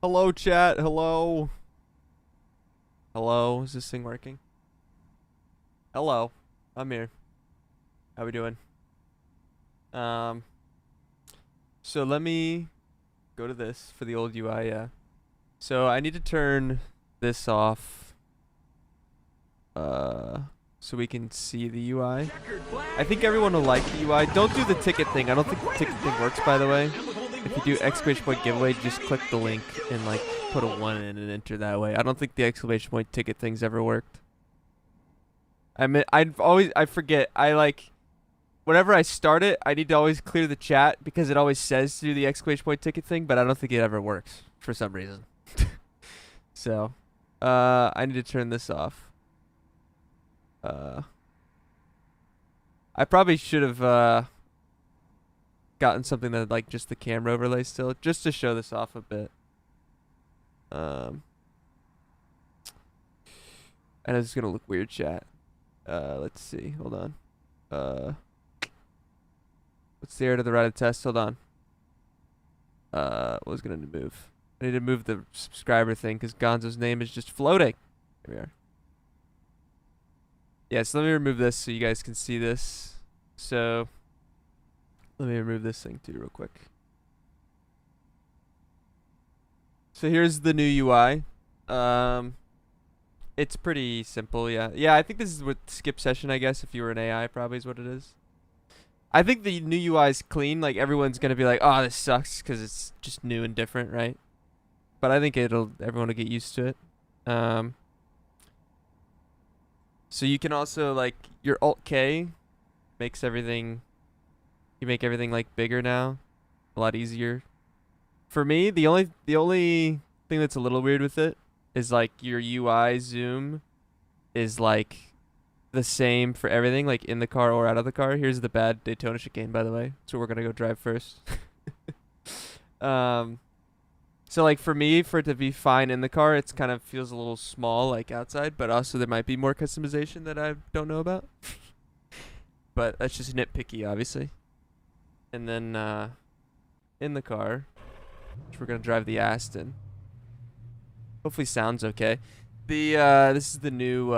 Hello, chat. Hello. Hello. Is this thing working? Hello. I'm here. How we doing? So let me go to this for the old UI, yeah. So I need to turn this off, so we can see the UI. I think everyone will like the UI. Don't do the ticket thing. I don't think the ticket thing works, by the way. If you do exclamation point giveaway, just click the link and like put a 1 in and enter that way. I don't think the exclamation point ticket thing's ever worked. I mean, I forget. Whenever I start it, I need to always clear the chat because it always says to do the exclamation point ticket thing, but I don't think it ever works for some reason. So, I need to turn this off. I probably should have gotten something that like just the camera overlay still, just to show this off a bit. And it's gonna look weird, chat. Let's see. Hold on. What's the air to the right of the test? Hold on. What was gonna move? I need to move the subscriber thing because Gonzo's name is just floating. Here we are. Yeah, so let me remove this so you guys can see this. So let me remove this thing too real quick. So here's the new UI. It's pretty simple, yeah. Yeah, I think this is what skip session, I guess, if you were an AI, probably is what it is. I think the new UI is clean. Like, everyone's going to be like, oh, this sucks because it's just new and different, right? But I think everyone will get used to it. So you can also, like, your Alt-K makes everything, you make everything, like, bigger now. A lot easier. For me, the only thing that's a little weird with it is, like, your UI zoom is, like, the same for everything, like, in the car or out of the car. Here's the bad Daytona chicane, by the way. So we're going to go drive first. So, like, for me, for it to be fine in the car, it's kind of feels a little small, like, outside. But also there might be more customization that I don't know about. But that's just nitpicky, obviously. And then in the car, we're going to drive the Aston. Hopefully sounds okay. This is the new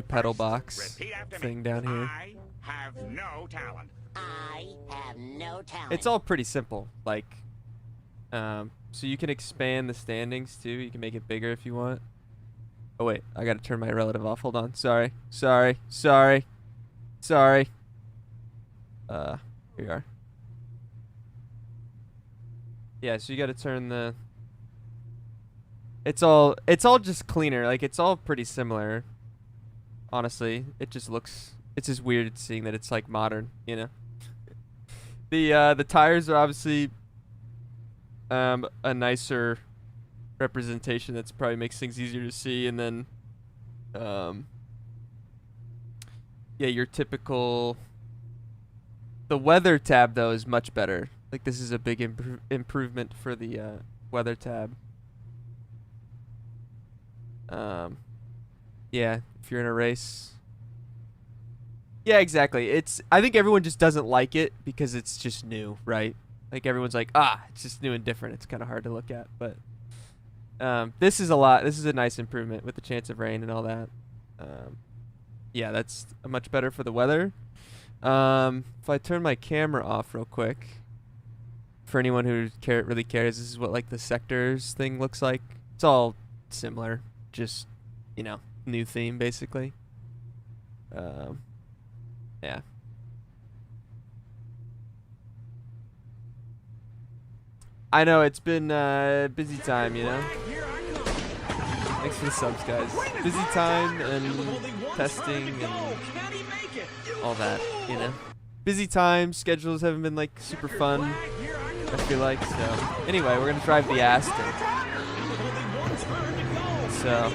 pedal box thing down here. I have no talent. I have no talent. It's all pretty simple. Like, so you can expand the standings too. You can make it bigger if you want. Oh wait, I gotta turn my relative off. Hold on. Sorry. Here you are. Yeah, so you gotta turn the. It's all just cleaner. Like, it's all pretty similar. Honestly, it's just weird seeing that it's like modern, you know. The tires are obviously a nicer representation. That's probably makes things easier to see. And then yeah, your typical. The weather tab though is much better. Like, this is a big improvement for the weather tab. Yeah, if you're in a race. Yeah, exactly. I think everyone just doesn't like it because it's just new, right? Like, everyone's like, it's just new and different. It's kind of hard to look at, but this is a nice improvement with the chance of rain and all that. Yeah, that's much better for the weather. If I turn my camera off real quick, for anyone who really cares, this is what like the sectors thing looks like. It's all similar, just, you know, new theme basically. Yeah. I know it's been busy time, you know. Thanks for the subs, guys. Busy time and testing and all that, you know. Busy time, schedules haven't been like super fun, I feel like. So anyway, we're gonna drive the Aston. So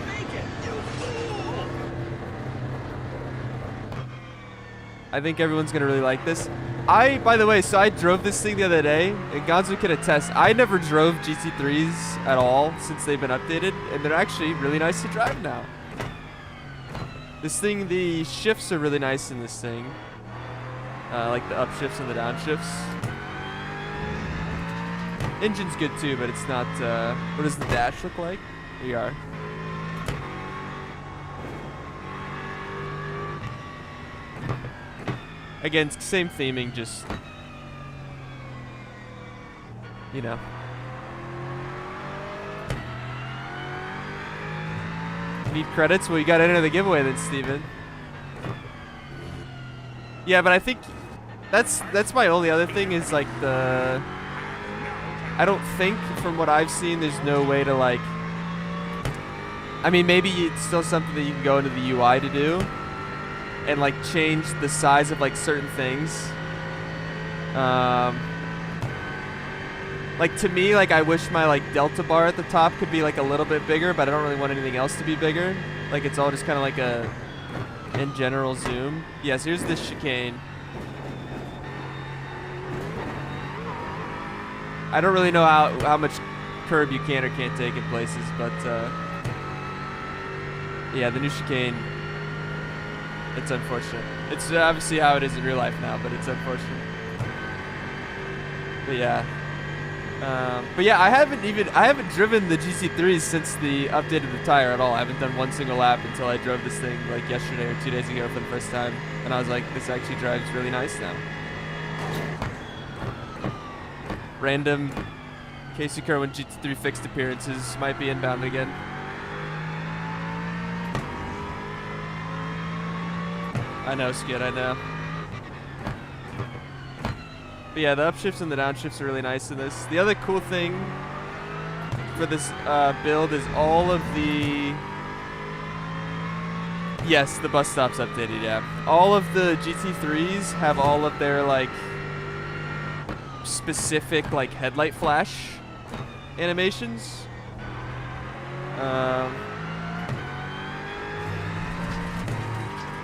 I think everyone's gonna really like this. By the way, so I drove this thing the other day, and Gonzo can attest, I never drove GT3s at all since they've been updated, and they're actually really nice to drive now. This thing, the shifts are really nice in this thing. Like the upshifts and the downshifts. Engine's good too, but it's not. What does the dash look like? Here you are. Again, same theming, just, you know. Need credits? Well, you got to enter the giveaway then, Steven. Yeah, but I think that's my only other thing is like the. I don't think, from what I've seen, there's no way to like. I mean, maybe it's still something that you can go into the UI to do, and like change the size of like certain things. Like to me, like I wish my like delta bar at the top could be like a little bit bigger, but I don't really want anything else to be bigger. Like it's all just kind of like a in general zoom. Yes, here's this chicane. I don't really know how much curb you can or can't take in places, but yeah, the new chicane. It's unfortunate. It's obviously how it is in real life now, but it's unfortunate. But yeah. I haven't driven the GT3s since the update of the tire at all. I haven't done one single lap until I drove this thing like yesterday or 2 days ago for the first time, and I was like, this actually drives really nice now. Random Casey Kerwin GT3 fixed appearances might be inbound again. I know, Skid, I know. But yeah, the upshifts and the downshifts are really nice in this. The other cool thing for this build is all of the... Yes, the bus stop's updated, yeah. All of the GT3s have all of their, like, specific, like, headlight flash animations.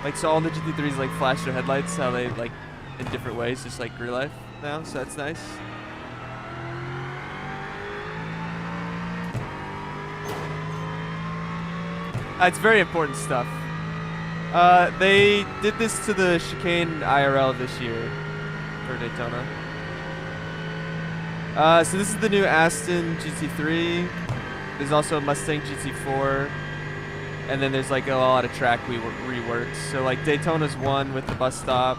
Like, so all the GT3s, like, flash their headlights, how they, like, in different ways, just like real life now, so that's nice. It's very important stuff. They did this to the chicane IRL this year for Daytona. So this is the new Aston GT3. There's also a Mustang GT4. And then there's like a lot of track reworks. So like Daytona's one with the bus stop.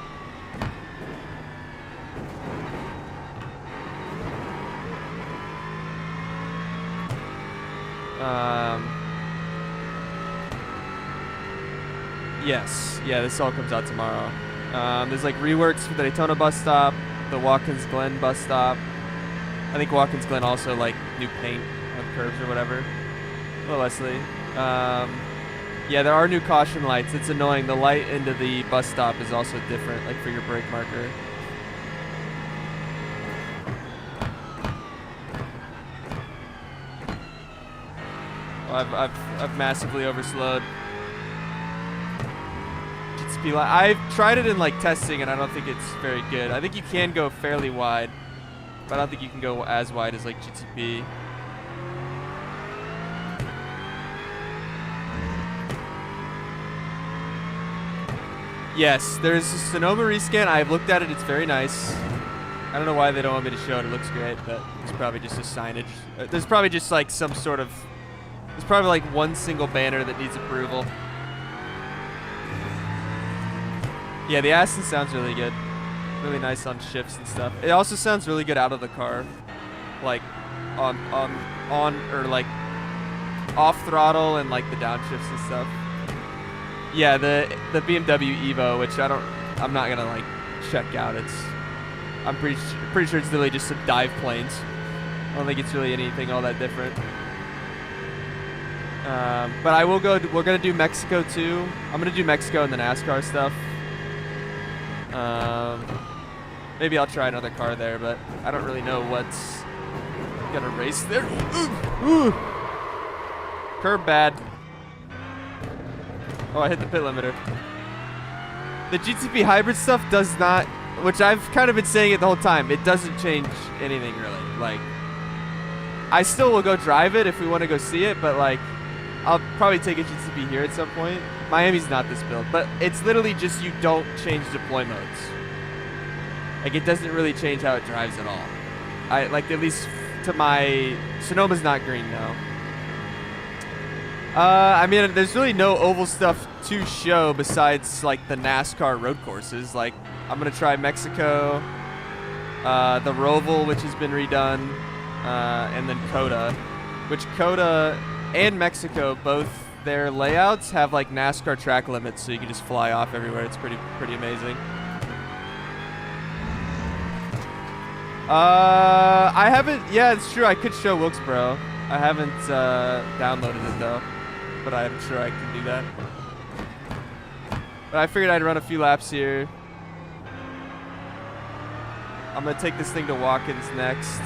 Yes, yeah, this all comes out tomorrow. There's like reworks for the Daytona bus stop, the Watkins Glen bus stop. I think Watkins Glen also like new paint on curbs or whatever. Well, Leslie. Yeah, there are new caution lights. It's annoying. The light into the bus stop is also different, like for your brake marker. I've massively overslowed. I've tried it in like testing and I don't think it's very good. I think you can go fairly wide, but I don't think you can go as wide as like GTP. Yes, there's a Sonoma rescan. I've looked at it. It's very nice. I don't know why they don't want me to show it. It looks great, but it's probably just a signage. There's probably just like some sort of... There's probably like one single banner that needs approval. Yeah, the Aston sounds really good. Really nice on shifts and stuff. It also sounds really good out of the car. Like on or like off throttle and like the downshifts and stuff. Yeah, the BMW Evo, which I'm not gonna like check out. I'm pretty sure it's literally just some dive planes. I don't think it's really anything all that different. But I will go. We're gonna do Mexico too. I'm gonna do Mexico and the NASCAR stuff. Maybe I'll try another car there, but I don't really know what's gonna race there. Ooh. Curb bad. Oh, I hit the pit limiter. The GTP hybrid stuff does not, which I've kind of been saying it the whole time, it doesn't change anything really. Like, I still will go drive it if we want to go see it, but like, I'll probably take a GTP here at some point. Miami's not this build, but it's literally just you don't change deploy modes. Like, it doesn't really change how it drives at all. Like, at least to my Sonoma's not green now. I mean, there's really no oval stuff to show besides like the NASCAR road courses. Like, I'm gonna try Mexico, the Roval, which has been redone, and then Coda, which Coda and Mexico, both their layouts have like NASCAR track limits, so you can just fly off everywhere. It's pretty amazing. I haven't. Yeah, it's true. I could show Wilkesboro. I haven't downloaded it though, but I'm sure I can do that. But I figured I'd run a few laps here. I'm gonna take this thing to Watkins next.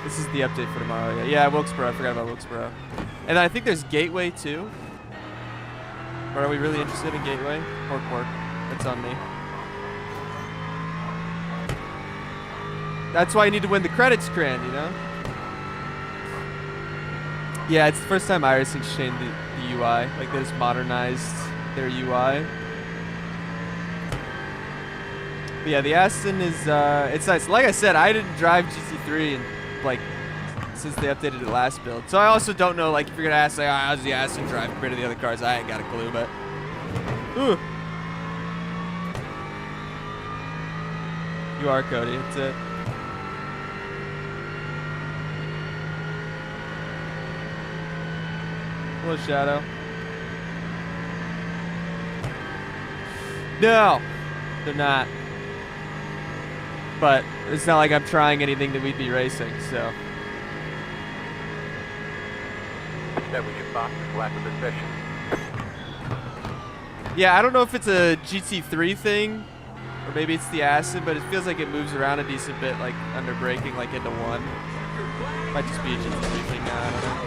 This is the update for tomorrow. Yeah, Wilkesboro. I forgot about Wilkesboro. And I think there's Gateway too. Or are we really interested in Gateway? Pork. That's on me. That's why you need to win the credits, Cran, you know? Yeah, it's the first time iRacing's changed the UI. Like, they just modernized their UI. But yeah, the Aston is, it's nice. Like I said, I didn't drive GT3 and, like, since they updated the last build. So I also don't know, like, if you're gonna ask, like, oh, how's the Aston drive compared to the other cars? I ain't got a clue, but... Ooh. You are Cody, that's it. Hello, Shadow. No, they're not. But it's not like I'm trying anything that we'd be racing, so. That we get boxed flat with the session. Yeah, I don't know if it's a GT3 thing, or maybe it's the Aston, but it feels like it moves around a decent bit, like under braking, like into one. Might just be a GT3 thing now, I don't know.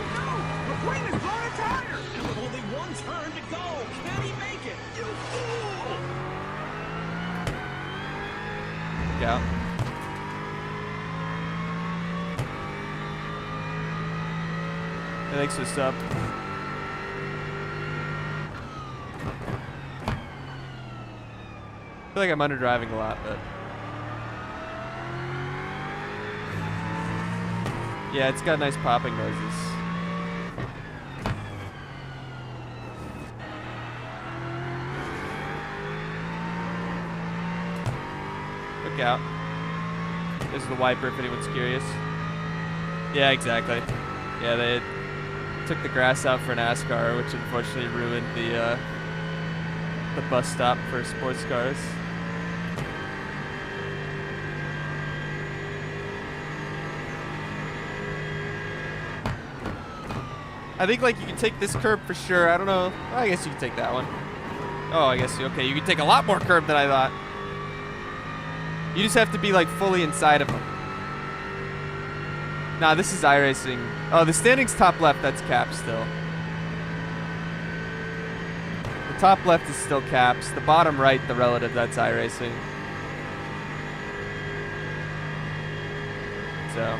Only one turn to go. Can he make it? You fool! Yeah. Thanks for the sub. I feel like I'm underdriving a lot, but yeah, it's got nice popping noises. Look out. This is the wiper if anyone's curious. Yeah, exactly. Yeah, they took the grass out for NASCAR, which unfortunately ruined the bus stop for sports cars. I think like you can take this curb for sure. I don't know. I guess you can take that one. Oh, I guess okay. You can take a lot more curb than I thought. You just have to be like fully inside of them. Nah, this is iRacing. Oh, the standings top left, that's caps still. The top left is still caps. The bottom right, the relative, that's iRacing. So,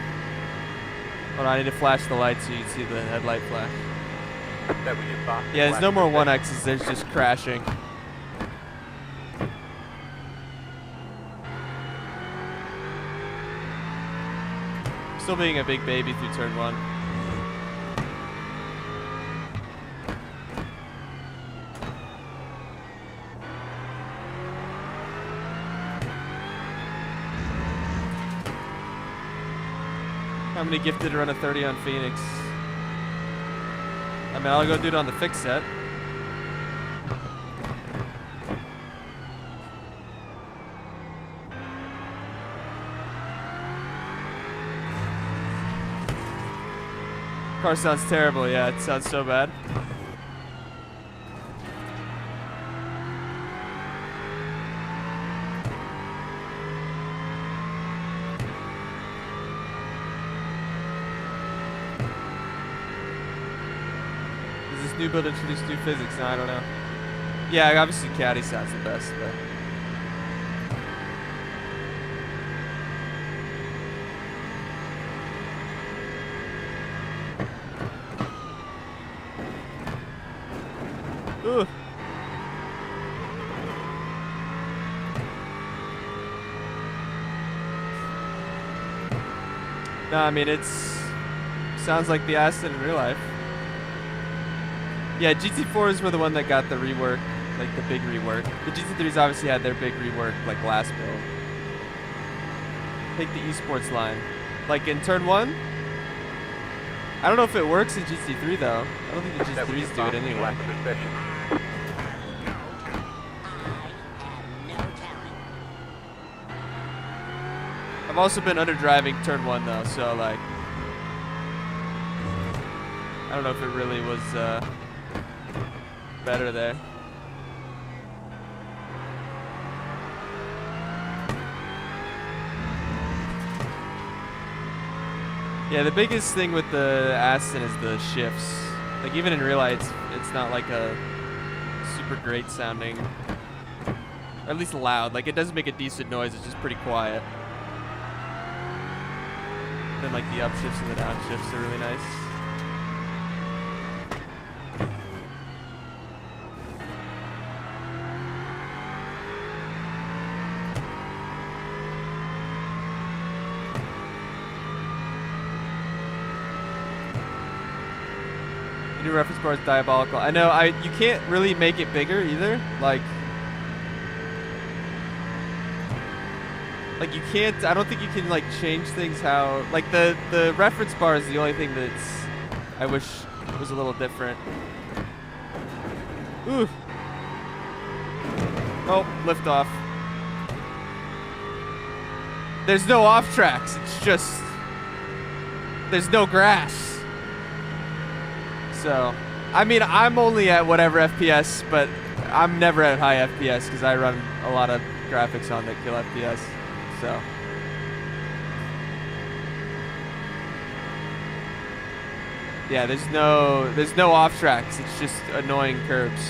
hold on, I need to flash the light so you can see the headlight flash. That we get boxed Yeah, there's no flat more with the 1Xs, there's just crashing. Still being a big baby through turn 1. How many gifted to run a 30 on Phoenix? I mean, I'll go do it on the fixed set. Car sounds terrible. Yeah, it sounds so bad. Does this new build introduce new physics? No, I don't know. Yeah, obviously Caddy sounds the best, but. Ooh. No, I mean it's sounds like the Aston in real life. Yeah, GT4s were the one that got the rework, like the big rework. The GT3s obviously had their big rework, like last build. Take the esports line, like in turn 1. I don't know if it works in GT3 though. I don't think the GT3s do it anyway. I have no talent. I've also been under driving turn 1 though, so like I don't know if it really was better there. Yeah, the biggest thing with the Aston is the shifts. Like even in real life, it's not like a super great sounding, or at least loud. Like it does make a decent noise. It's just pretty quiet. Then like the upshifts and the downshifts are really nice. New reference bar is diabolical. I know. You can't really make it bigger either. Like you can't. I don't think you can like change things how. Like the reference bar is the only thing that's I wish was a little different. Ooh. Oh, lift off. There's no off tracks. It's just there's no grass. So, I mean, I'm only at whatever FPS, but I'm never at high FPS because I run a lot of graphics on that kill FPS. So, yeah, there's no off tracks. It's just annoying curbs.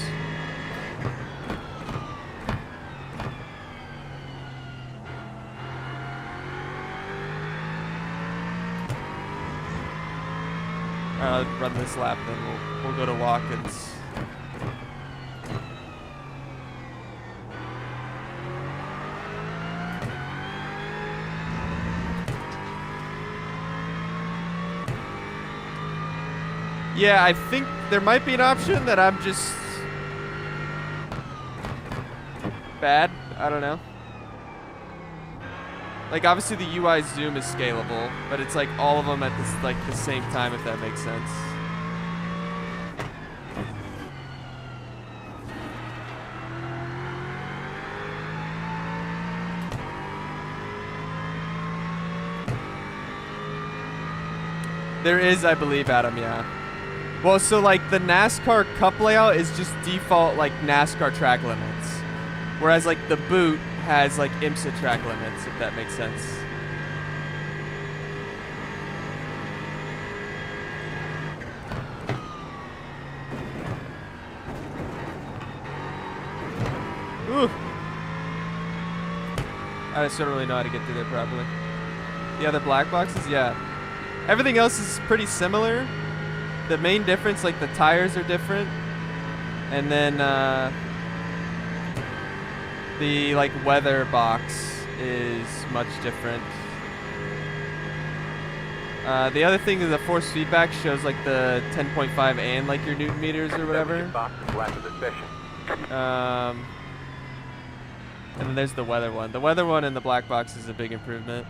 I'll run this lap, then we'll go to Watkins. Yeah, I think there might be an option that I'm just bad. I don't know. Like obviously the UI zoom is scalable, but it's like all of them at this like the same time, if that makes sense. There is, I believe, Adam, yeah. Well, so like the NASCAR Cup layout is just default like NASCAR track limits, whereas like the boot has like IMSA track limits, if that makes sense. Ooh. I just don't really know how to get through there properly. The other black boxes, yeah. Everything else is pretty similar. The main difference, like the tires are different, and then the like weather box is much different. The other thing is the force feedback shows like the 10.5 and like your Newton meters or whatever. And then there's the weather one. The weather one and the black box is a big improvement.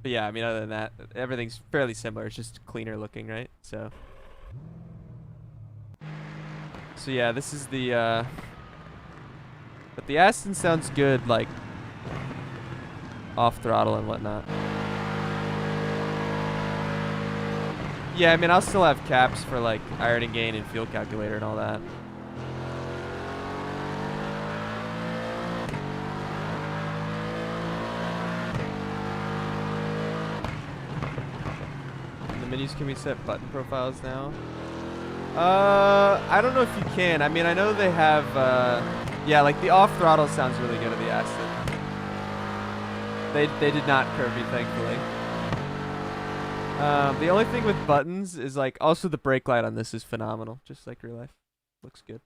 But yeah, I mean, other than that, everything's fairly similar. It's just cleaner looking, right? So yeah, this is the, but the Aston sounds good, like, off throttle and whatnot. Yeah, I mean, I'll still have caps for, like, iron and gain and fuel calculator and all that. And the menus can we set button profiles now? I don't know if you can. I mean, I know they have, yeah, like the off throttle sounds really good at the Aston. They did not curve me, thankfully. The only thing with buttons is like, also the brake light on this is phenomenal, just like real life. Looks good.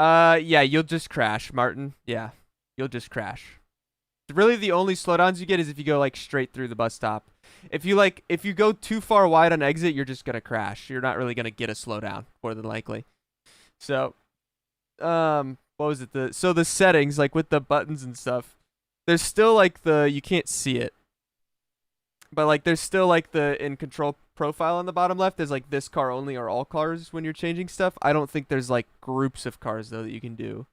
Yeah, you'll just crash, Martin. Yeah, you'll just crash. Really, the only slowdowns you get is if you go like straight through the bus stop. If you go too far wide on exit, you're just gonna crash. You're not really gonna get a slowdown, more than likely. So, what was it? So the settings, like with the buttons and stuff, there's still like you can't see it, but like there's still like the in control profile on the bottom left. There's like this car only or all cars when you're changing stuff. I don't think there's like groups of cars though that you can do.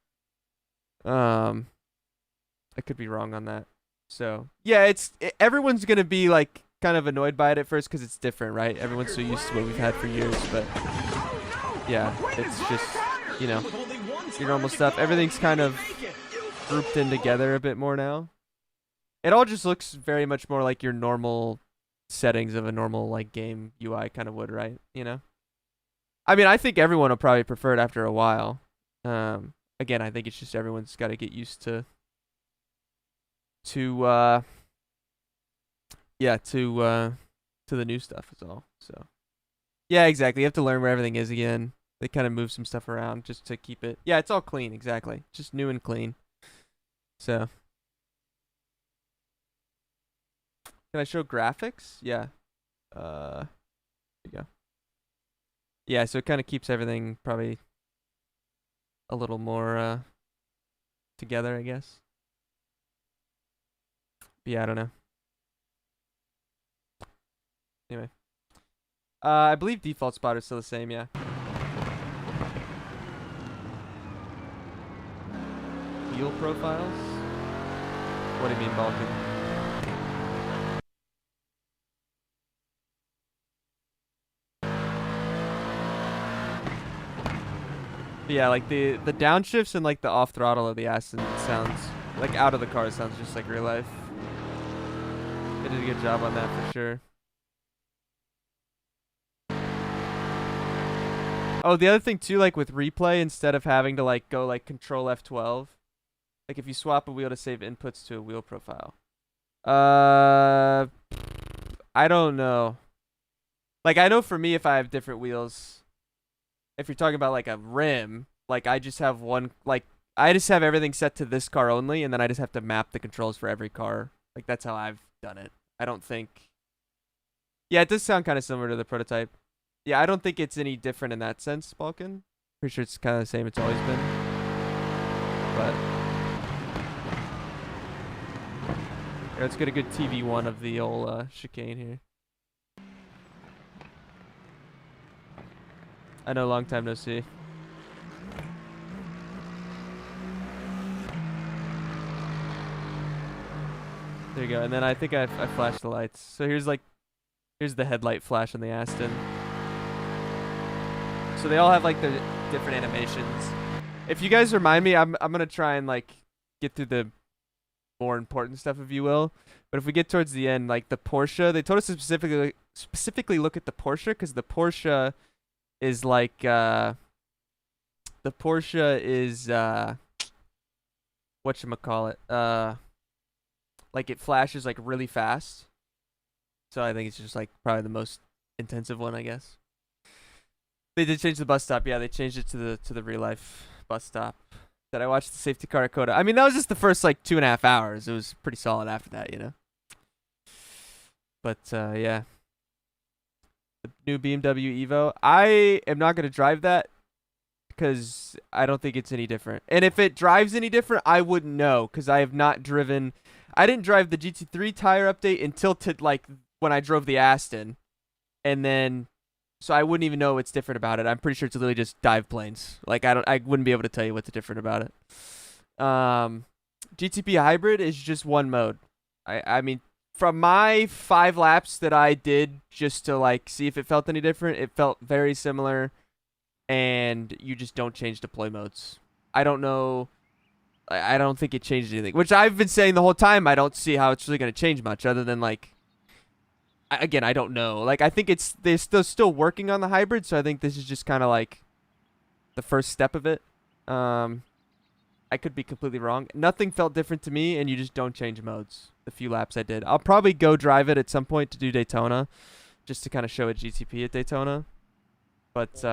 I could be wrong on that. So yeah, everyone's gonna be like kind of annoyed by it at first because it's different, right? Everyone's so used to what we've had for years, but yeah, it's just, you know, your normal stuff. Everything's kind of grouped in together a bit more now. It all just looks very much more like your normal settings of a normal like game UI kind of would, right? You know? I mean, I think everyone will probably prefer it after a while. Again, I think it's just everyone's got to get used to the new stuff is all. So yeah, exactly. You have to learn where everything is again. They kind of move some stuff around just to keep it. Yeah, it's all clean, exactly. Just new and clean. So can I show graphics? Yeah. There you go. Yeah, so it kind of keeps everything probably a little more together, I guess. But yeah, I don't know. Anyway. I believe default spot is still the same, yeah. Wheel profiles? What do you mean, Balkan? But yeah, like the downshifts and like the off throttle of the Aston sounds like out of the car sounds just like real life. They did a good job on that for sure. Oh, the other thing too, like with replay, instead of having to like go like Control F12, like if you swap a wheel to save inputs to a wheel profile. I don't know. Like I know for me, if I have different wheels, if you're talking about like a rim, like I just have one, like I just have everything set to this car only, and then I just have to map the controls for every car. Like that's how I've done it. I don't think. Yeah, it does sound kind of similar to the prototype. Yeah, I don't think it's any different in that sense, Balkan. Pretty sure it's kind of the same it's always been. But yeah, let's get a good TV1 of the old chicane here. I know, long time no see. There you go. And then I think I flashed the lights. So here's the headlight flash on the Aston. So they all have like the different animations. If you guys remind me, I'm gonna try and like get through the more important stuff, if you will. But if we get towards the end, like the Porsche, they told us to specifically look at the Porsche, because the Porsche is like whatchamacallit, like it flashes like really fast. So I think it's just like probably the most intensive one, I guess. They did change the bus stop. Yeah, they changed it to the real life bus stop that I watched the safety car at Coda. I mean, that was just the first like 2.5 hours. It was pretty solid after that, you know. But yeah, the new BMW Evo. I am not gonna drive that because I don't think it's any different. And if it drives any different, I wouldn't know, because I have not driven. I didn't drive the GT3 tire update until like when I drove the Aston, and then. So I wouldn't even know what's different about it. I'm pretty sure it's literally just dive planes. Like I wouldn't be able to tell you what's different about it. GTP hybrid is just one mode. I mean, from my 5 laps that I did just to like see if it felt any different, it felt very similar, and you just don't change deploy modes. I don't know. I don't think it changed anything, which I've been saying the whole time. I don't see how it's really going to change much other than like, again, I don't know. Like, I think they're still working on the hybrid, so I think this is just kind of like the first step of it. I could be completely wrong. Nothing felt different to me, and you just don't change modes. The few laps I did, I'll probably go drive it at some point to do Daytona, just to kind of show a GTP at Daytona. But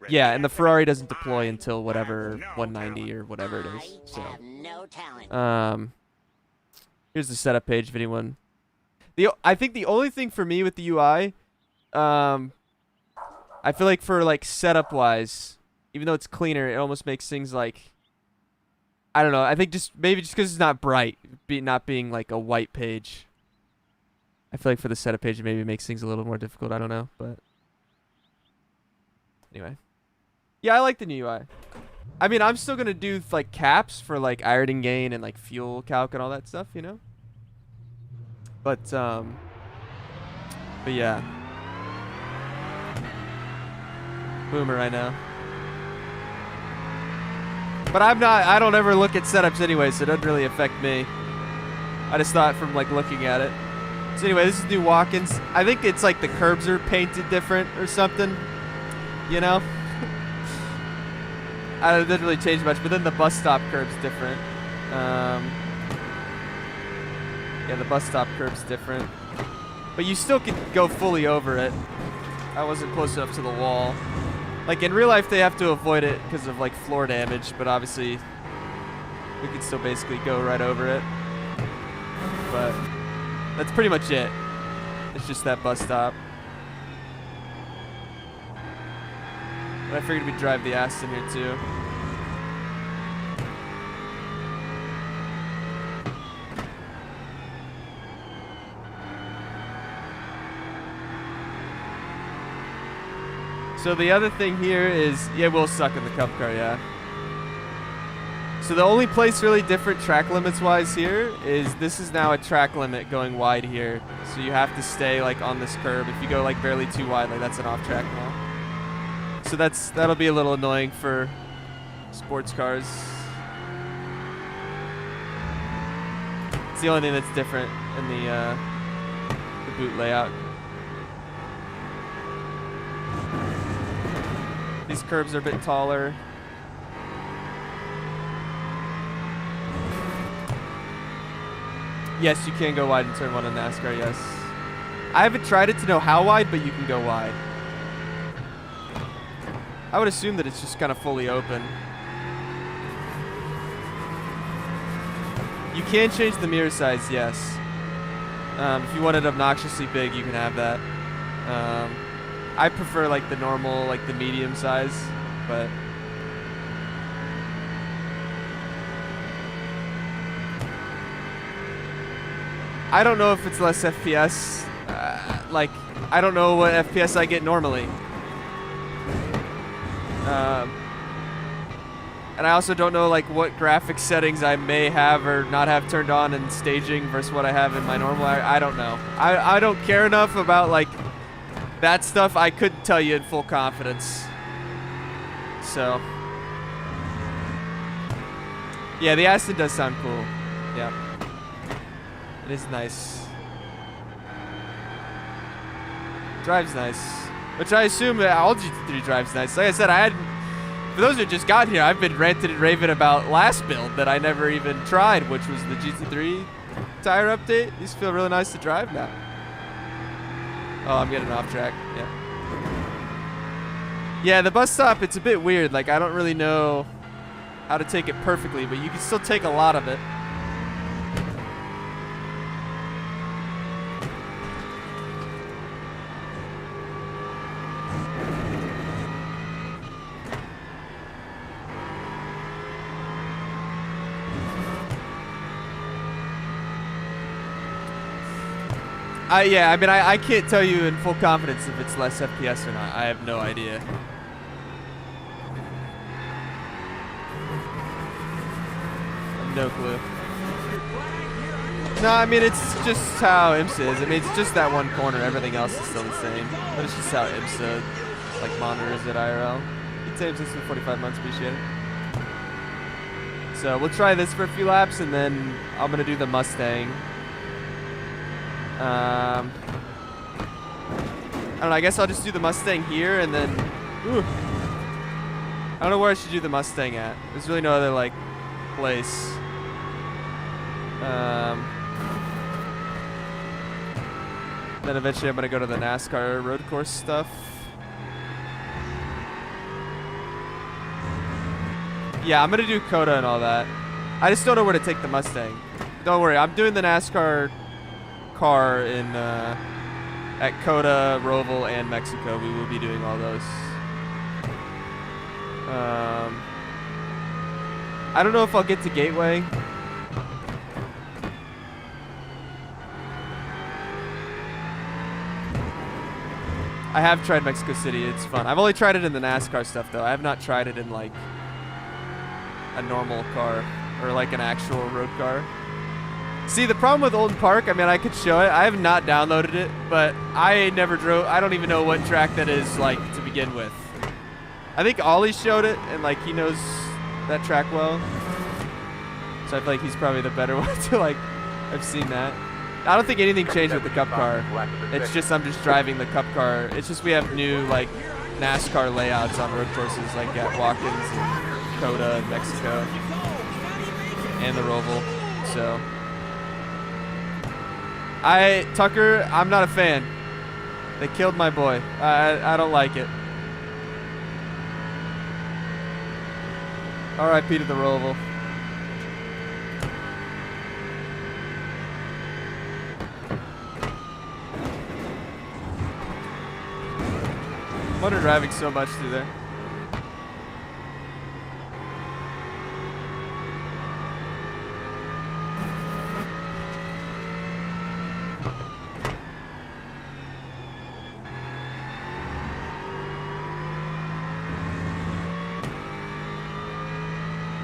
yeah, and the Ferrari doesn't deploy until whatever 190 or whatever it is. So I have no talent. here's the setup page if anyone. I think the only thing for me with the UI, I feel like for like setup wise, even though it's cleaner, it almost makes things like, I don't know. I think maybe just because it's not bright, not being like a white page. I feel like for the setup page, it maybe makes things a little more difficult. I don't know, but anyway, yeah, I like the new UI. I mean, I'm still gonna do like caps for like ironing gain and like fuel calc and all that stuff, you know. But yeah, boomer right now. But I don't ever look at setups anyway, so it doesn't really affect me. I just thought from like looking at it. So anyway, this is new walk-ins. I think it's like the curbs are painted different or something, you know? It doesn't really change much, but then the bus stop curb's different. Yeah, the bus stop curb's different. But you still can go fully over it. I wasn't close enough to the wall. Like in real life, they have to avoid it because of like floor damage, but obviously we can still basically go right over it. But that's pretty much it. It's just that bus stop. But I figured we'd drive the Aston here too. So the other thing here is, yeah, we'll suck in the Cup car, yeah. So the only place really different track limits wise here is this is now a track limit going wide here. So you have to stay like on this curb. If you go like barely too wide, like that's an off track now. So that'll be a little annoying for sports cars. It's the only thing that's different in the boot layout. These curbs are a bit taller. Yes, you can go wide in turn 1 in NASCAR, yes. I haven't tried it to know how wide, but you can go wide. I would assume that it's just kind of fully open. You can change the mirror size, yes. If you want it obnoxiously big, you can have that. I prefer like the normal, like the medium size, but I don't know if it's less FPS. Like, I don't know what FPS I get normally. And I also don't know like what graphics settings I may have or not have turned on in staging versus what I have in my normal. I don't know. I don't care enough about like that stuff. I couldn't tell you in full confidence. So yeah, the Aston does sound cool. Yeah, it is nice. Drives nice, which I assume that all GT3 drives nice. Like I said, for those who just got here, I've been ranting and raving about last build that I never even tried, which was the GT3 tire update. These feel really nice to drive now. Oh, I'm getting off track. Yeah. Yeah, the bus stop, it's a bit weird. Like, I don't really know how to take it perfectly, but you can still take a lot of it. Yeah, I mean, I can't tell you in full confidence if it's less FPS or not. I have no idea. No clue. No, I mean, it's just how IMSA is. I mean, it's just that one corner. Everything else is still the same. But it's just how IMSA, like, monitors it IRL. It's IMSA for 45 months. Appreciate it. So we'll try this for a few laps, and then I'm going to do the Mustang. I don't know, I guess I'll just do the Mustang here and then I don't know where I should do the Mustang at. There's really no other like place. Then eventually I'm gonna go to the NASCAR road course stuff. Yeah, I'm gonna do Coda and all that. I just don't know where to take the Mustang. Don't worry, I'm doing the NASCAR car in at Coda, Roval, and Mexico. We will be doing all those. I don't know if I'll get to Gateway. I have tried Mexico City. It's fun. I've only tried it in the NASCAR stuff, though. I have not tried it in, like, a normal car or, like, an actual road car. See, the problem with Olden Park, I mean, I could show it. I have not downloaded it, but I never drove. I don't even know what track that is, like, to begin with. I think Ollie showed it, and, like, he knows that track well. So I feel like he's probably the better one to, like, I've seen that. I don't think anything changed with the Cup car. It's just I'm just driving the Cup car. It's just we have new, like, NASCAR layouts on road courses, like at Watkins and Coda and Mexico and the Roval. So Tucker, I'm not a fan. They killed my boy. I don't like it. R.I.P. to the Roval. What are driving so much through there?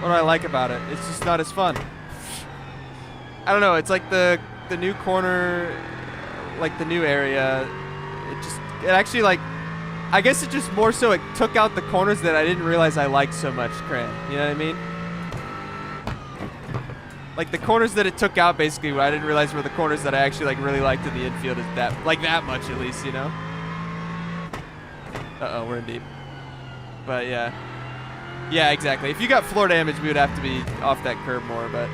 What do I like about it? It's just not as fun. I don't know. It's like the new corner, like the new area. It actually like. I guess it just more so it took out the corners that I didn't realize I liked so much, Cran. You know what I mean? Like the corners that it took out basically, what I didn't realize were the corners that I actually like really liked in the infield is that much at least, you know? Uh-oh, we're in deep. But yeah. Yeah, exactly. If you got floor damage, we would have to be off that curb more, but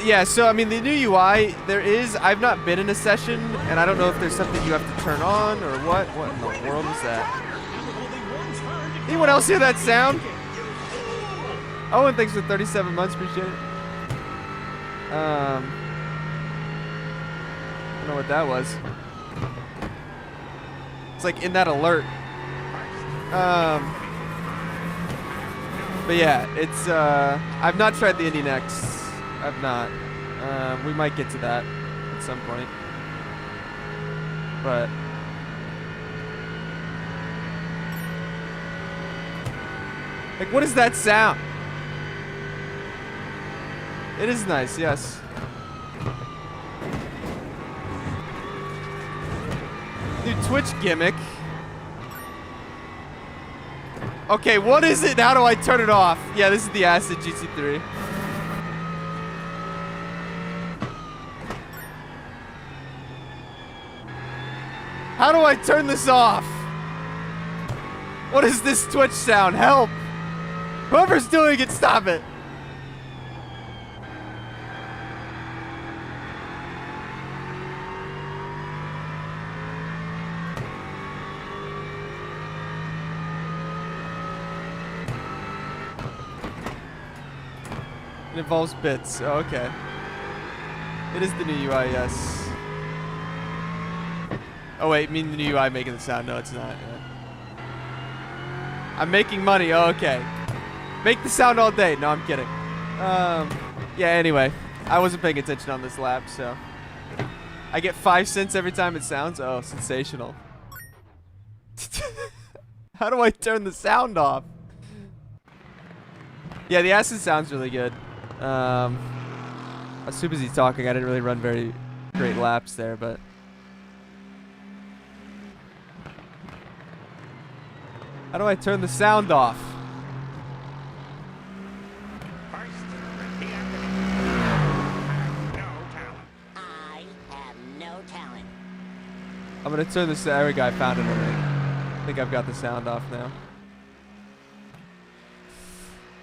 yeah, so I mean the new UI, I've not been in a session, and I don't know if there's something you have to turn on or what. What in the world is that? Anyone else hear that sound? Oh, and thanks for 37 months, appreciate it. I don't know what that was. It's like in that alert. But yeah, it's, I've not tried the Indy Next. I've not. We might get to that at some point. But like, what is that sound? It is nice, yes. New Twitch gimmick. Okay, what is it? How do I turn it off? Yeah, this is the Aston GT3. How do I turn this off? What is this Twitch sound? Help! Whoever's doing it, stop it! It involves bits. Oh, okay. It is the new UI, yes. Oh wait, mean the new UI making the sound? No, it's not. Yeah. I'm making money. Oh, okay. Make the sound all day. No, I'm kidding. Yeah. Anyway, I wasn't paying attention on this lap, so I get 5 cents every time it sounds. Oh, sensational. How do I turn the sound off? Yeah, the Aston sounds really good. As soon as he's talking, I didn't really run very great laps there, but. How do I turn the sound off? I have no talent. I'm gonna turn this. There we go. I found it already. I think I've got the sound off now.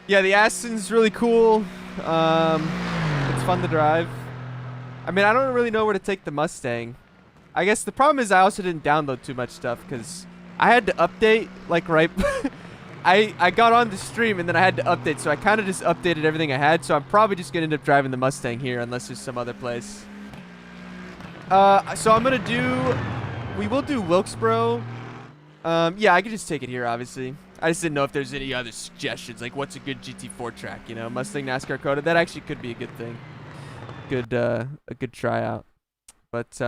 Yeah, the Aston's really cool. It's fun to drive. I mean, I don't really know where to take the Mustang. I guess the problem is I also didn't download too much stuff because I had to update like right. I got on the stream and then I had to update, so I kind of just updated everything I had. So I'm probably just gonna end up driving the Mustang here, unless there's some other place. So I'm gonna do. We will do Wilkesboro. Yeah, I could just take it here, obviously. I just didn't know if there's any other suggestions, like what's a good GT4 track, you know, Mustang NASCAR Coda. That actually could be a good thing. A good tryout. But,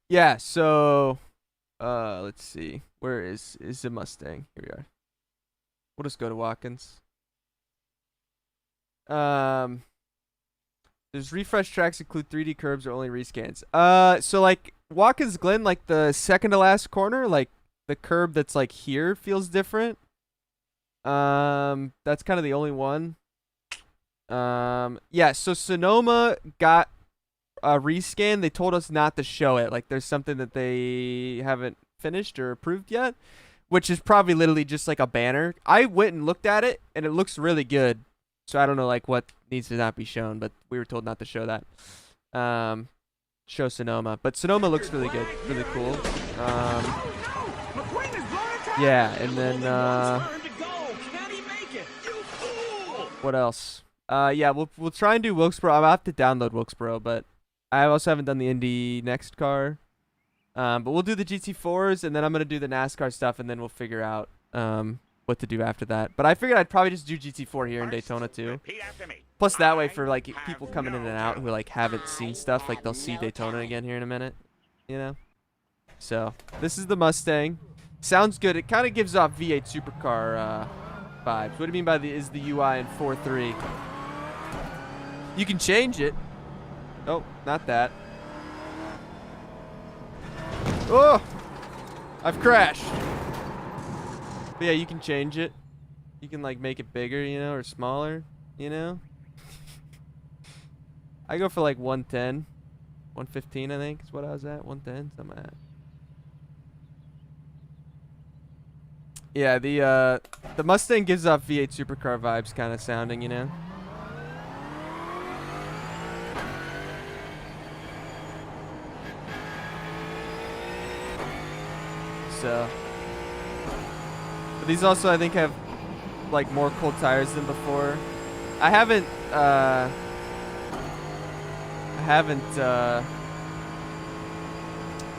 yeah, so, let's see. Where is the Mustang? Here we are. We'll just go to Watkins. Does refresh tracks include 3D curbs or only rescans? So, like, Watkins Glen, like, the second to last corner, like, the curb that's like here feels different. That's kind of the only one. Yeah, so Sonoma got a rescan. They told us not to show it. Like there's something that they haven't finished or approved yet, which is probably literally just like a banner. I went and looked at it and it looks really good. So I don't know like what needs to not be shown, but we were told not to show that. Show Sonoma, but Sonoma looks really good, really cool. Yeah, and then what else? Yeah, we'll try and do Wilkesboro. I'll have to download Wilkesboro, but I also haven't done the Indy next car. But we'll do the GT4s, and then I'm gonna do the NASCAR stuff, and then we'll figure out what to do after that. But I figured I'd probably just do GT4 here in Daytona too. Plus that way for like people coming in and out who like haven't seen stuff, like they'll see Daytona again here in a minute, you know. So this is the Mustang. Sounds good. It kind of gives off V8 supercar vibes. What do you mean by is the UI in 4.3? You can change it. Oh, not that. Oh, I've crashed. But yeah, you can change it. You can like make it bigger, you know, or smaller, you know. I go for like 110, 115, I think is what I was at. 110, something like that. Yeah, the Mustang gives off V8 supercar vibes kind of sounding, you know. So, but these also I think have like more cold tires than before. I haven't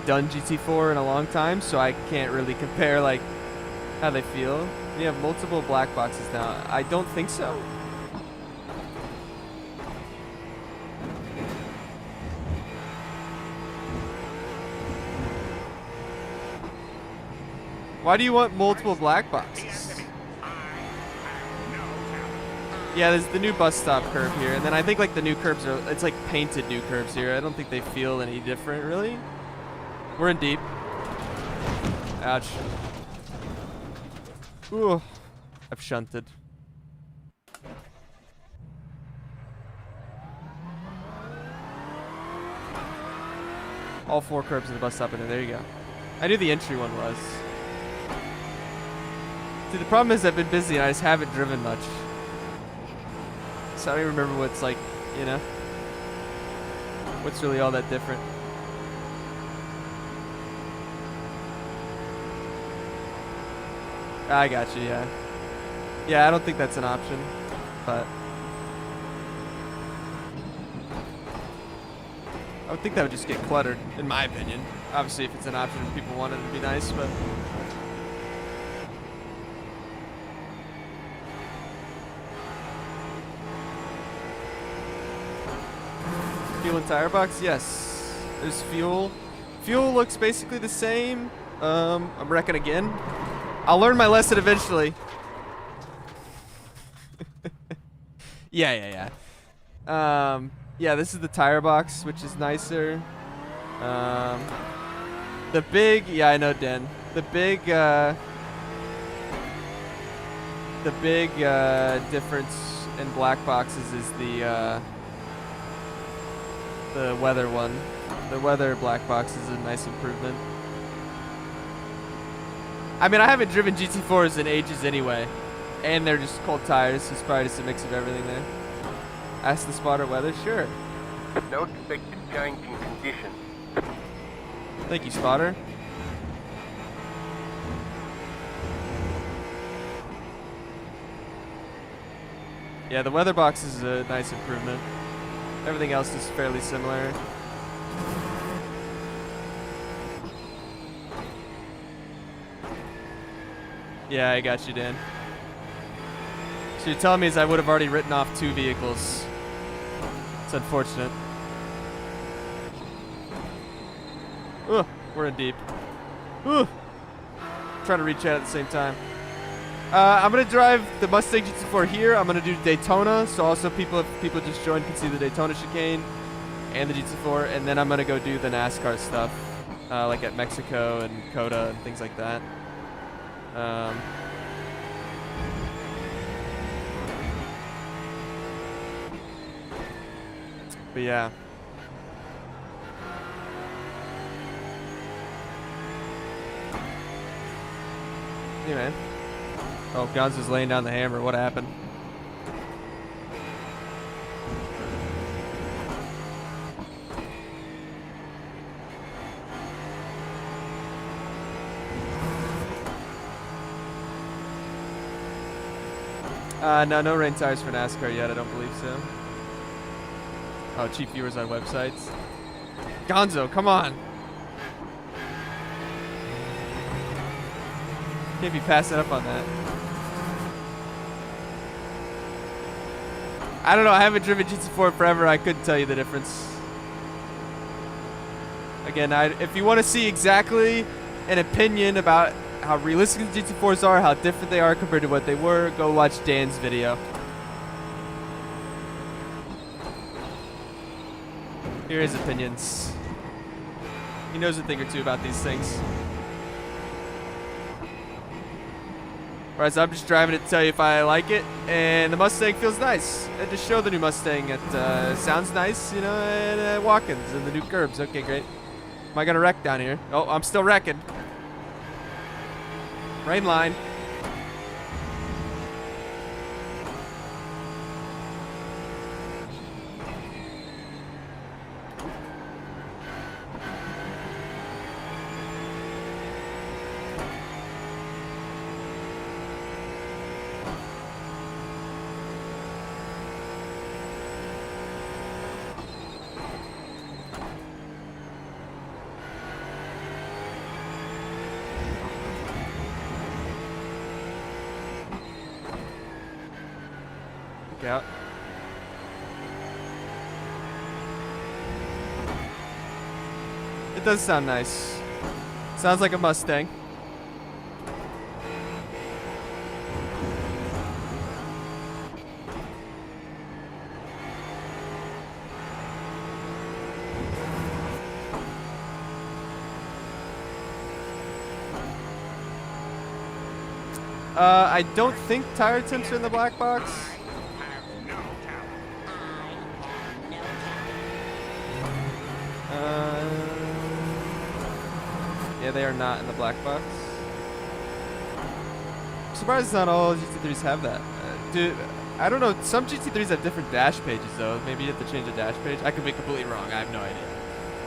done GT4 in a long time, so I can't really compare like how they feel. You have multiple black boxes now. I don't think so. Why do you want multiple black boxes? Yeah, there's the new bus stop curb here, and then I think like the new curbs are, it's like painted new curbs here. I don't think they feel any different really. We're in deep. Ouch. Ooh, I've shunted. All four curbs in the bus stop in there you go. I knew the entry one was. See, the problem is I've been busy and I just haven't driven much. So I don't even remember what's like, you know, what's really all that different. I got you, yeah. Yeah, I don't think that's an option, but I would think that would just get cluttered, in my opinion. Obviously, if it's an option and people want it, it'd be nice, but fuel and tire box, yes. There's fuel. Fuel looks basically the same. I'm wrecking again. I'll learn my lesson eventually. Yeah. Yeah, this is the tire box, which is nicer. The big, yeah, I know, Den. The big difference in black boxes is the weather one. The weather black box is a nice improvement. I mean, I haven't driven GT4s in ages anyway, and they're just cold tires, so it's probably just a mix of everything there. Ask the spotter weather, sure. No expected change in conditions. Thank you, spotter. Yeah, the weather box is a nice improvement. Everything else is fairly similar. Yeah, I got you, Dan. So you're telling me is I would have already written off 2 vehicles. It's unfortunate. Ugh, we're in deep. Ugh. Trying to reach out at the same time. I'm gonna drive the Mustang GT4 here. I'm gonna do Daytona, so also if people just join can see the Daytona chicane and the GT4, and then I'm gonna go do the NASCAR stuff, like at Mexico and Coda and things like that. But yeah. Hey man. Oh, Gonzo's laying down the hammer. What happened? No rain tires for NASCAR yet. I don't believe so. Oh, cheap viewers on websites. Gonzo, come on. Can't be passing up on that. I don't know. I haven't driven GT4 forever. I couldn't tell you the difference. Again, if you want to see exactly an opinion about how realistic the GT4s are, how different they are compared to what they were, go watch Dan's video. Here are his opinions. He knows a thing or two about these things. Alright, so I'm just driving it to tell you if I like it, and the Mustang feels nice. And just show the new Mustang. It sounds nice, you know, and walk-ins and the new curbs. Okay, great. Am I gonna wreck down here? Oh, I'm still wrecking. Rain line. Out. It does sound nice. Sounds like a Mustang. I don't think tire temps are in the black box. Yeah, they are not in the black box. I'm surprised not all GT3s have that. Dude, I don't know. Some GT3s have different dash pages, though. Maybe you have to change the dash page. I could be completely wrong. I have no idea.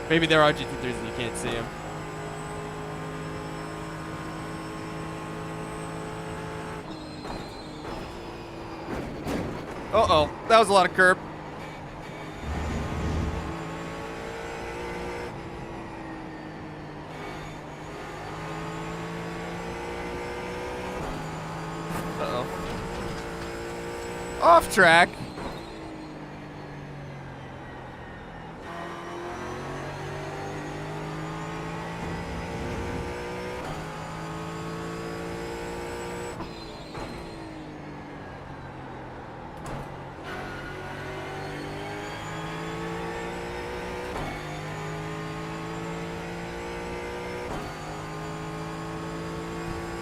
Maybe there are GT3s and you can't see them. Uh-oh. That was a lot of curb. Uh-oh. Off track.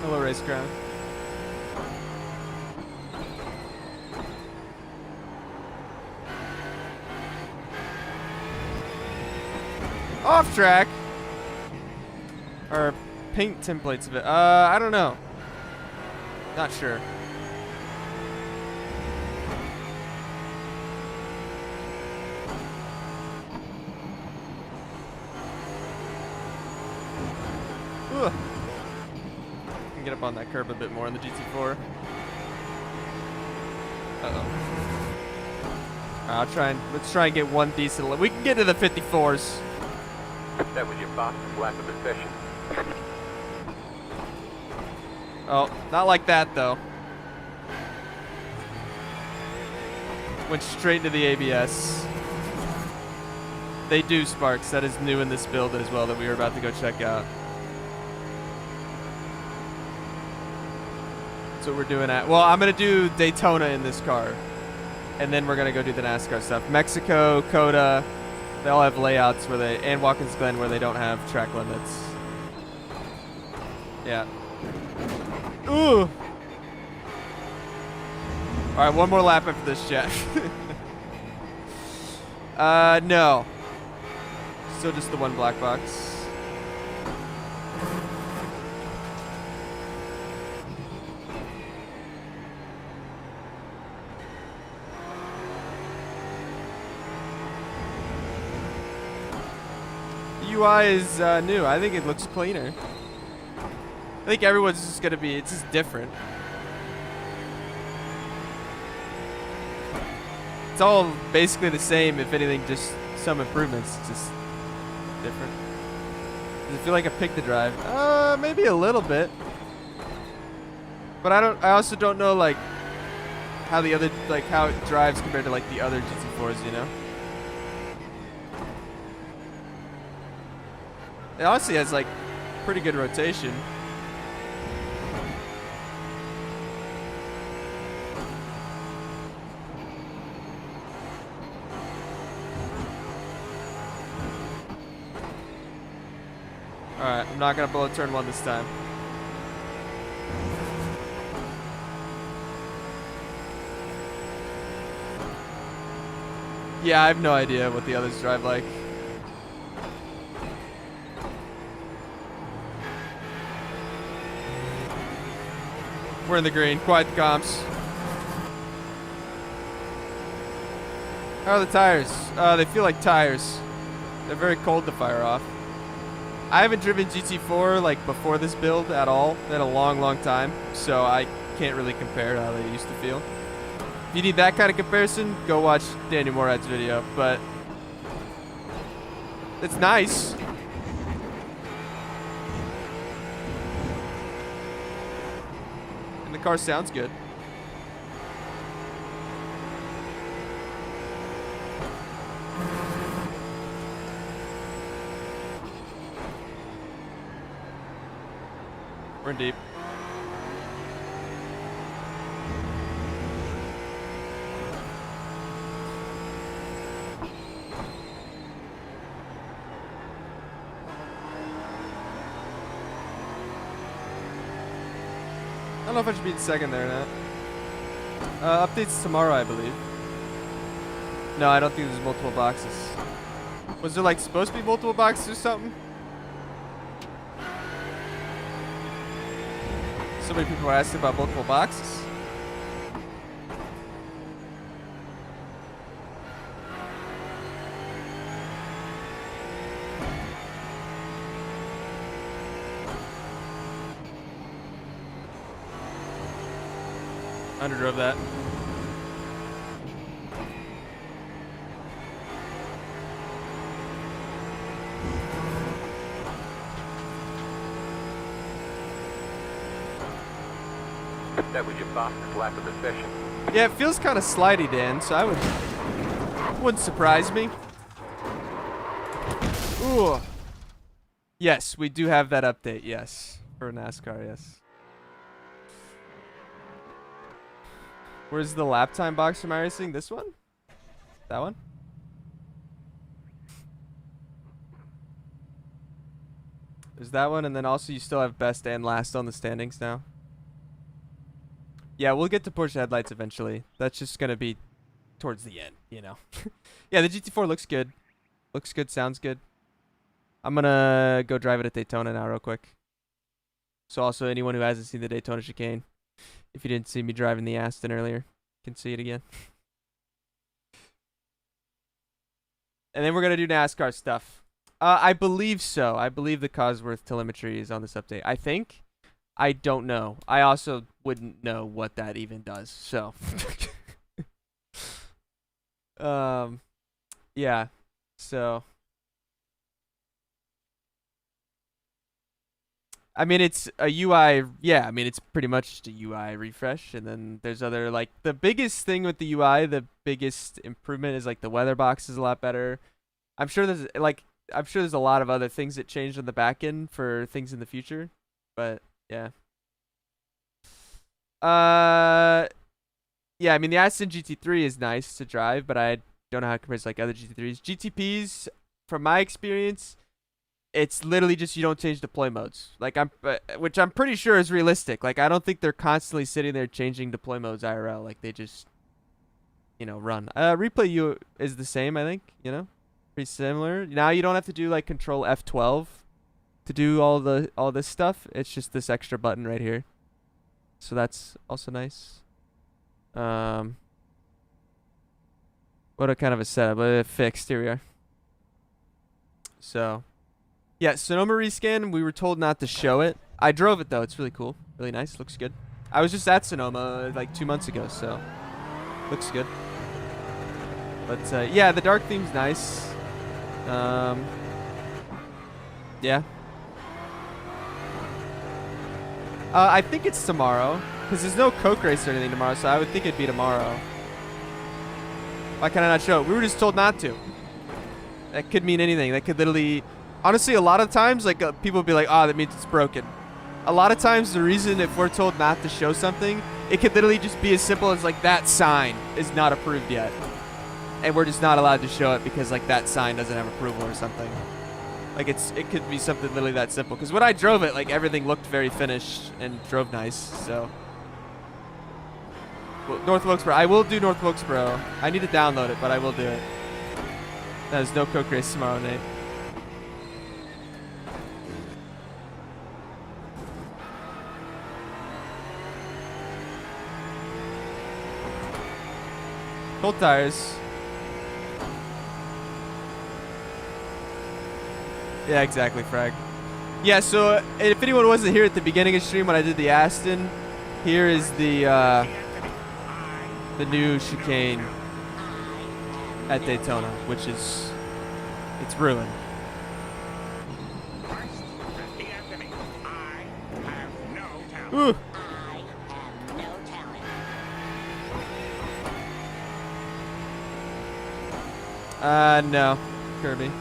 Hello, race crown. Off track. Or paint templates of it. I don't know. Not sure. Ugh. Can get up on that curb a bit more on the GT4. Let's try and get one decent. We can get to the 54s. That was your boss's lack of efficiency. Oh, not like that though. Went straight into the ABS. They do sparks. That is new in this build as well that we were about to go check out. That's what we're doing at. Well, I'm gonna do Daytona in this car, and then we're gonna go do the NASCAR stuff. Mexico, Coda, they all have layouts where they, and Watkins Glen where they don't have track limits. Yeah. Ooh. All right, one more lap after this, Jeff. No. Still just the one black box. UI is new. I think it looks cleaner. I think everyone's just gonna be, it's just different. It's all basically the same, if anything, just some improvements. It's just different. Does it feel like a pig to drive? Maybe a little bit. But I also don't know like how the other, like how it drives compared to like the other GT4s, you know? It honestly has like pretty good rotation. Alright, I'm not gonna blow turn one this time. Yeah, I have no idea what the others drive like. We're in the green. Quiet the comps. How are the tires? They feel like tires. They're very cold to fire off. I haven't driven GT4 like before this build at all in a long, long time, so I can't really compare to how they used to feel. If you need that kind of comparison, go watch Daniel Morad's video, but it's nice. And the car sounds good. We're in deep. I don't know if I should be in second there or not. Updates tomorrow, I believe. No, I don't think there's multiple boxes. Was there like supposed to be multiple boxes or something? So many people are asking about multiple boxes. Underdrove that. That was your boss's lack of efficiency. Yeah, it feels kind of slidey, Dan, so wouldn't surprise me. Ooh. Yes, we do have that update, yes. For NASCAR, yes. Where's the lap time box from iRacing? This one? That one? There's that one, and then also you still have best and last on the standings now. Yeah, we'll get to Porsche headlights eventually. That's just going to be towards the end, you know. Yeah, the GT4 looks good. Looks good, sounds good. I'm going to go drive it at Daytona now real quick. So also anyone who hasn't seen the Daytona chicane, if you didn't see me driving the Aston earlier, can see it again. And then we're going to do NASCAR stuff. I believe so. I believe the Cosworth telemetry is on this update. I think. I don't know. I also wouldn't know what that even does. So Yeah. So I mean, it's a UI. Yeah, I mean, it's pretty much just a UI refresh, and then there's other like the biggest thing with the UI, the biggest improvement is like the weather box is a lot better. I'm sure there's a lot of other things that changed on the back end for things in the future, but yeah. Uh, yeah, I mean the Aston GT3 is nice to drive, but I don't know how it compares to like other GT3s. GTPs, from my experience, it's literally just you don't change deploy modes. Like which I'm pretty sure is realistic. Like I don't think they're constantly sitting there changing deploy modes IRL. Like they just, run. Replay U is the same, I think. Pretty similar. Now you don't have to do like Control F12 to do all this stuff. It's just this extra button right here. So that's also nice. What a kind of a setup. Fixed. Here we are. So. Yeah, Sonoma rescan, we were told not to show it. I drove it, though. It's really cool. Really nice. Looks good. I was just at Sonoma, like, 2 months ago, so... Looks good. But, yeah, the dark theme's nice. Yeah. I think it's tomorrow. Because there's no Coke race or anything tomorrow, so I would think it'd be tomorrow. Why can I not show it? We were just told not to. That could mean anything. That could literally... Honestly, a lot of times, like, people will be like, oh, that means it's broken. A lot of times, the reason if we're told not to show something, it could literally just be as simple as, like, that sign is not approved yet. And we're just not allowed to show it because, like, that sign doesn't have approval or something. Like, it could be something literally that simple. Because when I drove it, like, everything looked very finished and drove nice, so. Well, North Wilkesboro. I will do North Wilkesboro. I need to download it, but I will do it. There's no Coke race tomorrow, Nate. Cold tires. Yeah, exactly, Frag. Yeah, so if anyone wasn't here at the beginning of the stream when I did the Aston, here is the new chicane at Daytona, which is, it's ruined. Ooh. No, Kirby.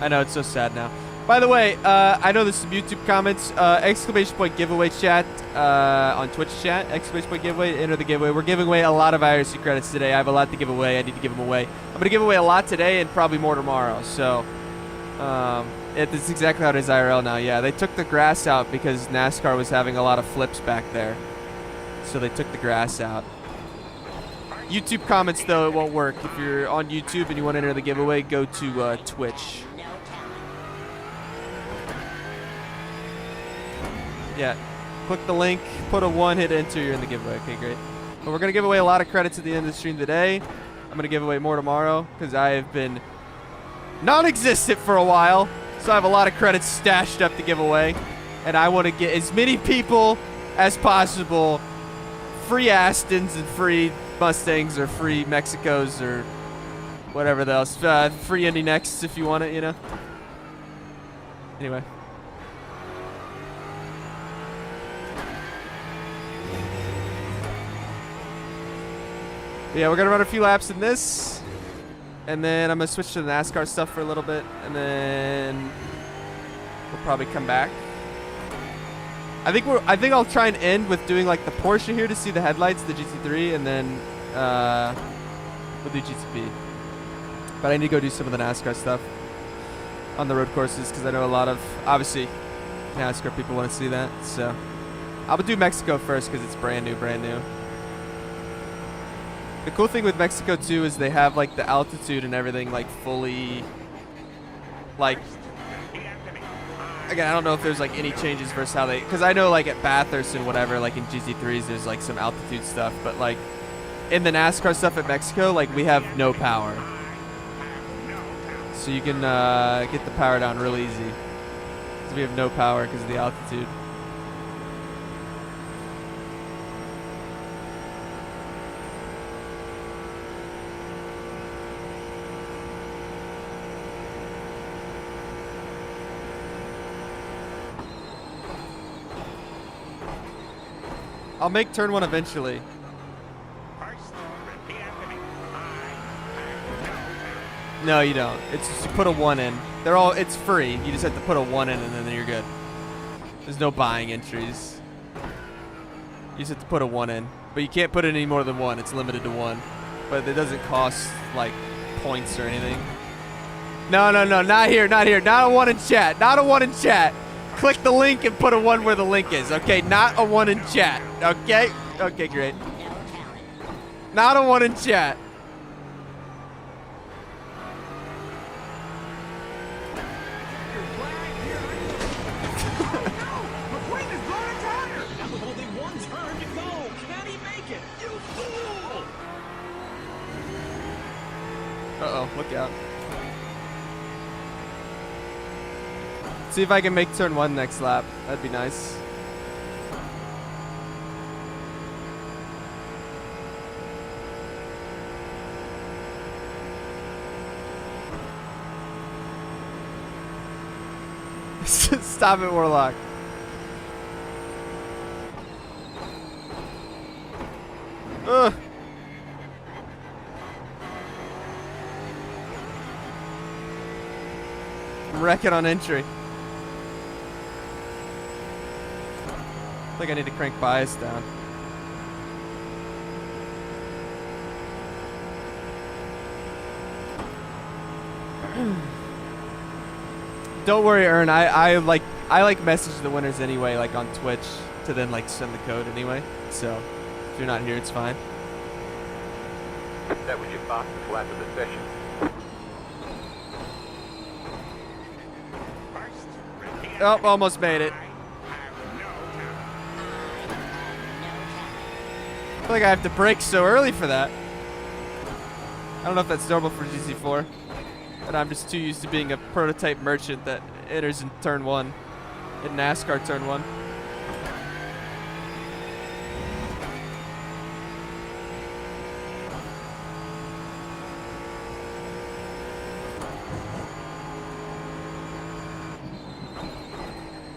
I know, it's so sad now. By the way, I know there's some YouTube comments. Exclamation point giveaway chat on Twitch chat. Exclamation point giveaway. Enter the giveaway. We're giving away a lot of IRC credits today. I have a lot to give away. I need to give them away. I'm going to give away a lot today and probably more tomorrow. So, it's exactly how it is IRL now. Yeah, they took the grass out because NASCAR was having a lot of flips back there. So they took the grass out. YouTube comments, though, it won't work. If you're on YouTube and you want to enter the giveaway, go to Twitch. Yeah, click the link, put a 1, hit enter, you're in the giveaway. Okay, great. But we're going to give away a lot of credits at the end of the stream today. I'm going to give away more tomorrow because I have been non-existent for a while. So I have a lot of credits stashed up to give away. And I want to get as many people as possible free Astons and free Mustangs or free Mexicos or whatever else. Free Indy Nexts if you want it, Anyway. Yeah, we're going to run a few laps in this. And then I'm going to switch to the NASCAR stuff for a little bit. And then we'll probably come back. I think I'll try and end with doing like the Porsche here to see the headlights, the GT3, and then we'll do GTP. But I need to go do some of the NASCAR stuff on the road courses because I know a lot of, obviously, NASCAR people want to see that. So I'll do Mexico first because it's brand new. The cool thing with Mexico too is they have like the altitude and everything like fully, like, again, I don't know if there's like any changes versus how they, because I know like at Bathurst and whatever, like in GT3s, there's like some altitude stuff, but like in the NASCAR stuff at Mexico, like we have no power. So you can get the power down real easy. Because we have no power because of the altitude. I'll make turn 1 eventually. No, you don't. It's just you put a 1 in. It's free. You just have to put a 1 in and then you're good. There's no buying entries. You just have to put a 1 in. But you can't put in any more than 1. It's limited to 1. But it doesn't cost, like, points or anything. No, not here, not here. Not a 1 in chat. Not a 1 in chat. Click the link and put a 1 where the link is, okay? Not a 1 in chat, okay? Okay, great. Not a 1 in chat. Uh-oh, look out. See if I can make turn 1 next lap. That'd be nice. Stop it, Warlock. Ugh. I'm wrecking on entry. I think I need to crank bias down. Don't worry, Ern. I like message the winners anyway, like on Twitch, to then like send the code anyway. So if you're not here, it's fine. That was your fastest lap of the session. Oh, almost made it. I feel like I have to brake so early for that. I don't know if that's normal for GT4. But I'm just too used to being a prototype merchant that enters in turn 1. In NASCAR turn 1.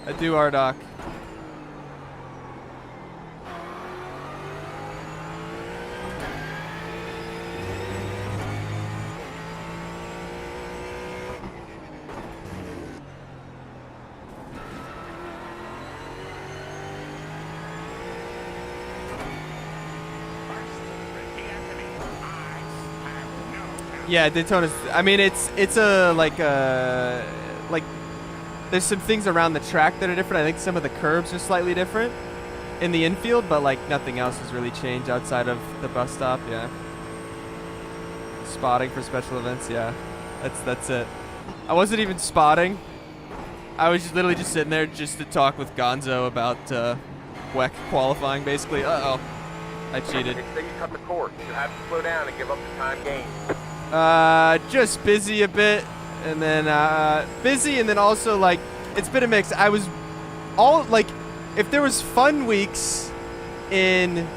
I do, Ardoc. Yeah, Daytona's. I mean, it's a like there's some things around the track that are different. I think some of the curbs are slightly different in the infield, but like nothing else has really changed outside of the bus stop. Yeah. Spotting for special events. Yeah, that's it. I wasn't even spotting. I was just literally just sitting there just to talk with Gonzo about WEC qualifying, basically. Uh-oh. I cheated. Say you cut the course. You have to slow down and give up the time gained. Just busy a bit, and then busy, and then also like it's been a mix. I was all like, if there was fun weeks in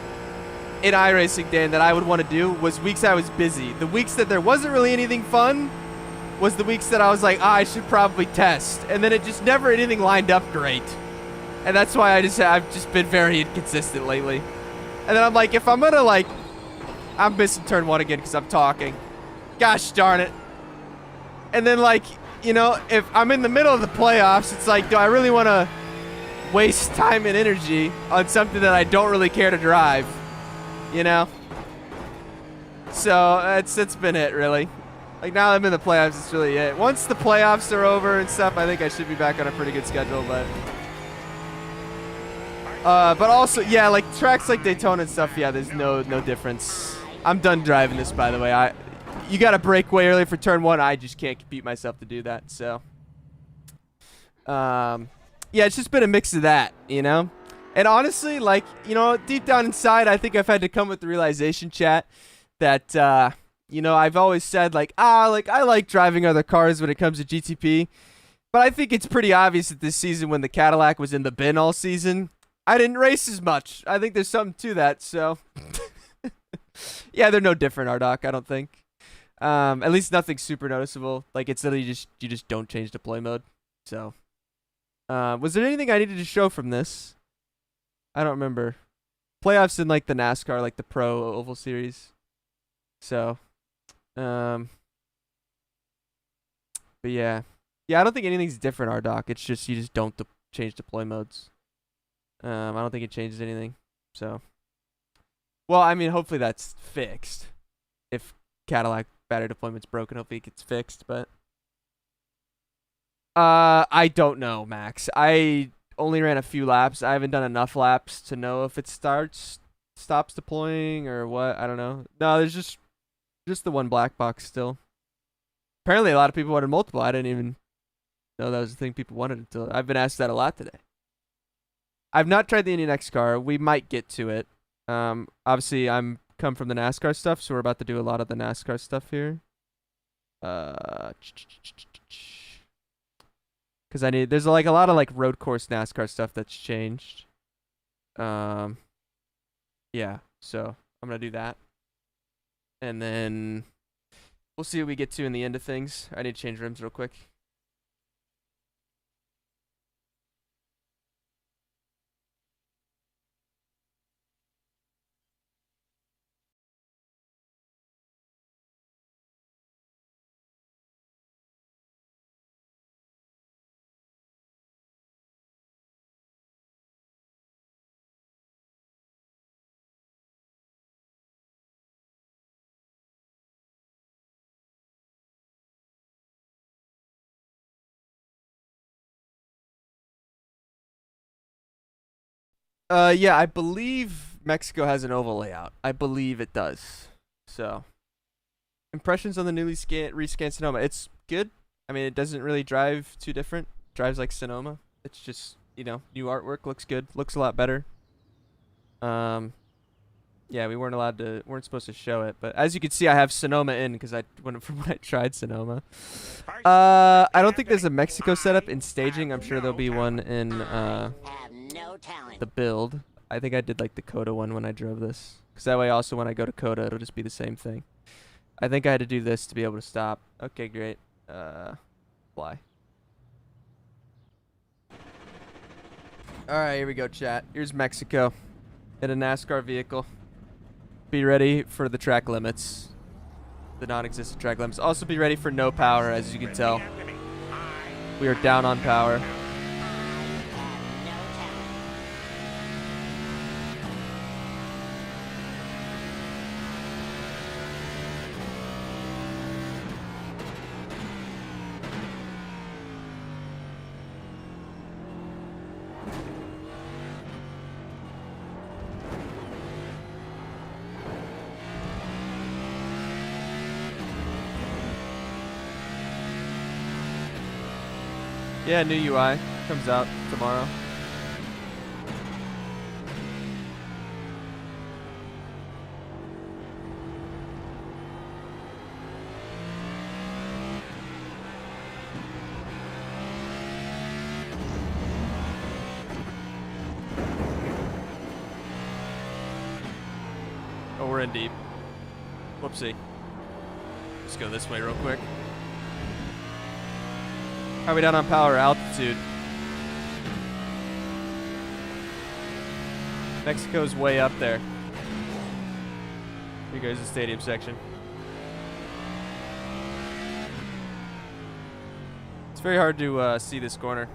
iRacing, Dan, that I would want to do was weeks I was busy. The weeks that there wasn't really anything fun was the weeks that I was like, I should probably test, and then it just never anything lined up great, and that's why I've just been very inconsistent lately. And then I'm like, if I'm gonna like, I'm missing turn 1 again because I'm talking. Gosh darn it. And then like, you know, if I'm in the middle of the playoffs, it's like, do I really want to waste time and energy on something that I don't really care to drive? You know? So that's been it, really. Like, now that I'm in the playoffs, it's really it. Once the playoffs are over and stuff, I think I should be back on a pretty good schedule, but also, yeah, like tracks like Daytona and stuff, yeah, there's no difference. I'm done driving this, by the way. You got to brake way early for turn 1. I just can't beat myself to do that. So, yeah, it's just been a mix of that, you know? And honestly, like, you know, deep down inside, I think I've had to come with the realization, chat, that, you know, I've always said, like, I like driving other cars when it comes to GTP. But I think it's pretty obvious that this season, when the Cadillac was in the bin all season, I didn't race as much. I think there's something to that, so. Yeah, they're no different, Ardoc, I don't think. At least nothing super noticeable. Like, it's literally you just don't change deploy mode. So, was there anything I needed to show from this? I don't remember. playoffs in like the NASCAR, like the Pro Oval Series. So, but yeah, I don't think anything's different, RDoc. It's just you just don't change deploy modes. I don't think it changes anything. So, well, I mean, hopefully that's fixed. If Cadillac battery deployment's broken, hopefully it gets fixed. But I don't know, Max. I only ran a few laps. I haven't done enough laps to know if it stops deploying or what. I don't know. No, there's just the one black box still. Apparently, a lot of people wanted multiple. I didn't even know that was the thing people wanted until I've been asked that a lot today. I've not tried the Indian X car. We might get to it. Obviously, I'm come from the NASCAR stuff, so we're about to do a lot of the NASCAR stuff here. Because there's like a lot of like road course NASCAR stuff that's changed. Yeah, so I'm gonna do that, and then we'll see what we get to in the end of things. I need to change rims real quick. Yeah, I believe Mexico has an oval layout. I believe it does. So, impressions on the newly rescanned Sonoma. It's good. I mean, it doesn't really drive too different. It drives like Sonoma. It's just, new artwork looks good. Looks a lot better. Yeah, we weren't supposed to show it, but as you can see, I have Sonoma in because from when I tried Sonoma. I don't think there's a Mexico setup in staging. I'm sure there'll be one in the build. I think I did like the Coda one when I drove this, because that way also when I go to Coda, it'll just be the same thing. I think I had to do this to be able to stop. Okay, great. Fly. All right, here we go, chat. Here's Mexico in a NASCAR vehicle. Be ready for the track limits, the non-existent track limits. Also be ready for no power, as you can tell. We are down on power. Yeah, new UI comes out tomorrow. Oh, we're in deep. Whoopsie. Let's go this way real quick. How are we down on power? Altitude. Mexico's way up there. Here goes the stadium section. It's very hard to see this corner.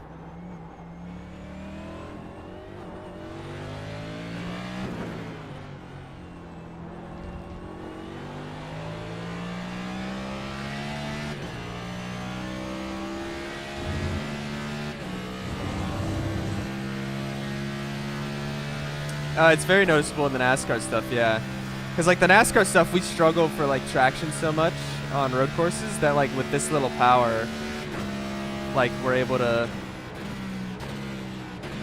It's very noticeable in the NASCAR stuff, yeah. Because, like, the NASCAR stuff, we struggle for, like, traction so much on road courses that, like, with this little power, like, we're able to...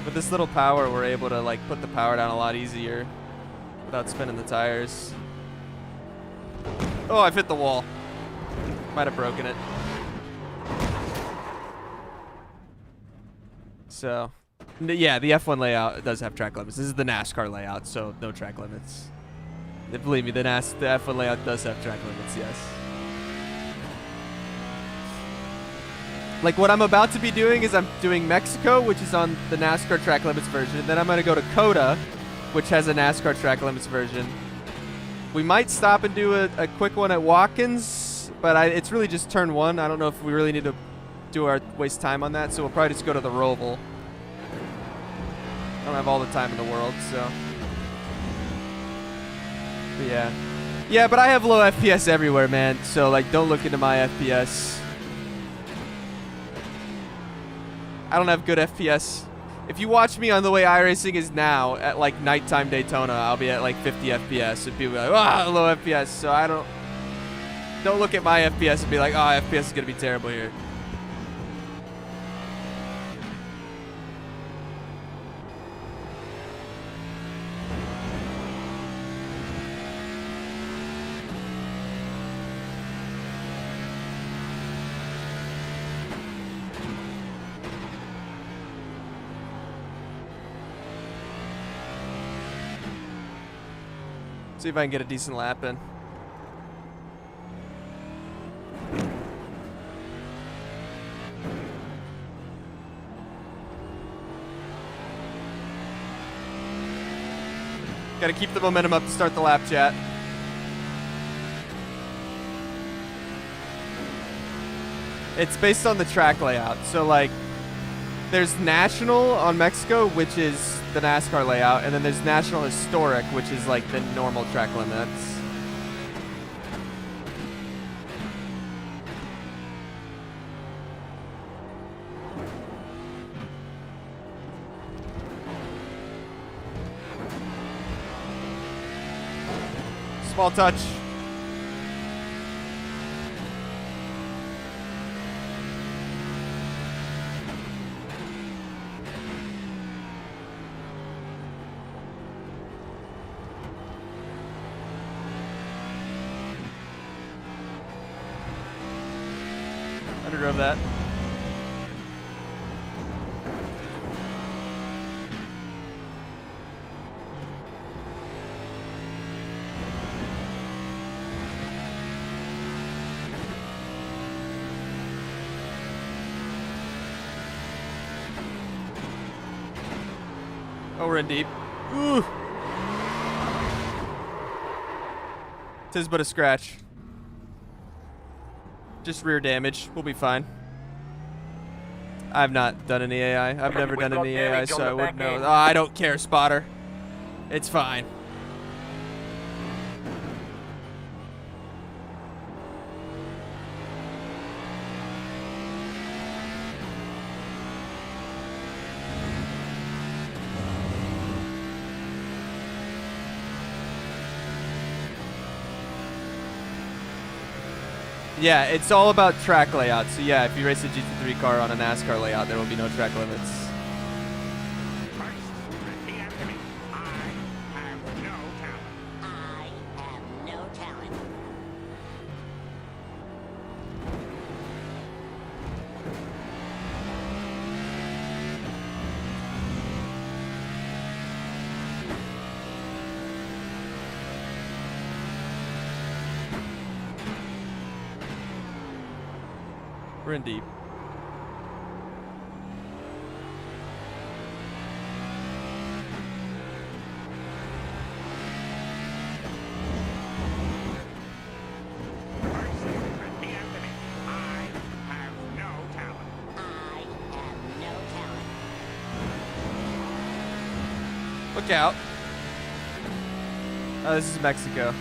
With this little power, we're able to, like, put the power down a lot easier without spinning the tires. Oh, I've hit the wall. Might have broken it. So... Yeah, the F1 layout does have track limits. This is the NASCAR layout, so no track limits. Believe me, the F1 layout does have track limits, yes. Like, what I'm about to be doing is I'm doing Mexico, which is on the NASCAR track limits version. Then I'm going to go to Coda, which has a NASCAR track limits version. We might stop and do a quick one at Watkins, but it's really just turn 1. I don't know if we really need to waste time on that, so we'll probably just go to the Roval. I don't have all the time in the world, so. But yeah. Yeah, but I have low FPS everywhere, man. So, like, don't look into my FPS. I don't have good FPS. If you watch me on the way iRacing is now, at, like, nighttime Daytona, I'll be at, like, 50 FPS. And people are like, ah, low FPS. So I don't look at my FPS and be like, oh, FPS is going to be terrible here. See if I can get a decent lap in. Gotta keep the momentum up to start the lap, chat. It's based on the track layout. So, like, there's National on Mexico, which is the NASCAR layout, and then there's National Historic, which is like the normal track limits. Small touch. Of that. Oh, we're in deep. Ooh. Tis but a scratch. Just rear damage. We'll be fine. I've not done any AI. I've never done any AI, so I wouldn't know. Oh, I don't care, spotter. It's fine. Yeah, it's all about track layout. So yeah, if you race a GT3 car on a NASCAR layout, there will be no track limits. We're in deep. Look out. Oh, this is Mexico.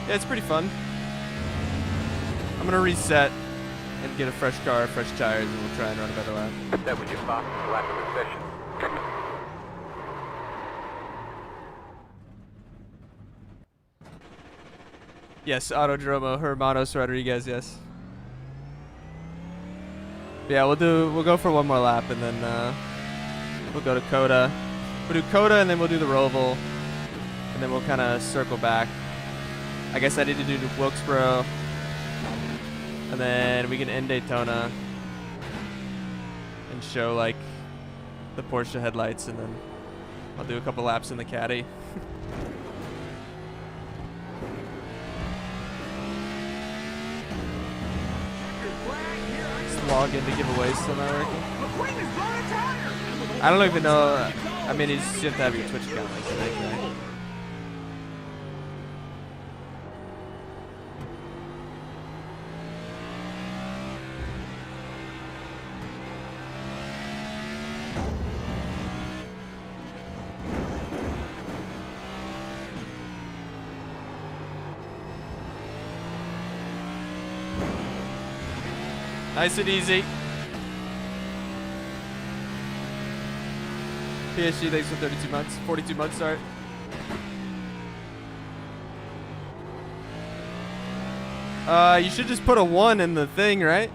Yeah, it's pretty fun. I'm gonna reset and get a fresh car, fresh tires, and we'll try and run a better lap. That was your fastest lap of the session. Yes, Autodromo, Hermanos Rodriguez, yes. Yeah, we'll go for one more lap and then we'll go to Coda. We'll do Coda and then we'll do the Roval. And then we'll kind of circle back. I guess I need to do Wilkesboro And then we can end Daytona and show like the Porsche headlights, and then I'll do a couple laps in the caddy. Just log into giveaways still not working. I don't even know. I mean, you just have to have your Twitch account like that, right? Nice and easy. PSG, thanks for 32 months. 42 months, sorry. You should just put a 1 in the thing, right?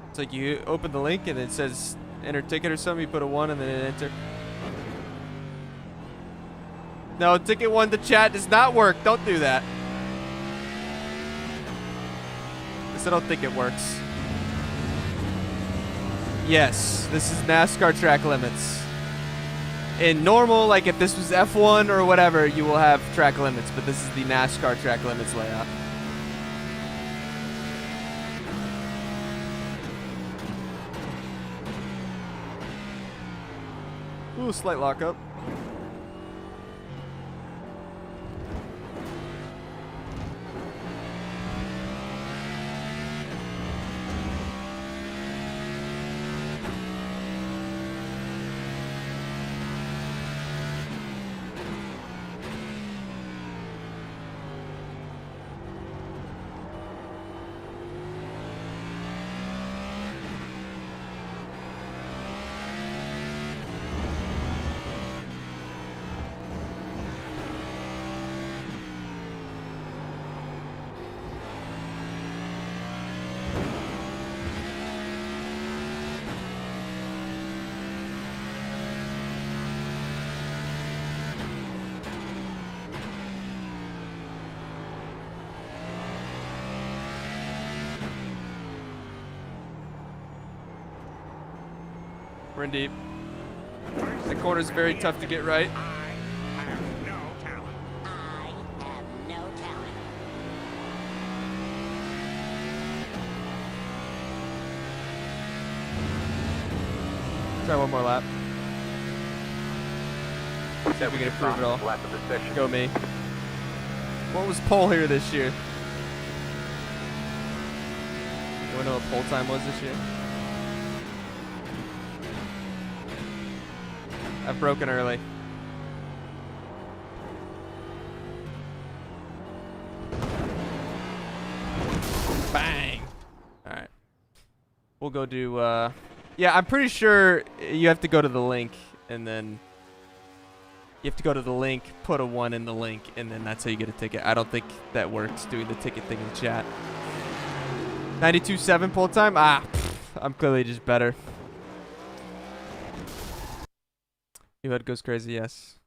It's like you open the link and it says enter ticket or something. You put a 1 and then enter. No, ticket 1 to chat does not work. Don't do that. I don't think it works. Yes, this is NASCAR track limits. In normal, like if this was F1 or whatever, you will have track limits, but this is the NASCAR track limits layout. Ooh, slight lockup. We're in deep. The corner's very tough to get right. I have no talent. Try one more lap. See if we can improve it all. Lap of the session. Go me. What was pole here this year? You wanna know what pole time was this year? I've broken early. Bang! Alright. We'll go do, yeah, I'm pretty sure you have to go to the link, and then you have to go to the link, put a 1 in the link, and then that's how you get a ticket. I don't think that works, doing the ticket thing in chat. 92.7 pull time? Ah, I'm clearly just better. Your head goes crazy, yes.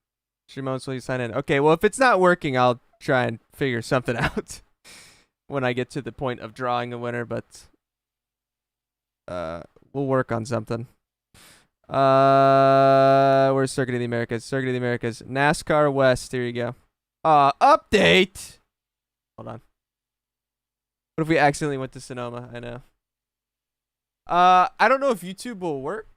Shimon, will you sign in? Okay, well, if it's not working, I'll try and figure something out when I get to the point of drawing a winner, but we'll work on something. Where's Circuit of the Americas? Circuit of the Americas. NASCAR West. Here you go. Update! Hold on. What if we accidentally went to Sonoma? I know. I don't know if YouTube will work.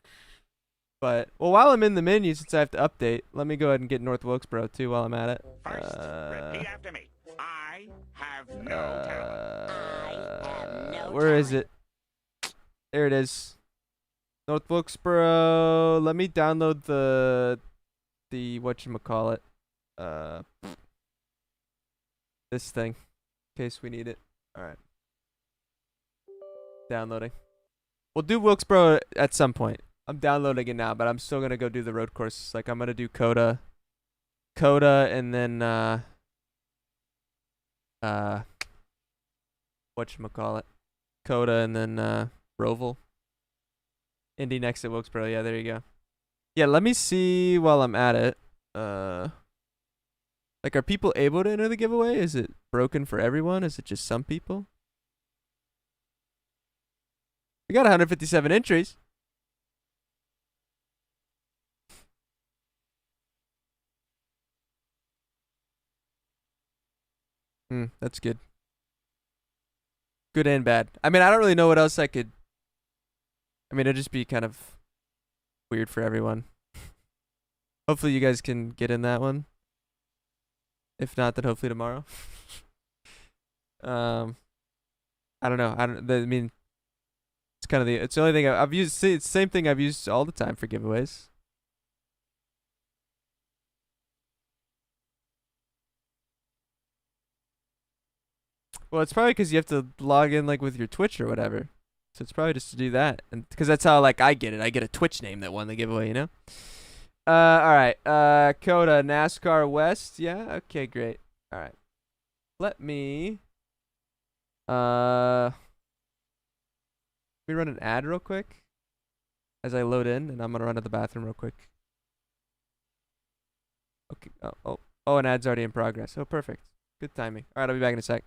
But, well, while I'm in the menu, since I have to update, let me go ahead and get North Wilkesboro, too, while I'm at it. First, repeat after me. I have no talent. Where is it? There it is. North Wilkesboro. Let me download the whatchamacallit. This thing. In case we need it. Alright. Downloading. We'll do Wilkesboro at some point. I'm downloading it now, but I'm still gonna go do the road courses. Like I'm gonna do Coda, and then whatchamacallit, Coda, and then Roval. Indy next at Wilkesboro. Yeah, there you go. Yeah, let me see while I'm at it. Like, are people able to enter the giveaway? Is it broken for everyone? Is it just some people? We got 157 entries. That's good. Good and bad. I mean, I don't really know what else I could. I mean, it'd just be kind of weird for everyone. Hopefully you guys can get in that one. If not, then hopefully tomorrow. I don't know. I mean, it's kind of it's the only thing I've used. See, it's the same thing I've used all the time for giveaways. Well, it's probably because you have to log in like with your Twitch or whatever. So it's probably just to do that, and because that's how like I get it. I get a Twitch name that won the giveaway, you know. All right. Coda NASCAR West. Yeah. Okay. Great. All right. Let me. Let me run an ad real quick as I load in, and I'm gonna run to the bathroom real quick. Okay. Oh, an ad's already in progress. Oh, perfect. Good timing. All right. I'll be back in a sec.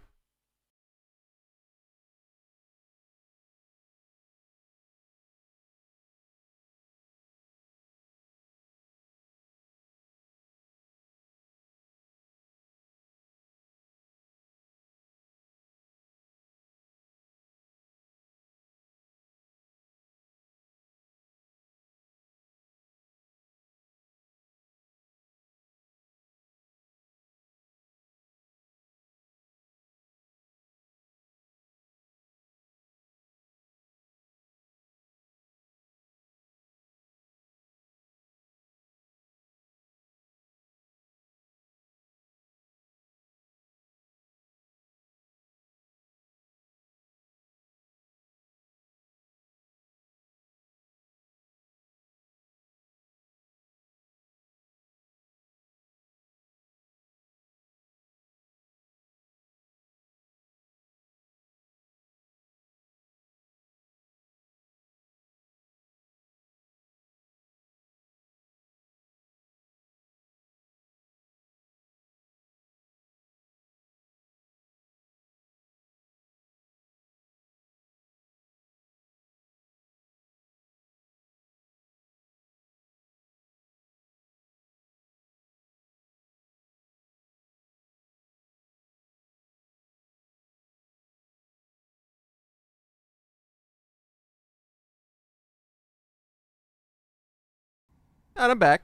And I'm back.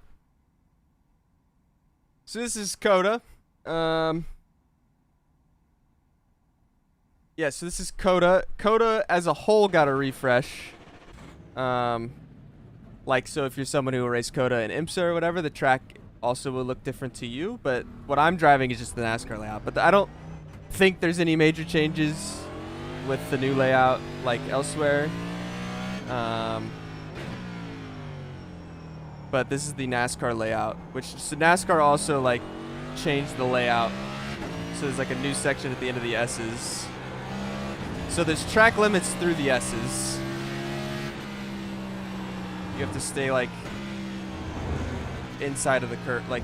So this is Coda. Yeah, so this is Coda. Coda as a whole got a refresh. Like, so if you're someone who will race Coda in IMSA or whatever, the track also will look different to you. But what I'm driving is just the NASCAR layout. But I don't think there's any major changes with the new layout like elsewhere. But this is the NASCAR layout, which so NASCAR also like changed the layout. So there's like a new section at the end of the S's. So there's track limits through the S's. You have to stay like inside of the curve, like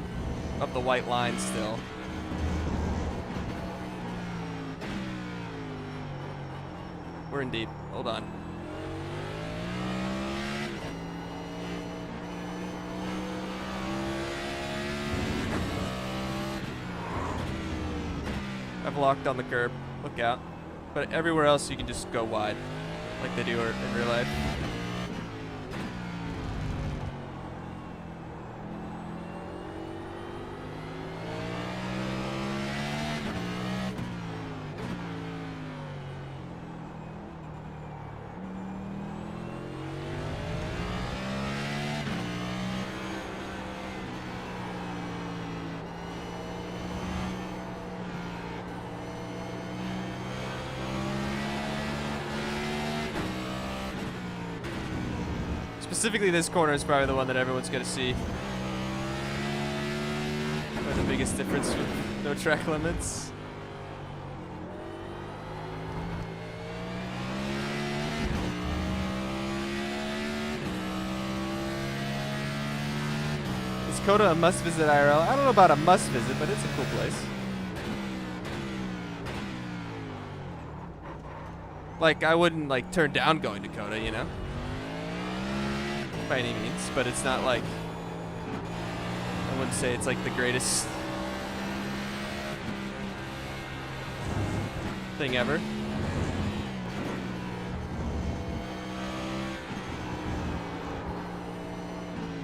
of the white line still. We're in deep. Hold on. I've locked on the curb. Look out. But everywhere else you can just go wide, like they do in real life. Specifically, this corner is probably the one that everyone's going to see. Probably the biggest difference with no track limits. Is Coda a must-visit IRL? I don't know about a must-visit, but it's a cool place. Like, I wouldn't, like, turn down going to COTA, you know? By any means, but it's not like, I wouldn't say it's like the greatest thing ever.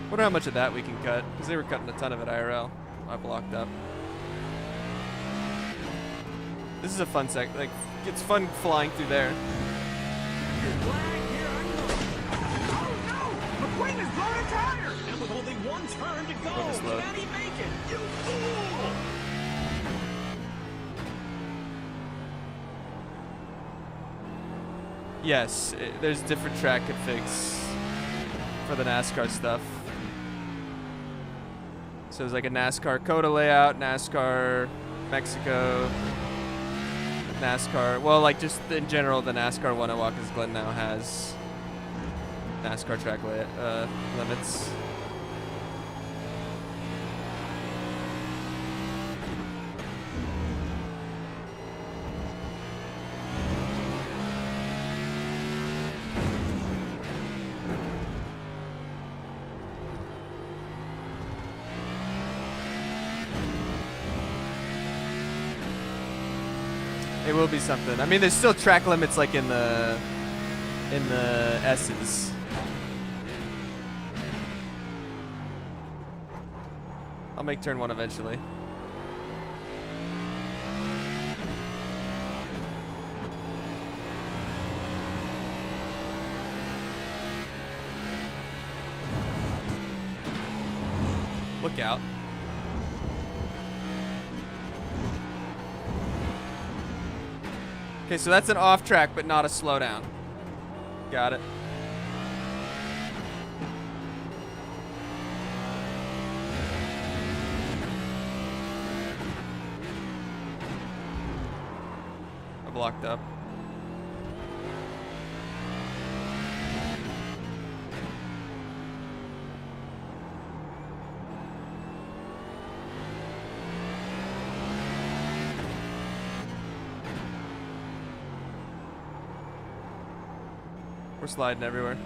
Wonder how much of that we can cut, because they were cutting a ton of it IRL. I blocked up. This is a fun like, it's fun flying through there. Flag, here I come. Oh no! McQueen has blown a tire! And with only one turn to Focus go, low. can he make it? You fool! Yes, there's different track configs for the NASCAR stuff. So there's like a NASCAR COTA layout, NASCAR Mexico, NASCAR. Well, like just in general, the NASCAR one at Watkins Glen now has NASCAR track limits. It will be something. I mean, there's still track limits like in the S's. I'll make turn 1 eventually. Look out. Okay, so that's an off track, but not a slowdown. Got it. I blocked up. We're sliding everywhere.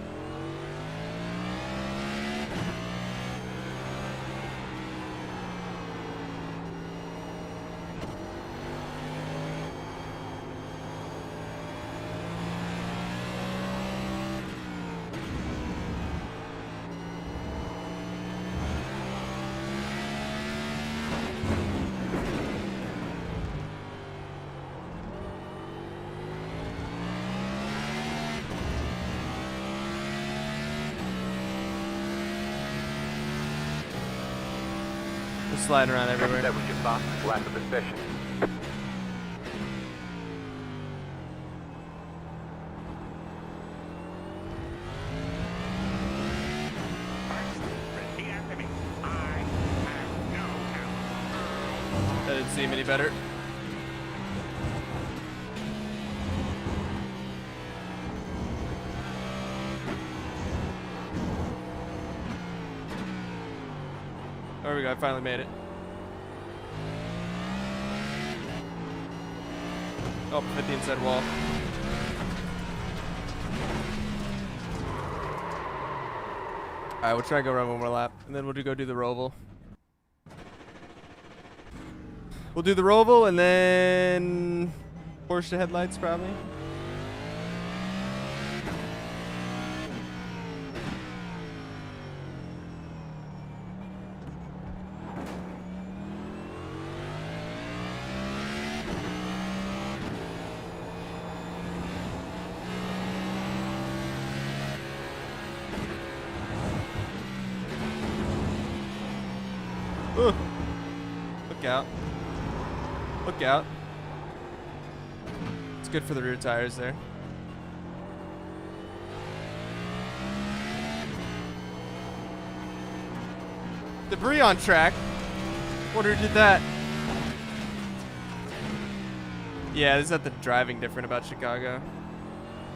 Sliding around everywhere. That was your boss's lack of efficiency. Repeat after me. I have no talent. That didn't seem any better. There we go, I finally made it. Oh, 50 inside wall. Alright, we'll try and go run one more lap, and then we'll go do the Roval. We'll do the Roval, and then Porsche headlights, probably. Ooh. Look out. Look out. It's good for the rear tires there. Debris on track. Wonder who did that. Yeah, there's nothing driving different about Chicago.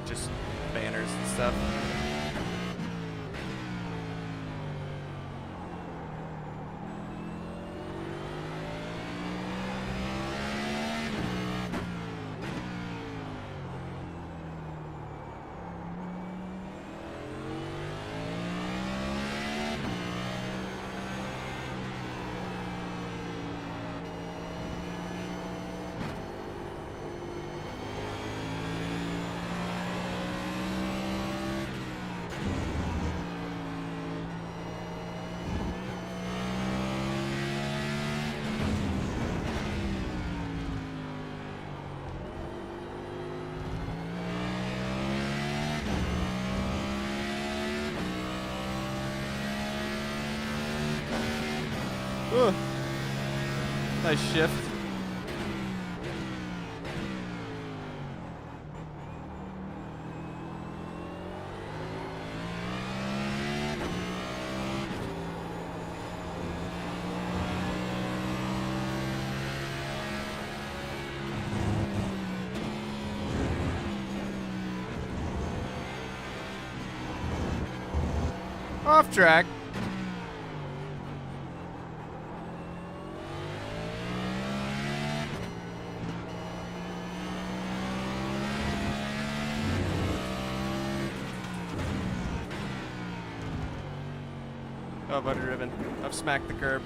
Just banners and stuff. Ugh. Nice shift. Off track. Oh, I've underdriven. I've smacked the curb.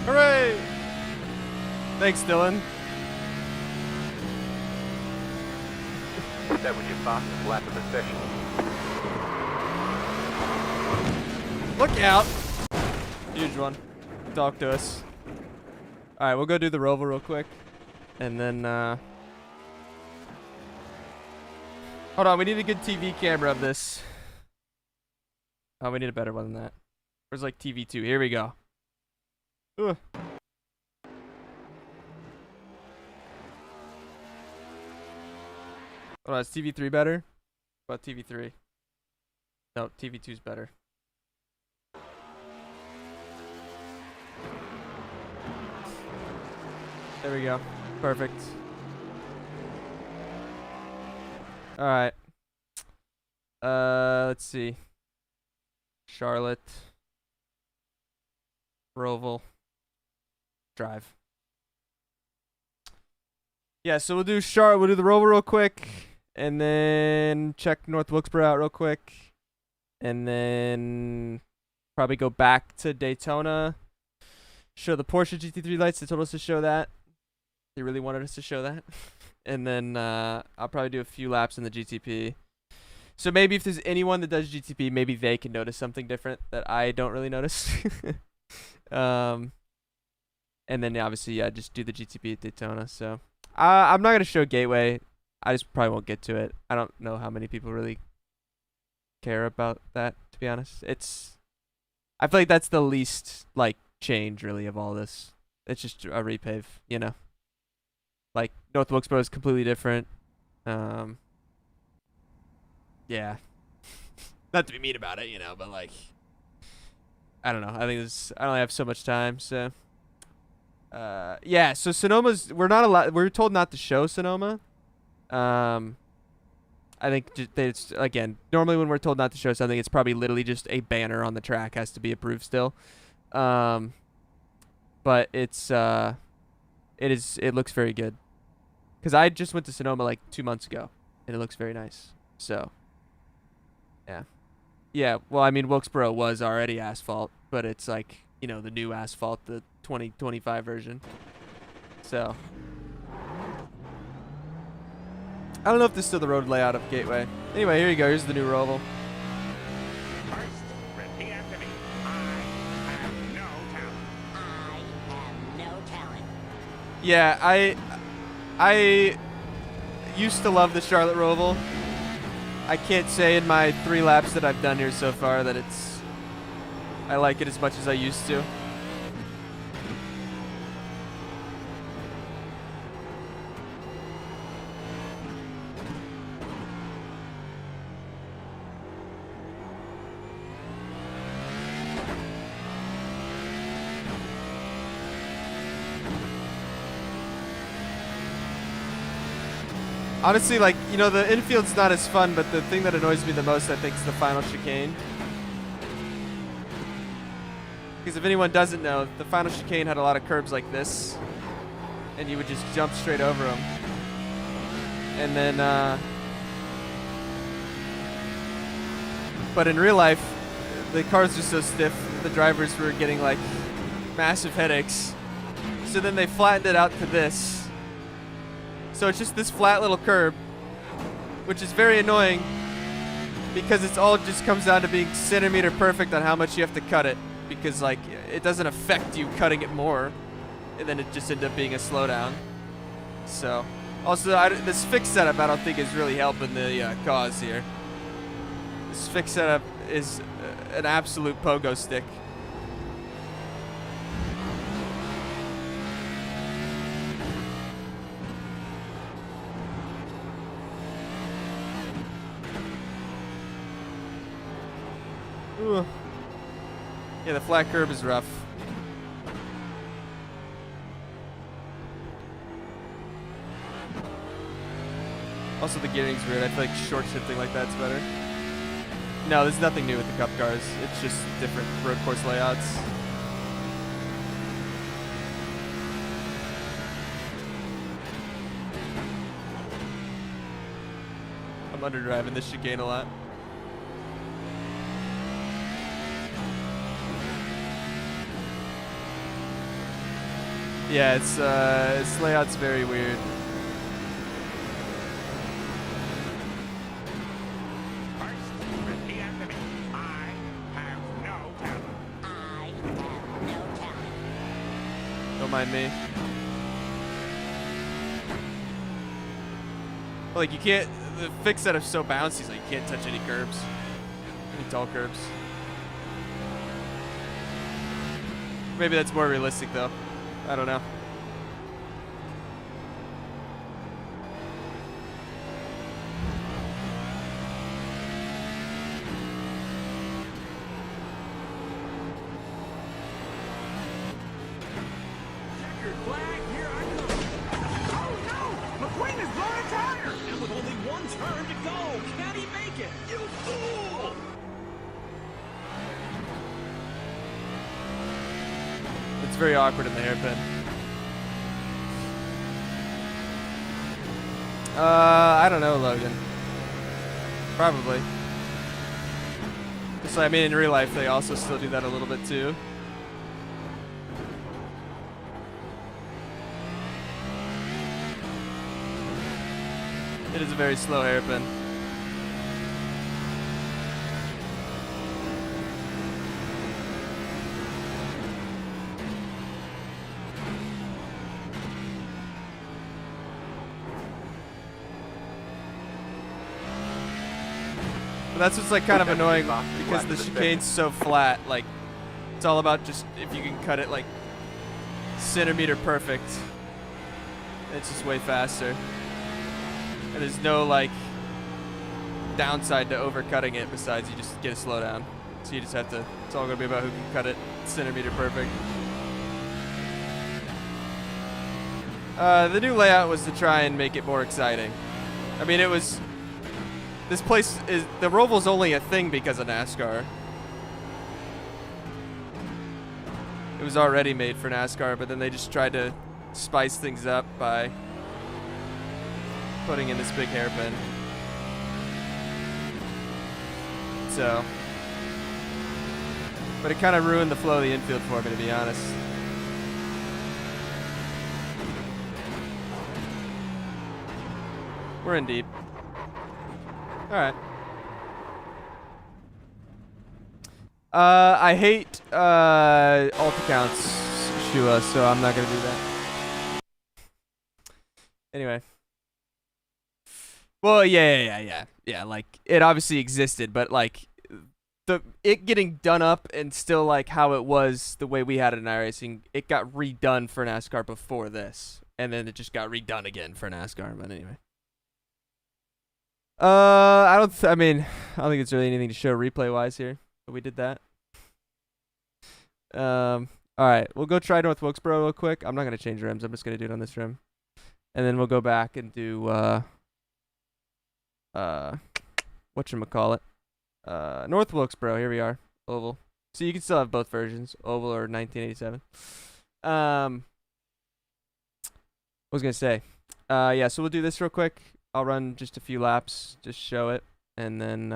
Hooray! Thanks, Dylan. That was your fastest lap of the session. Look out! Huge one. Talk to us. Alright, we'll go do the Roval real quick. And then, hold on, we need a good TV camera of this. Oh, we need a better one than that. Where's like TV2? Here we go. Ugh. Hold on, is TV3 better? What about TV3? No, TV2's better. There we go. Perfect. Alright. Let's see. Charlotte. Roval. Drive. Yeah, so we'll do the Roval real quick. And then check North Wilkesboro out real quick. And then probably go back to Daytona. Show the Porsche GT3 lights. They told us to show that. They really wanted us to show that. And then I'll probably do a few laps in the GTP. So maybe if there's anyone that does GTP, maybe they can notice something different that I don't really notice. And then obviously, yeah, just do the GTP at Daytona. So I'm not going to show Gateway. I just probably won't get to it. I don't know how many people really care about that, to be honest. I feel like that's the least, like, change, really, of all this. It's just a repave, you know? Like, North Wilkesboro is completely different. Yeah. Not to be mean about it, you know, but, like, I don't know. I think I only have so much time, so. Yeah, so Sonoma's, we're told not to show Sonoma. I think it's, again, normally when we're told not to show something, it's probably literally just a banner on the track has to be approved still. But it looks very good. Because I just went to Sonoma like 2 months ago, and it looks very nice. So, yeah. Yeah, well, I mean, Wilkesboro was already asphalt, but it's like, you know, the new asphalt, the 2025 version. So, I don't know if this is still the road layout of Gateway. Anyway, here you go. Here's the new Roval. First, repeat after me. I have no talent. I have no talent. Yeah, I used to love the Charlotte Roval. I can't say in my 3 laps that I've done here so far that I like it as much as I used to. Honestly, like, you know, the infield's not as fun, but the thing that annoys me the most, I think, is the final chicane. Because if anyone doesn't know, the final chicane had a lot of curbs like this, and you would just jump straight over them. And then, but in real life, the cars were so stiff, the drivers were getting like massive headaches. So then they flattened it out to this. So it's just this flat little curb, which is very annoying because it's all just comes down to being centimeter perfect on how much you have to cut it, because like it doesn't affect you cutting it more, and then it just ends up being a slowdown. So also this fixed setup I don't think is really helping the cause here. This fixed setup is an absolute pogo stick. Ooh. Yeah, the flat curb is rough. Also, the gearing's weird. I feel like short shifting like that's better. No, there's nothing new with the Cup cars. It's just different road course layouts. I'm underdriving this chicane a lot. Yeah, its layout's very weird. First, repeat after me. I have no talent. I have no talent. Don't mind me. Like, you can't, the fixed setup's so bouncy, so you can't touch any curbs. Any tall curbs. Maybe that's more realistic though. I don't know. Checkered flag, here I come. Oh no! McQueen has blown a tire! And with only one turn to go, can he make it? You fool! It's very awkward in the hairpin. I don't know, Logan. Probably. Just like, I mean, in real life, they also still do that a little bit too. It is a very slow hairpin. That's what's like kind of annoying because the chicane's so flat. Like, it's all about just if you can cut it like centimeter perfect. It's just way faster. And there's no like downside to overcutting it besides you just get a slowdown. So you just have to, it's all gonna be about who can cut it centimeter perfect. The new layout was to try and make it more exciting. I mean, it was, this place is, the Roval's only a thing because of NASCAR. It was already made for NASCAR, but then they just tried to spice things up by putting in this big hairpin. So, but it kind of ruined the flow of the infield for me, to be honest. We're in deep. Alright. I hate alt accounts, Shua, so I'm not gonna do that. Anyway. Well, yeah. Like, it obviously existed, but like it getting done up and still like how it was the way we had it in iRacing, it got redone for NASCAR before this, and then it just got redone again for NASCAR. But anyway. I don't think it's really anything to show replay wise here, but we did that. All right, we'll go try North Wilkesboro real quick. I'm not gonna change rims. I'm just gonna do it on this rim, and then we'll go back and do whatchamacallit, North Wilkesboro. Here we are, oval. So you can still have both versions, oval or 1987. What was gonna say? Yeah, so we'll do this real quick. I'll run just a few laps, just show it, and then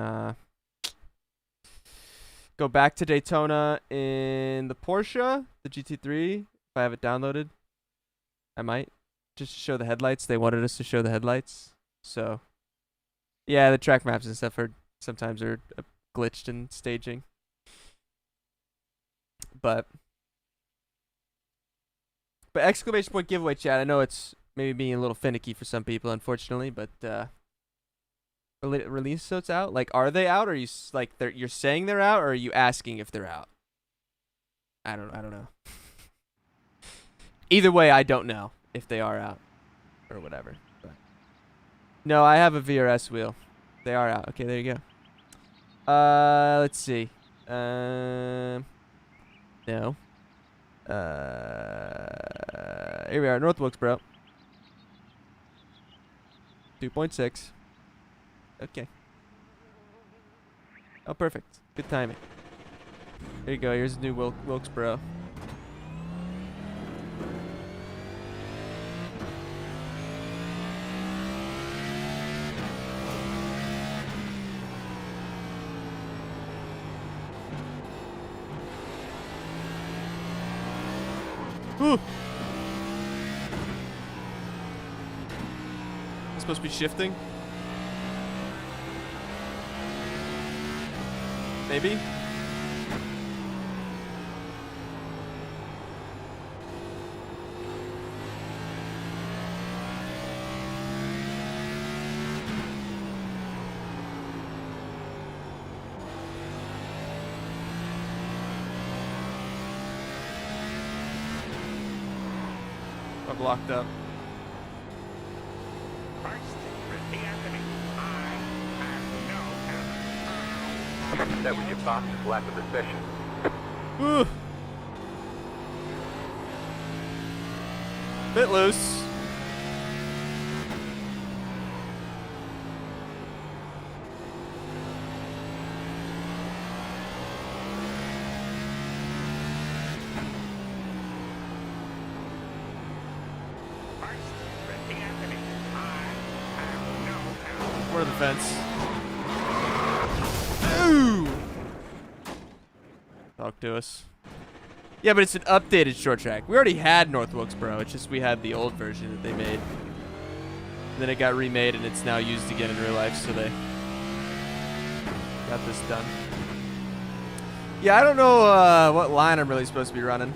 go back to Daytona in the Porsche, the GT3. If I have it downloaded, I might just to show the headlights. They wanted us to show the headlights, so yeah, the track maps and stuff are sometimes glitched in staging, but exclamation point giveaway chat. I know it's maybe being a little finicky for some people, unfortunately, but release notes out. Like, are they out? Or are you like you're saying they're out, or are you asking if they're out? I don't know. Either way, I don't know if they are out or whatever. But no, I have a VRS wheel. They are out. Okay, there you go. Let's see. No. Here we are, North Wilkesboro. 2.6. Okay. Oh, perfect. Good timing. There you go. Here's the new Wilkesboro. Ooh. It's supposed to be shifting. Maybe. I'm locked up. First, repeat after me. I have no talent. That was your fastest lap of the session. Ooh. Bit loose. The fence. Ooh. Talk to us. Yeah, but it's an updated short track. We already had North Wilkesboro. It's just we had the old version that they made. And then it got remade and it's now used again in real life, so they got this done. Yeah, I don't know what line I'm really supposed to be running.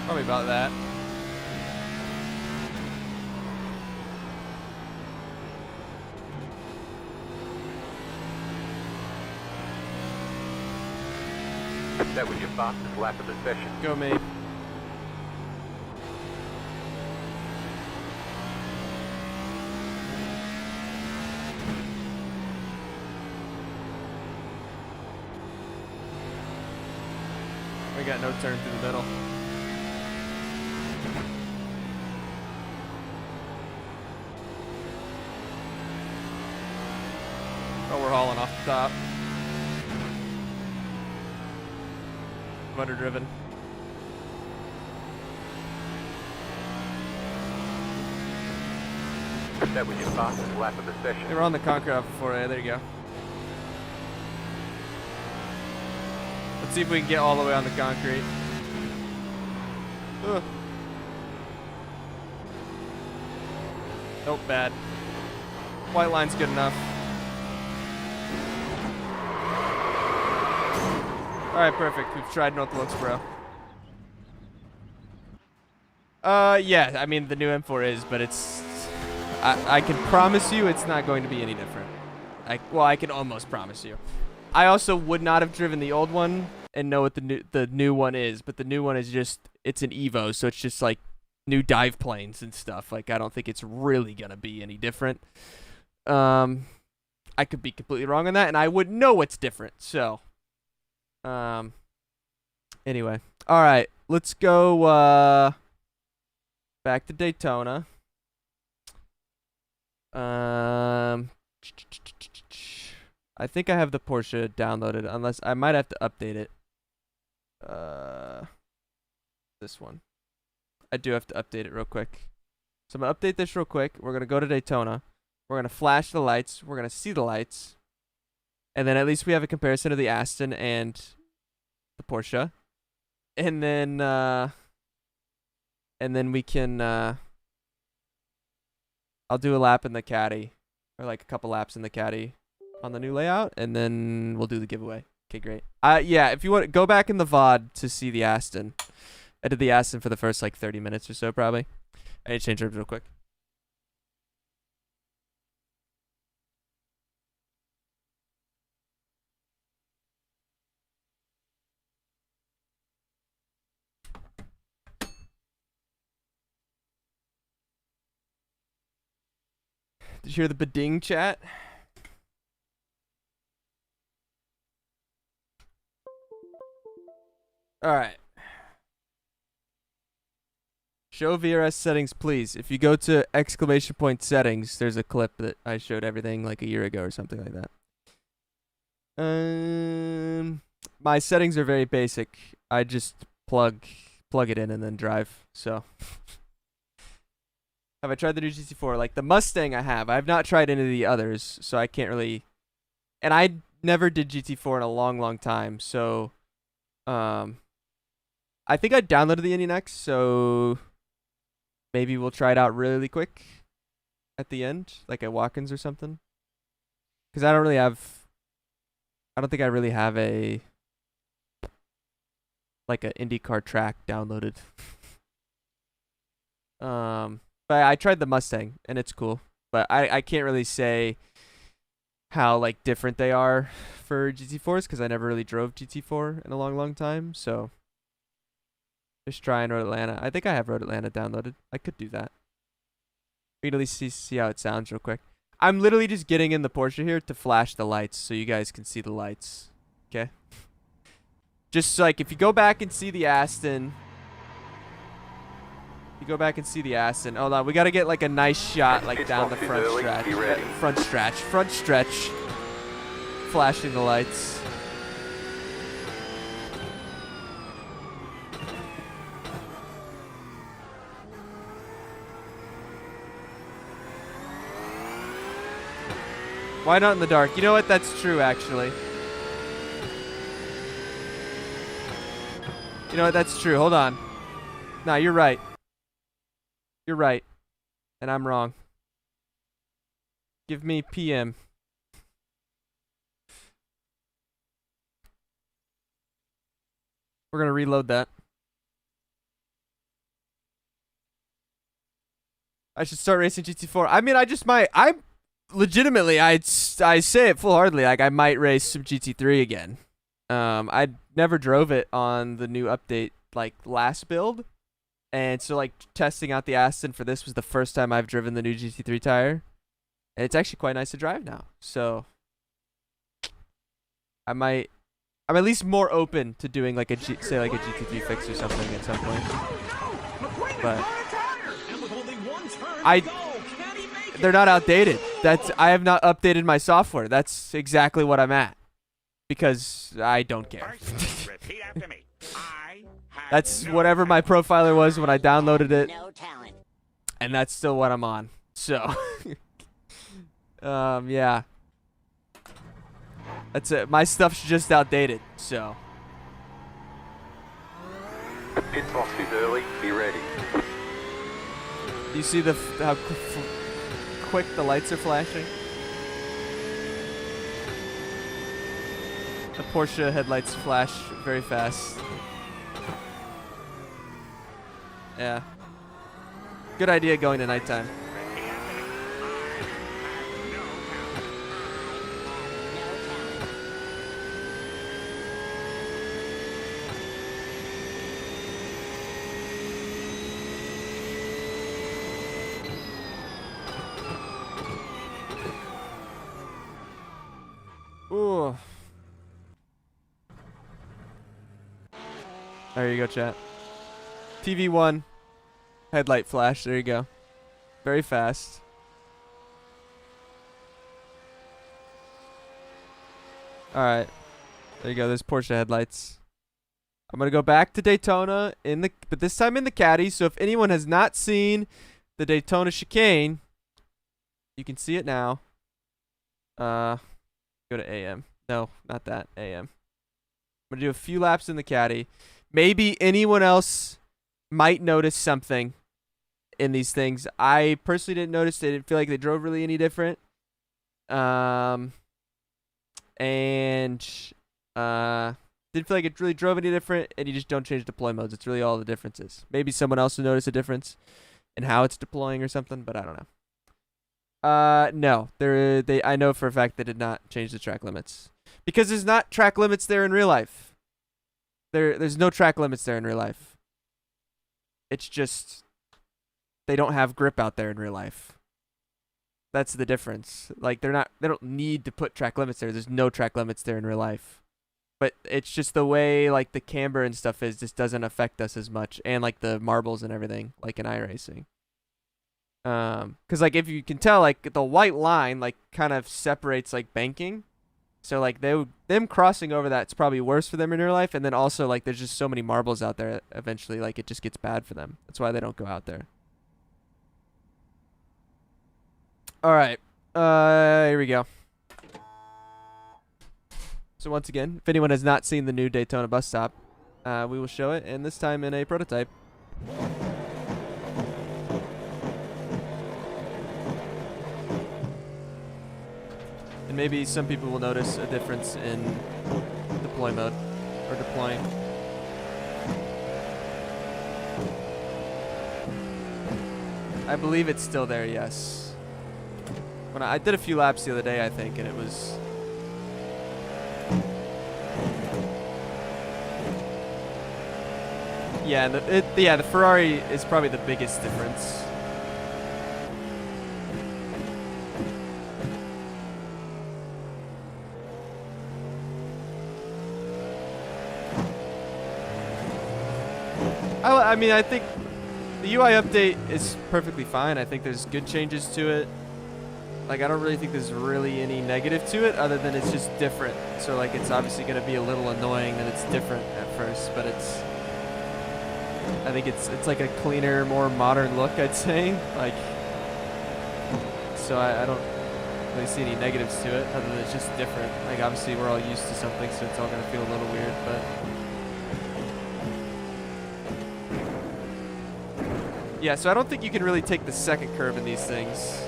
Probably about that. That was your fastest lap of the session. Go me. We got no turn through the middle. Oh, we're hauling off the top. Underdriven. That was your fastest lap of the session. They were on the concrete off before. Yeah, there you go. Let's see if we can get all the way on the concrete. Ugh. Nope, bad. White line's good enough. Alright, perfect. We've tried North Wilkesboro. Yeah, I mean, the new M4 is, but it's... I can promise you it's not going to be any different. Well, I can almost promise you. I also would not have driven the old one and know what the new one is, but the new one is just... It's an Evo, so it's just, like, new dive planes and stuff. Like, I don't think it's really gonna be any different. I could be completely wrong on that, and I wouldn't know what's different, so... Anyway. Alright, let's go, back to Daytona. I think I have the Porsche downloaded, unless I might have to update it. This one. I do have to update it real quick. So I'm gonna update this real quick. We're gonna go to Daytona. We're gonna flash the lights. We're gonna see the lights, and then at least we have a comparison of the Aston and the Porsche, and then we can. I'll do a lap in the caddy, or like a couple laps in the caddy on the new layout, and then we'll do the giveaway. Okay, great. Yeah, if you want, go back in the VOD to see the Aston. I did the Aston for the first like 30 minutes or so, probably. I need to change it real quick. Did you hear the Beding chat? All right. Show VRS settings, please. If you go to exclamation point settings, there's a clip that I showed everything like a year ago or something like that. My settings are very basic. I just plug it in and then drive. So, have I tried the new GT4? Like the Mustang, I have. I've not tried any of the others, so I can't really. And I never did GT4 in a long, long time. So, I think I downloaded the Indian X, so maybe we'll try it out really quick at the end, like at Watkins or something. Because I don't think I really have a like an IndyCar track downloaded. But I tried the Mustang and it's cool. But I can't really say how like different they are for GT4s because I never really drove GT4 in a long, long time. So just trying Road Atlanta. I think I have Road Atlanta downloaded. I could do that. We can at least see how it sounds real quick. I'm literally just getting in the Porsche here to flash the lights so you guys can see the lights. Okay? Just like if you go back and see the Aston. Hold on, we gotta get like a nice shot like down the front stretch. Front stretch. Flashing the lights. Why not in the dark? You know what? That's true, actually. You know what? That's true. Hold on. Nah, you're right. You're right. And I'm wrong. Give me PM. We're going to reload that. I should start racing GT4. I mean, I just might. Legitimately, I say it full-heartedly. Like, I might race some GT3 again. I never drove it on the new update, like, last build. And so, like, testing out the Aston for this was the first time I've driven the new GT3 tire. And it's actually quite nice to drive now. So, I'm at least more open to doing, like, say, like, a GT3 fix or something at some point. But they're not outdated. I have not updated my software. That's exactly what I'm at. Because I don't care. Repeat after me. That's whatever my profiler was when I downloaded it. No talent. And that's still what I'm on. So, yeah. That's it. My stuff's just outdated, so. Pit box is early. Be ready. You see how quick the lights are flashing? The Porsche headlights flash very fast. Yeah. Good idea going to nighttime. Ooh. There you go, chat. TV1. Headlight flash. There you go. Very fast. All right. There you go. There's Porsche headlights. I'm gonna go back to Daytona but this time in the caddy. So if anyone has not seen the Daytona chicane, you can see it now. Go to AM. No, not that. AM. I'm gonna do a few laps in the caddy. Maybe anyone else might notice something in these things. I personally didn't notice. They didn't feel like they drove really any different. Didn't feel like it really drove any different, and you just don't change deploy modes. It's really all the differences. Maybe someone else will notice a difference in how it's deploying or something, but I don't know. No, I know for a fact they did not change the track limits because there's not track limits there in real life. There's no track limits there in real life. It's just they don't have grip out there in real life. That's the difference. Like they don't need to put track limits there. There's no track limits there in real life. But it's just the way like the camber and stuff is just doesn't affect us as much, and like the marbles and everything like in iRacing. Cause like if you can tell, like the white line like kind of separates like banking, so like them crossing over that's probably worse for them in real life, and then also like there's just so many marbles out there. Eventually, like it just gets bad for them. That's why they don't go out there. All right, here we go. So once again, if anyone has not seen the new Daytona bus stop, we will show it, and this time in a prototype. And maybe some people will notice a difference in deploy mode, or deploying. I believe it's still there, yes. When I did a few laps the other day, I think, and it was... Yeah, the Ferrari is probably the biggest difference. I mean, I think the UI update is perfectly fine. I think there's good changes to it. Like, I don't really think there's really any negative to it other than it's just different. So, like, it's obviously going to be a little annoying that it's different at first, but it's... I think it's like a cleaner, more modern look, I'd say. Like, so I don't really see any negatives to it other than it's just different. Like, obviously we're all used to something, so it's all gonna feel a little weird, but yeah. So I don't think you can really take the second curve in these things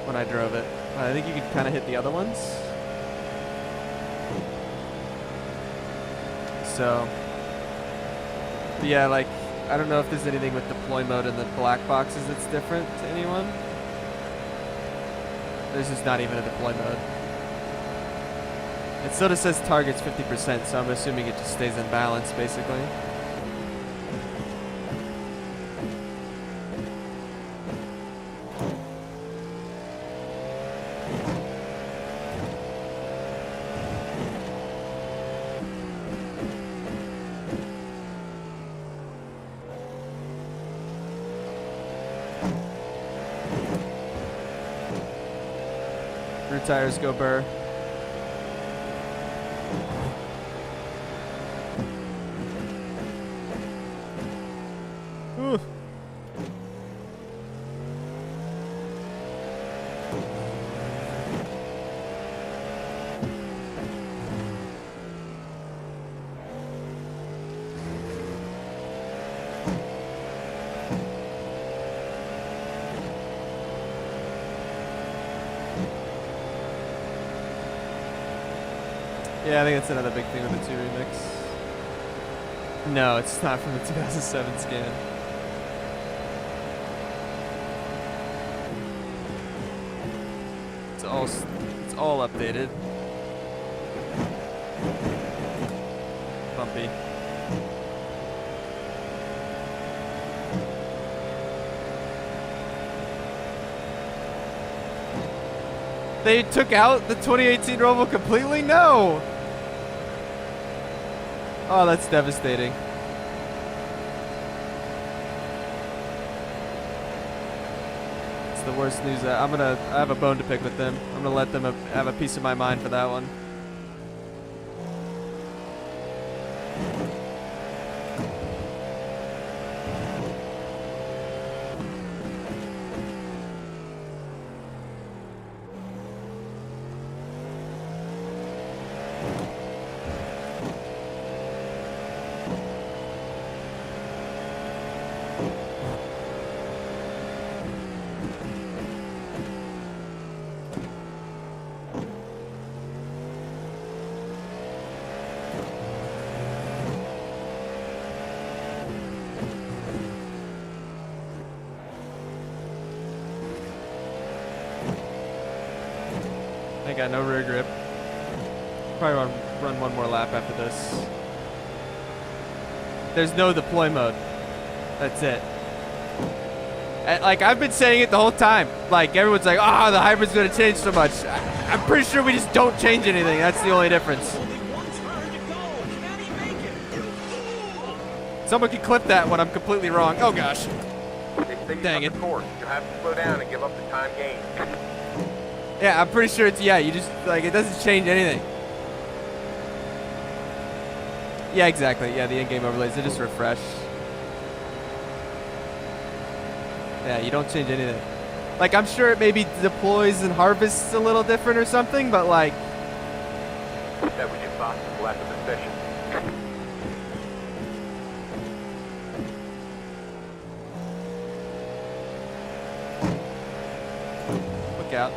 when I drove it. I think you can kind of hit the other ones. So. Yeah, like, I don't know if there's anything with deploy mode in the black boxes that's different to anyone. There's just not even a deploy mode. It still just says targets 50%, so I'm assuming it just stays in balance, basically. Rear tires go burr. Ooh. Yeah, I think that's another big thing with the 2 remix. No, it's not from the 2007 scan. It's all updated. Bumpy. They took out the 2018 Roval completely? No! Oh, that's devastating. the worst news. I have a bone to pick with them. I'm gonna let them have a piece of my mind for that one. I got no rear grip. Probably want to run one more lap after this. There's no deploy mode. That's it. And, like, I've been saying it the whole time. Like, everyone's like, oh, the hybrid's going to change so much. I'm pretty sure we just don't change anything. That's the only difference. Only one turn to go. Can he make it? You fool! Someone can clip that when I'm completely wrong. Oh, gosh. They say you Dang cut it. the course. You have to slow down and give up the time gained. Yeah, I'm pretty sure it's, yeah, you just, like, it doesn't change anything. Yeah, exactly. Yeah, the in-game overlays, they just refresh. Yeah, you don't change anything. Like, I'm sure it maybe deploys and harvests a little different or something, but, like... That was your possible lack of efficiency. Look out.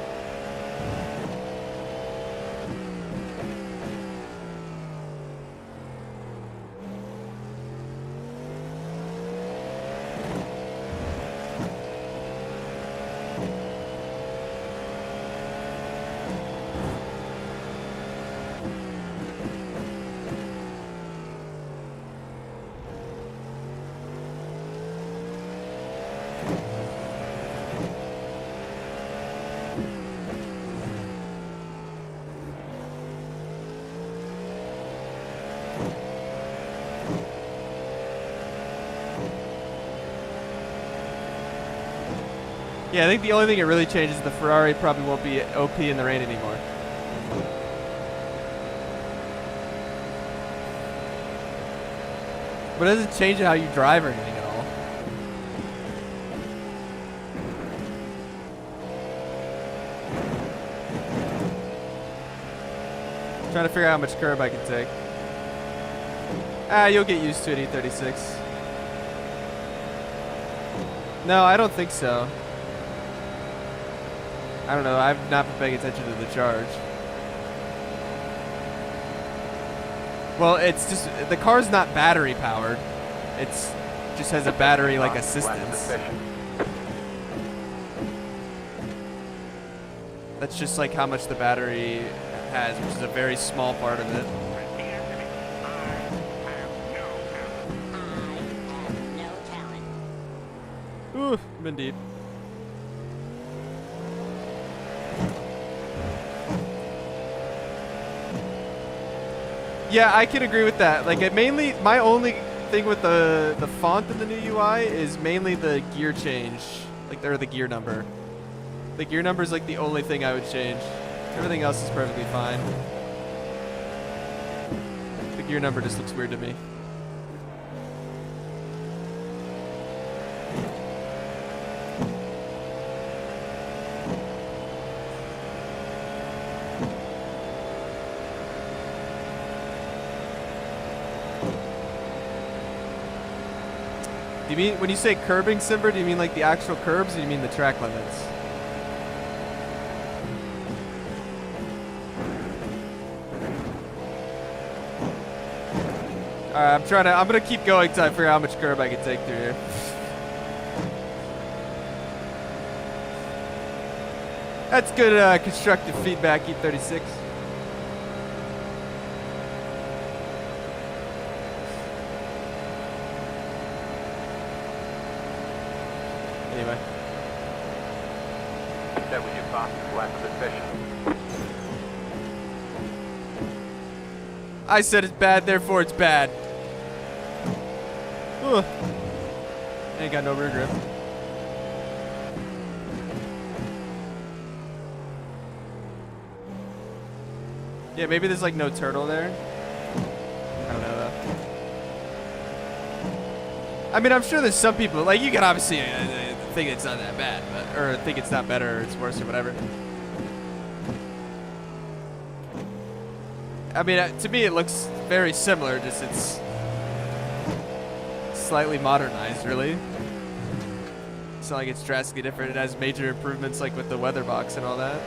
Yeah, I think the only thing it really changes is the Ferrari probably won't be OP in the rain anymore. But it doesn't change how you drive or anything at all. I'm trying to figure out how much curb I can take. Ah, you'll get used to it, E36. No, I don't think so. I don't know, I've not been paying attention to the charge. Well, it's just, the car's not battery powered. It's just has a battery like assistance. That's just like how much the battery has, which is a very small part of it. I have no talent. Ooh, been deep. Yeah, I can agree with that. Like, it mainly, my only thing with the font in the new UI is mainly the gear change, like, or the gear number. The gear number is like the only thing I would change. Everything else is perfectly fine. The gear number just looks weird to me. Do you mean, when you say curbing, Simber, do you mean like the actual curbs, or do you mean the track limits? Alright, I'm gonna keep going till I figure out how much curb I can take through here. That's good constructive feedback, E36. Anyway. That was your possible lack of efficiency. I said it's bad, therefore it's bad. Ugh. Ain't got no rear grip. Yeah, maybe there's like no turtle there. I don't know though. I mean, I'm sure there's some people, like, you can obviously think it's not that bad, but, or think it's not better or it's worse or whatever. I mean, to me it looks very similar, just it's slightly modernized, really. It's not like it's drastically different. It has major improvements like with the weather box and all that.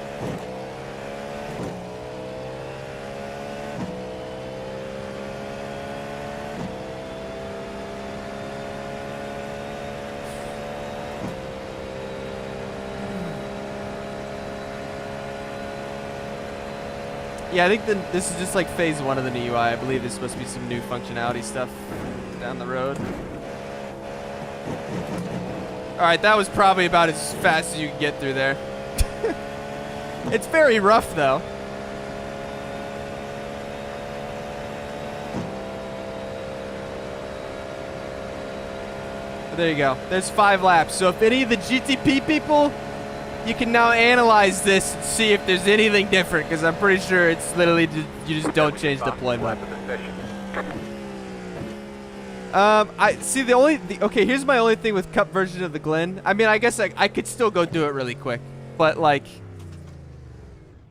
Yeah, I think this is just like phase 1 of the new UI. I believe there's supposed to be some new functionality stuff down the road. Alright, that was probably about as fast as you can get through there. It's very rough, though. There you go. There's 5 laps. So if any of the GTP people, you can now analyze this and see if there's anything different, because I'm pretty sure it's literally just, you just don't change deployment. I see okay, here's my only thing with cup version of the Glen. I mean, I guess I could still go do it really quick, but like,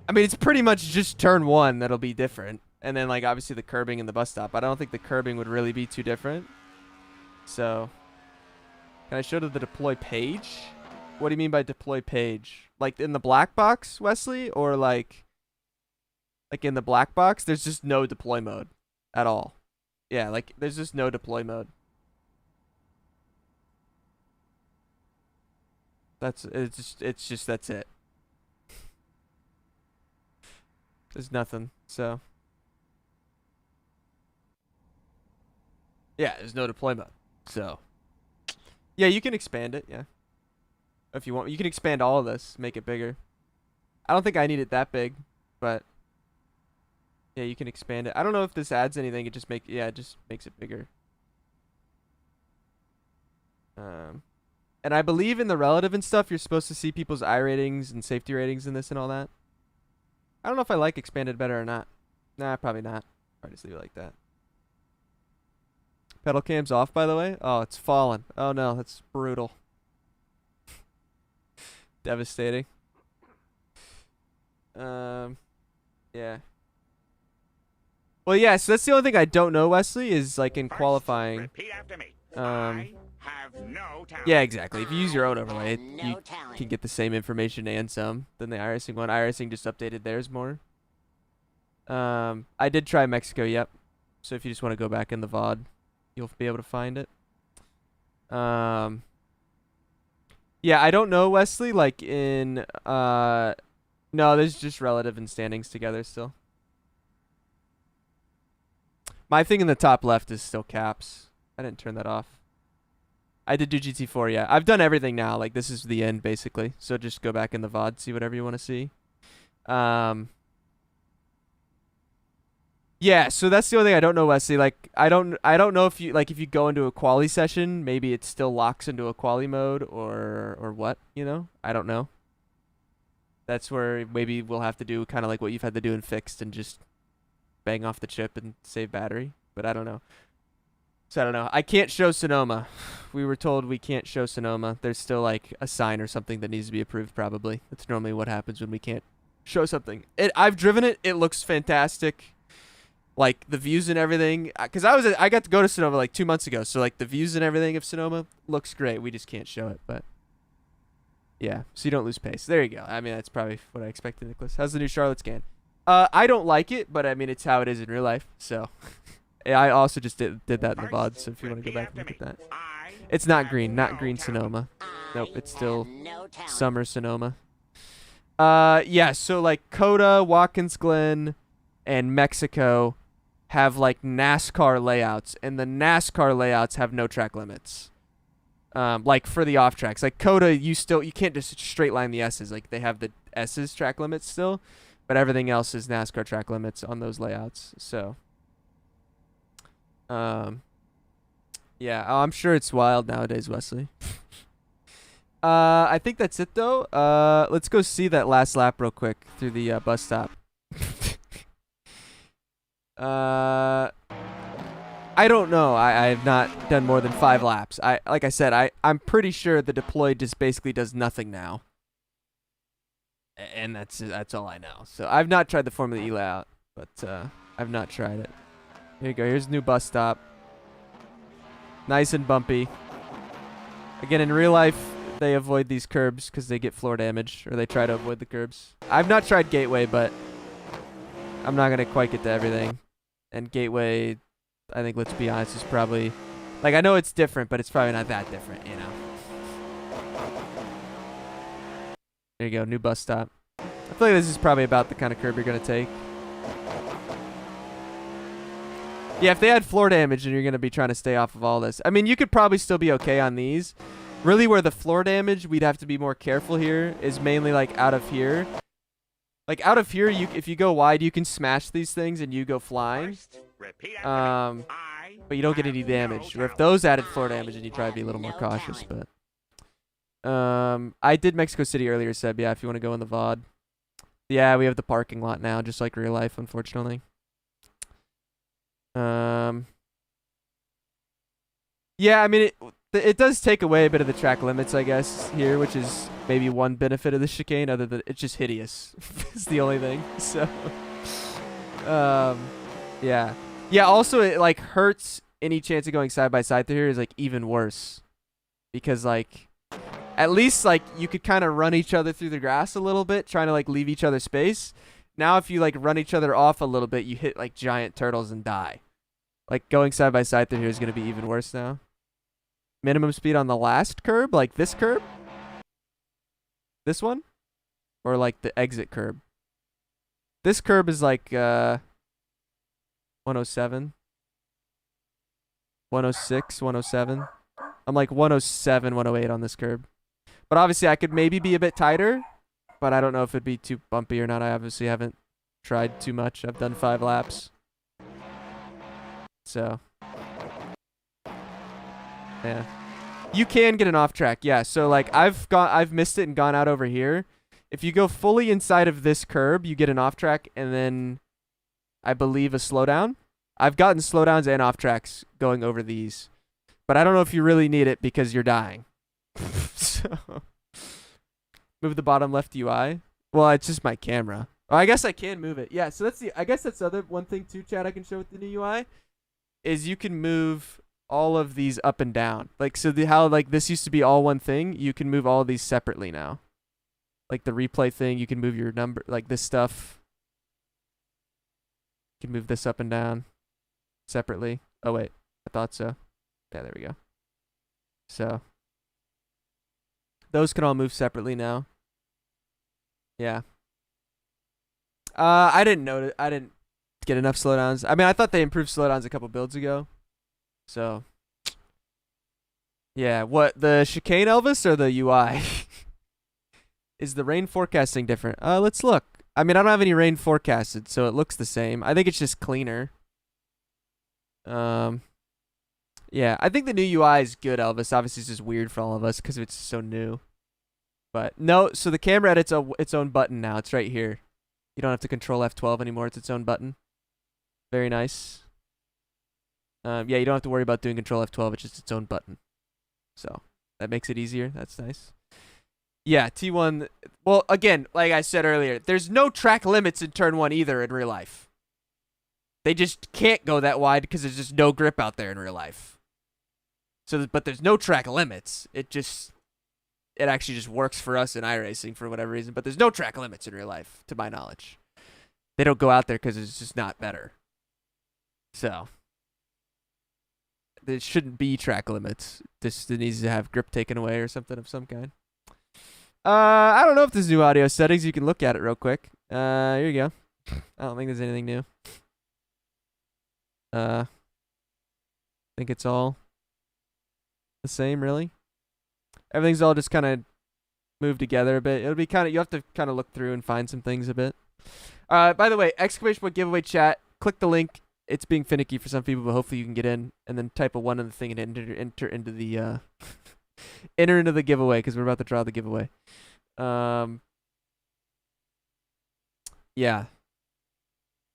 I mean, it's pretty much just turn 1 that'll be different, and then like obviously the curbing and the bus stop. I don't think the curbing would really be too different. So, can I show to the deploy page? What do you mean by deploy page? Like in the black box, Wesley, or like in the black box? There's just no deploy mode at all. Yeah, like there's just no deploy mode. It's just that's it. There's nothing. So yeah, there's no deploy mode. So yeah, you can expand it, yeah. If you want, you can expand all of this, make it bigger. I don't think I need it that big, but yeah, you can expand it. I don't know if this adds anything. It just makes it bigger. And I believe in the relative and stuff, you're supposed to see people's I ratings and safety ratings in this and all that. I don't know if I like expanded better or not. Nah, probably not. I'll just leave it like that. Pedal cam's off, by the way. Oh, it's fallen. Oh no, that's brutal. Devastating. Yeah. Well, yeah, so that's the only thing I don't know, Wesley, is like in qualifying. Repeat after me. I have no talent. Yeah, exactly. If you use your own overlay, you can get the same information and some than the iRacing one. iRacing just updated theirs more. I did try Mexico, yep. So if you just want to go back in the VOD, you'll be able to find it. Yeah, I don't know, Wesley, like in, no, there's just relative and standings together still. My thing in the top left is still caps. I didn't turn that off. I did do GT4, yeah. I've done everything now. Like, this is the end, basically. So just go back in the VOD, see whatever you want to see. Yeah, so that's the only thing I don't know, Wesley. Like, I don't know if you if you go into a quali session, maybe it still locks into a quali mode or what, you know? I don't know. That's where maybe we'll have to do kind of like what you've had to do in fixed and just bang off the chip and save battery, but I don't know. So I don't know. I can't show Sonoma. We were told we can't show Sonoma. There's still like a sign or something that needs to be approved probably. That's normally what happens when we can't show something. I've driven it. It looks fantastic. Like the views and everything, cuz I got to go to Sonoma like 2 months ago. So like the views and everything of Sonoma looks great. We just can't show it, but yeah, so you don't lose pace. There you go. I mean, that's probably what I expected, Nicholas. How's the new Charlotte scan? I don't like it, but I mean, it's how it is in real life. So I also just did that in the VOD. So if you want to go back and look at that, it's not green, not green Sonoma. Nope, it's still summer Sonoma. Yeah. So like Coda, Watkins Glen, and Mexico have like NASCAR layouts, and the NASCAR layouts have no track limits. Like for the off tracks, like Coda, you can't just straight line the S's. Like they have the S's track limits still, but everything else is NASCAR track limits on those layouts. So, yeah, I'm sure it's wild nowadays, Wesley. I think that's it though. Let's go see that last lap real quick through the bus stop. I don't know. I have not done more than 5 laps. Like I said, I'm pretty sure the deploy just basically does nothing now. And that's all I know. So I've not tried the Formula E layout, but I've not tried it. Here you go. Here's a new bus stop. Nice and bumpy. Again, in real life, they avoid these curbs because they get floor damage, or they try to avoid the curbs. I've not tried Gateway, but I'm not going to quite get to everything. And Gateway, I think, let's be honest, is probably... Like, I know it's different, but it's probably not that different, you know? There you go, new bus stop. I feel like this is probably about the kind of curb you're going to take. Yeah, if they had floor damage and you're going to be trying to stay off of all this. I mean, you could probably still be okay on these. Really, where the floor damage, we'd have to be more careful here, is mainly, like, out of here. Like, out of here, if you go wide, you can smash these things and you go flying. But you don't get any damage. Or if those added floor damage, then you'd probably be a little more cautious. But I did Mexico City earlier, Seb. Yeah, if you want to go in the VOD. Yeah, we have the parking lot now, just like real life, unfortunately. Yeah, I mean, it does take away a bit of the track limits, I guess, here, which is maybe one benefit of the chicane, other than it's just hideous. It's the only thing. So, yeah. Yeah, also, it, like, hurts any chance of going side by side through here is, like, even worse. Because, like, at least, like, you could kind of run each other through the grass a little bit, trying to, like, leave each other space. Now, if you, like, run each other off a little bit, you hit, like, giant turtles and die. Like, going side by side through here is going to be even worse now. Minimum speed on the last curb? Like, this curb? This one? Or, like, the exit curb? This curb is, like, 107. 106, 107. I'm, like, 107, 108 on this curb. But, obviously, I could maybe be a bit tighter. But I don't know if it'd be too bumpy or not. I obviously haven't tried too much. I've done 5 laps. So, yeah, you can get an off track. Yeah, so like I've missed it and gone out over here. If you go fully inside of this curb, you get an off track and then I believe a slowdown. I've gotten slowdowns and off tracks going over these, but I don't know if you really need it because you're dying. So, move the bottom left UI. Well, it's just my camera. Oh, I guess I can move it. Yeah, so that's I guess that's the other one thing too, Chad, I can show with the new UI. Is you can move all of these up and down. Like, so how like this used to be all one thing, you can move all of these separately now. Like the replay thing, you can move your number, like this stuff. You can move this up and down separately. Oh wait, I thought so. Yeah, there we go. So those can all move separately now. Yeah. I didn't notice. I didn't get enough slowdowns. I mean, I thought they improved slowdowns a couple builds ago. So, yeah. What, the chicane, Elvis, or the UI? Is the rain forecasting different? Let's look. I mean, I don't have any rain forecasted, so it looks the same. I think it's just cleaner. Yeah, I think the new UI is good, Elvis. Obviously, it's just weird for all of us because it's so new. But no, so the camera edits its own button now. It's right here. You don't have to control F12 anymore. It's its own button. Very nice. Yeah, you don't have to worry about doing control F12. It's just its own button. So that makes it easier. That's nice. Yeah, T1. Well, again, like I said earlier, there's no track limits in turn 1 either in real life. They just can't go that wide because there's just no grip out there in real life. So, but there's no track limits. It actually just works for us in iRacing for whatever reason. But there's no track limits in real life, to my knowledge. They don't go out there because it's just not better. So, there shouldn't be track limits. Just it needs to have grip taken away or something of some kind. I don't know if there's new audio settings. You can look at it real quick. Here you go. I don't think there's anything new. I think it's all the same, really. Everything's all just kind of moved together a bit. It'll be kind of, you have to kind of look through and find some things a bit. By the way, exclamation point giveaway chat. Click the link. It's being finicky for some people, but hopefully you can get in, and then type a 1 in the thing and enter into the enter into the giveaway because we're about to draw the giveaway. Yeah.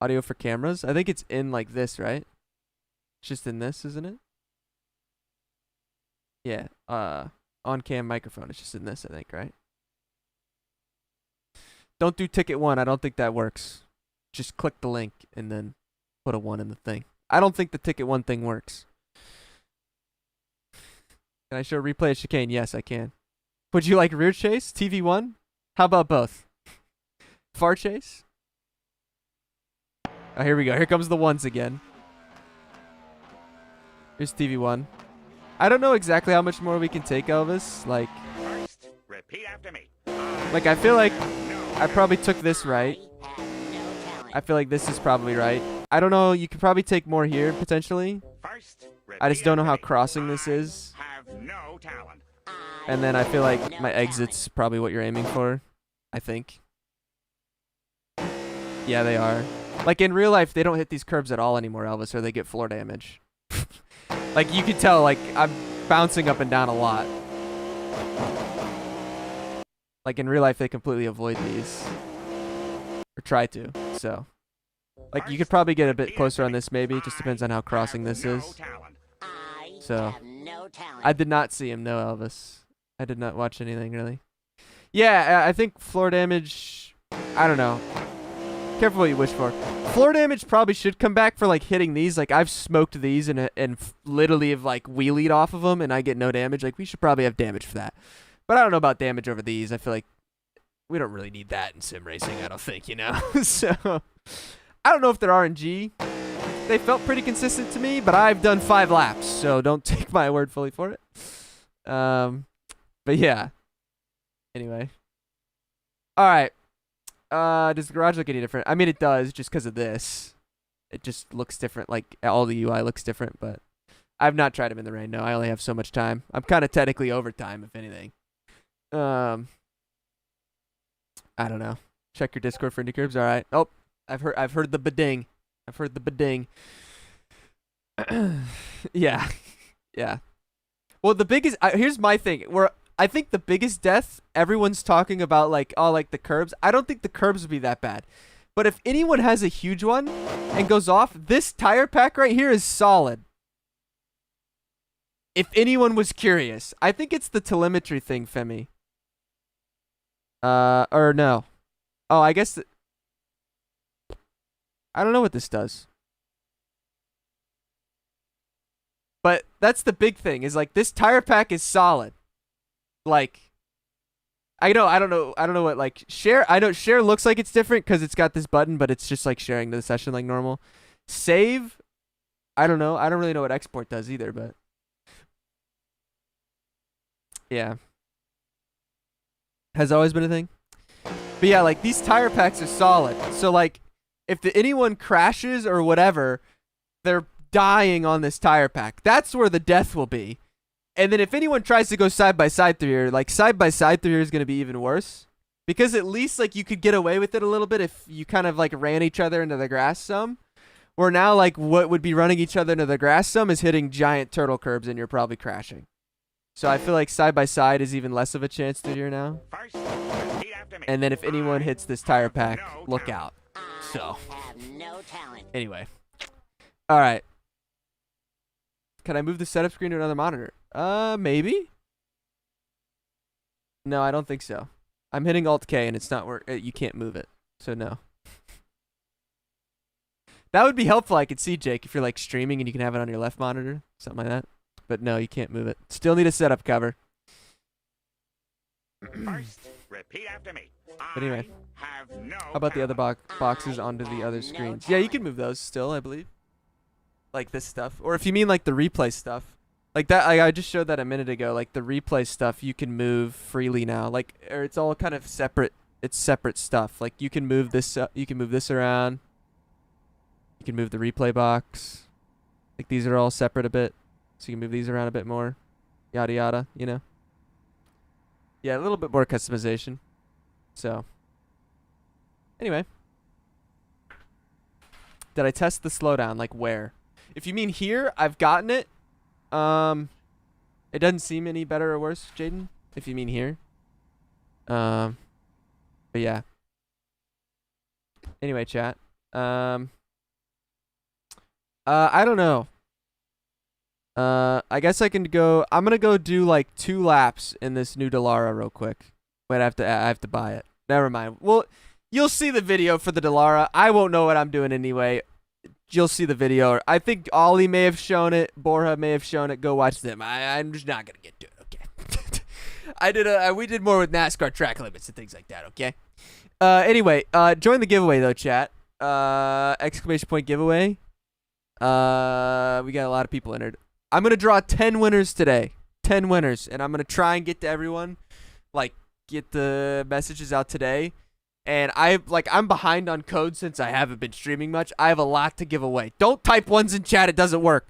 Audio for cameras. I think it's in like this, right? It's just in this, isn't it? Yeah. On cam microphone. It's just in this, I think, right? Don't do ticket 1. I don't think that works. Just click the link and then put a 1 in the thing. I don't think the ticket 1 thing works. Can I show a replay of chicane? Yes, I can. Would you like rear chase? TV1? How about both? Far chase? Oh, here we go. Here comes the ones again. Here's TV1. I don't know exactly how much more we can take, Elvis. Like, First, repeat after me. I feel like I probably took this right. I have no talent. I feel like this is probably right. I don't know. You could probably take more here, potentially. First, I just don't know how repeat after me. crossing this is. I have no talent. And then I feel have like no my talent. exit's probably what you're aiming for. I think. Yeah, they are. Like, in real life, they don't hit these curbs at all anymore, Elvis, or they get floor damage. Like, you could tell, like, I'm bouncing up and down a lot. Like, in real life, they completely avoid these. Or try to, so. Like, you could probably get a bit closer on this, maybe. It just depends on how crossing this is. I So, have no talent. I did not see him, no, Elvis. I did not watch anything, really. Yeah, I think floor damage, I don't know. Careful what you wish for. Floor damage probably should come back for, like, hitting these. Like, I've smoked these and literally have, like, wheelied off of them and I get no damage. Like, we should probably have damage for that. But I don't know about damage over these. I feel like we don't really need that in sim racing, I don't think, you know? So, I don't know if they're RNG. They felt pretty consistent to me, but I've done 5 laps, so don't take my word fully for it. But yeah. Anyway. All right. Does the garage look any different? I mean, it does, just because of this. It just looks different. Like, all the UI looks different, but I've not tried them in the rain. No, I only have so much time. I'm kind of technically overtime, if anything. I don't know. Check your Discord for indie curbs. All right. Oh, I've heard the beding. I've heard the beding. Yeah. Yeah. Well, the biggest here's my thing. I think the biggest death everyone's talking about, like, oh, like the curbs. I don't think the curbs would be that bad. But if anyone has a huge one and goes off, this tire pack right here is solid. If anyone was curious, I think it's the telemetry thing, Femi. Or no. Oh, I guess. I don't know what this does. But that's the big thing, is like this tire pack is solid. Like, I don't know what, like, share. I know share looks like it's different because it's got this button, but it's just like sharing the session like normal. Save, I don't know. I don't really know what export does either, but yeah, has always been a thing. But yeah, like these tire packs are solid. So like, if anyone crashes or whatever, they're dying on this tire pack. That's where the death will be. And then if anyone tries to go side by side through here, like side by side through here is going to be even worse. Because at least like you could get away with it a little bit if you kind of like ran each other into the grass some. Where now like what would be running each other into the grass some is hitting giant turtle curbs and you're probably crashing. So I feel like side by side is even less of a chance through here now. First, repeat after me. And then if anyone hits this tire pack, look out. So, I have no talent. anyway. Alright. Can I move the setup screen to another monitor? Maybe? No, I don't think so. I'm hitting Alt-K and it's not you can't move it. So no. That would be helpful, I could see, Jake, if you're like streaming and you can have it on your left monitor. Something like that. But no, you can't move it. Still need a setup cover. First, repeat after me. But anyway. I have no How about the other talent. boxes onto the other screens? Yeah, you can move those still, I believe. Like this stuff. Or if you mean like the replay stuff. Like that, I just showed that a minute ago. Like the replay stuff, you can move freely now. Like, or it's all kind of separate. It's separate stuff. Like you can move this. You can move this around. You can move the replay box. Like these are all separate a bit, so you can move these around a bit more. Yada yada. You know. Yeah, a little bit more customization. So. Anyway. Did I test the slowdown? Like where? If you mean here, I've gotten it. It doesn't seem any better or worse, Jaden, if you mean here. But yeah. Anyway, chat. I don't know. I guess I can go. I'm gonna go do like 2 laps in this new Dallara real quick. Wait, I have to buy it. Never mind. Well, you'll see the video for the Dallara. I won't know what I'm doing anyway. You'll see the video. I think Ollie may have shown it. Borja may have shown it. Go watch them. I'm just not gonna get to it. Okay. We did more with NASCAR track limits and things like that. Okay. Anyway, join the giveaway though, chat. Exclamation point giveaway. We got a lot of people entered. I'm gonna draw 10 winners today. 10 winners, and I'm gonna try and get to everyone. Like, get the messages out today. And I'm behind on code since I haven't been streaming much. I have a lot to give away. Don't type ones in chat, it doesn't work.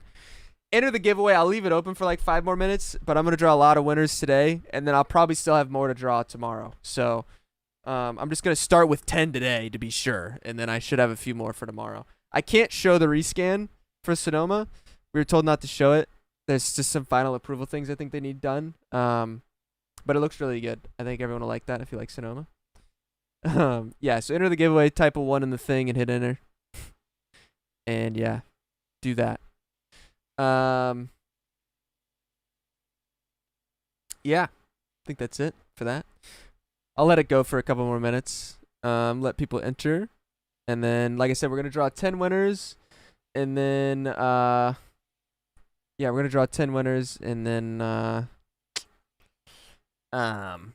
Enter the giveaway. I'll leave it open for like 5 more minutes, but I'm gonna draw a lot of winners today, and then I'll probably still have more to draw tomorrow. So I'm just gonna start with 10 today to be sure, and then I should have a few more for tomorrow. I can't show the rescan for Sonoma. We were told not to show it. There's just some final approval things I think they need done. But it looks really good. I think everyone will like that if you like Sonoma. Yeah, so enter the giveaway, type a 1 in the thing, and hit enter. And yeah, do that. Yeah, I think that's it for that. I'll let it go for a couple more minutes. Let people enter. And then, like I said, we're going to draw 10 winners. And then, yeah, we're going to draw 10 winners. And then, I'll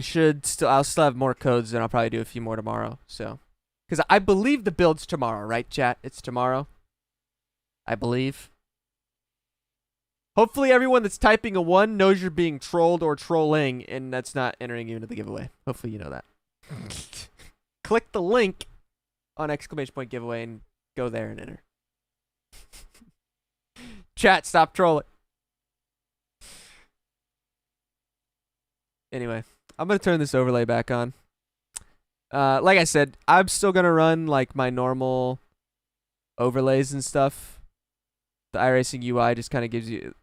still have more codes, and I'll probably do a few more tomorrow. So, because I believe the build's tomorrow, right, chat? It's tomorrow. I believe. Hopefully everyone that's typing a 1 knows you're being trolled or trolling, and that's not entering you into the giveaway. Hopefully you know that. Click the link on exclamation point giveaway and go there and enter. Chat, stop trolling. Anyway, I'm going to turn this overlay back on. Like I said, I'm still going to run like my normal overlays and stuff. The iRacing UI just kind of gives you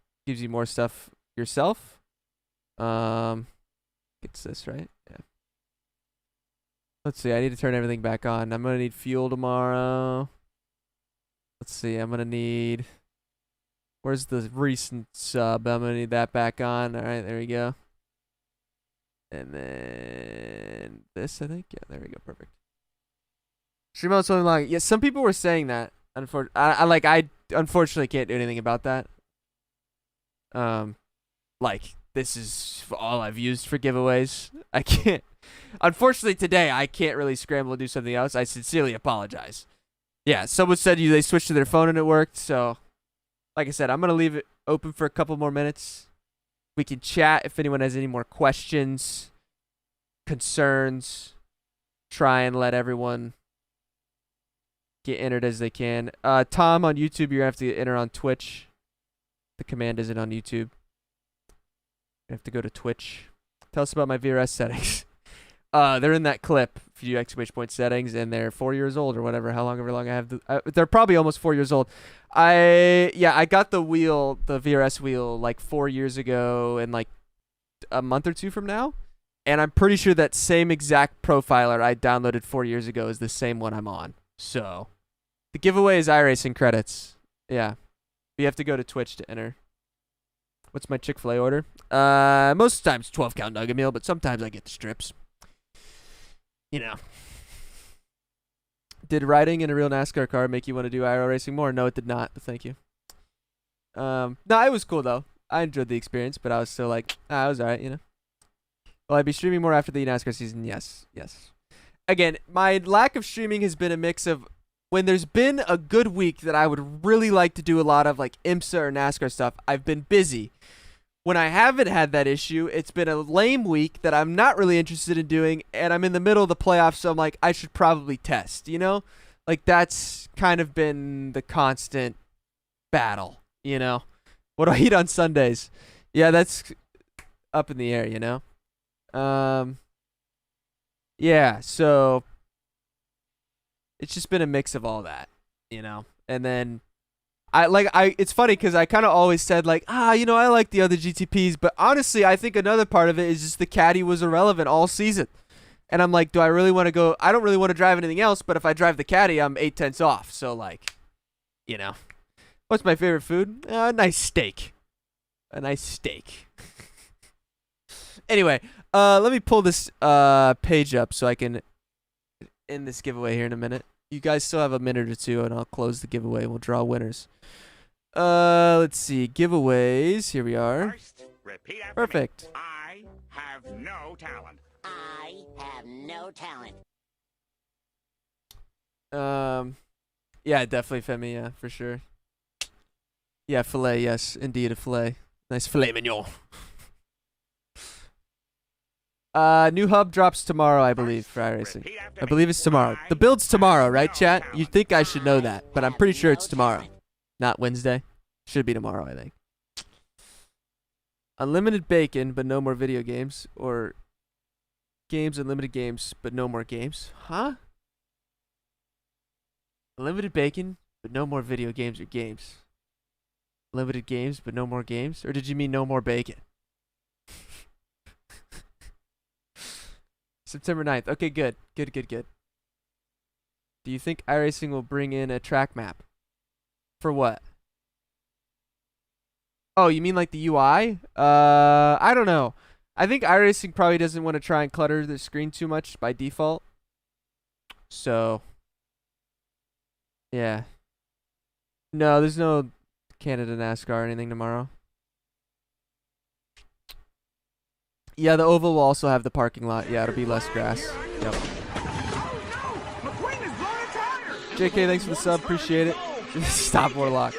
more stuff yourself. It's this, right? Yeah. Let's see. I need to turn everything back on. I'm going to need fuel tomorrow. Let's see. I'm going to need... Where's the recent sub? I'm going to need that back on. All right, there we go. And then this, I think. Yeah, there we go. Perfect. Stream out so long. Yeah, some people were saying that. I unfortunately can't do anything about that. Like, this is all I've used for giveaways. I can't. Unfortunately, today, I can't really scramble to do something else. I sincerely apologize. Yeah, someone said they switched to their phone and it worked. So, like I said, I'm going to leave it open for a couple more minutes. We can chat if anyone has any more questions, concerns. Try and let everyone get entered as they can. Tom, on YouTube, you're going to have to enter on Twitch. The command isn't on YouTube. You have to go to Twitch. Tell us about my VRS settings. They're in that clip, few exclamation point settings, and they're 4 years old or whatever, however long I have. They're probably almost 4 years old. I got the VRS wheel, like 4 years ago and like a month or two from now. And I'm pretty sure that same exact profiler I downloaded 4 years ago is the same one I'm on. So, the giveaway is iRacing credits. Yeah. You have to go to Twitch to enter. What's my Chick-fil-A order? Most times 12-count nugget meal, but sometimes I get the strips. You know. Did riding in a real NASCAR car make you want to do IRL racing more? No, it did not, but thank you. No, it was cool, though. I enjoyed the experience, but I was still like, it was alright, you know. Will I be streaming more after the NASCAR season? Yes. Again, my lack of streaming has been a mix of when there's been a good week that I would really like to do a lot of like IMSA or NASCAR stuff, I've been busy. When I haven't had that issue, it's been a lame week that I'm not really interested in doing, and I'm in the middle of the playoffs, so I'm like, I should probably test, you know? Like, that's kind of been the constant battle, you know? What do I eat on Sundays? Yeah, that's up in the air, you know? Yeah, so it's just been a mix of all that, you know? And then it's funny because I kind of always said like, you know, I like the other GTPs, but honestly, I think another part of it is just the caddy was irrelevant all season. And I'm like, do I really want to go? I don't really want to drive anything else, but if I drive the Caddy, I'm 8/10 off. So, like, you know. What's my favorite food? A nice steak. A nice steak. Anyway, let me pull this page up so I can end this giveaway here in a minute. You guys still have a minute or two, and I'll close the giveaway. We'll draw winners. Let's see. Giveaways. Here we are. First, repeat after Perfect. me. I have no talent. I have no talent. Yeah, definitely Femi. Yeah, for sure. Yeah, filet. Yes, indeed, a filet. Nice filet mignon. New hub drops tomorrow, I believe, for iRacing. Repeat after I me. believe it's tomorrow. The build's tomorrow, right, chat? You'd think I should know that, but I'm pretty sure it's tomorrow. Not Wednesday. Should be tomorrow, I think. Unlimited bacon, but no more video games. Or games, unlimited games, but no more games. Huh? Unlimited bacon, but no more video games or games. Limited games, but no more games? Or did you mean no more bacon? September 9th. Okay, good. Good. Do you think iRacing will bring in a track map? For what? Oh, you mean like the UI? I don't know. I think iRacing probably doesn't want to try and clutter the screen too much by default. So, yeah. No, there's no Canada NASCAR or anything tomorrow. Yeah, the oval will also have the parking lot. Yeah, it'll be less grass. Yep. Oh no! McQueen has blown a tire! JK, thanks for the sub. Appreciate it. Stop, Warlock.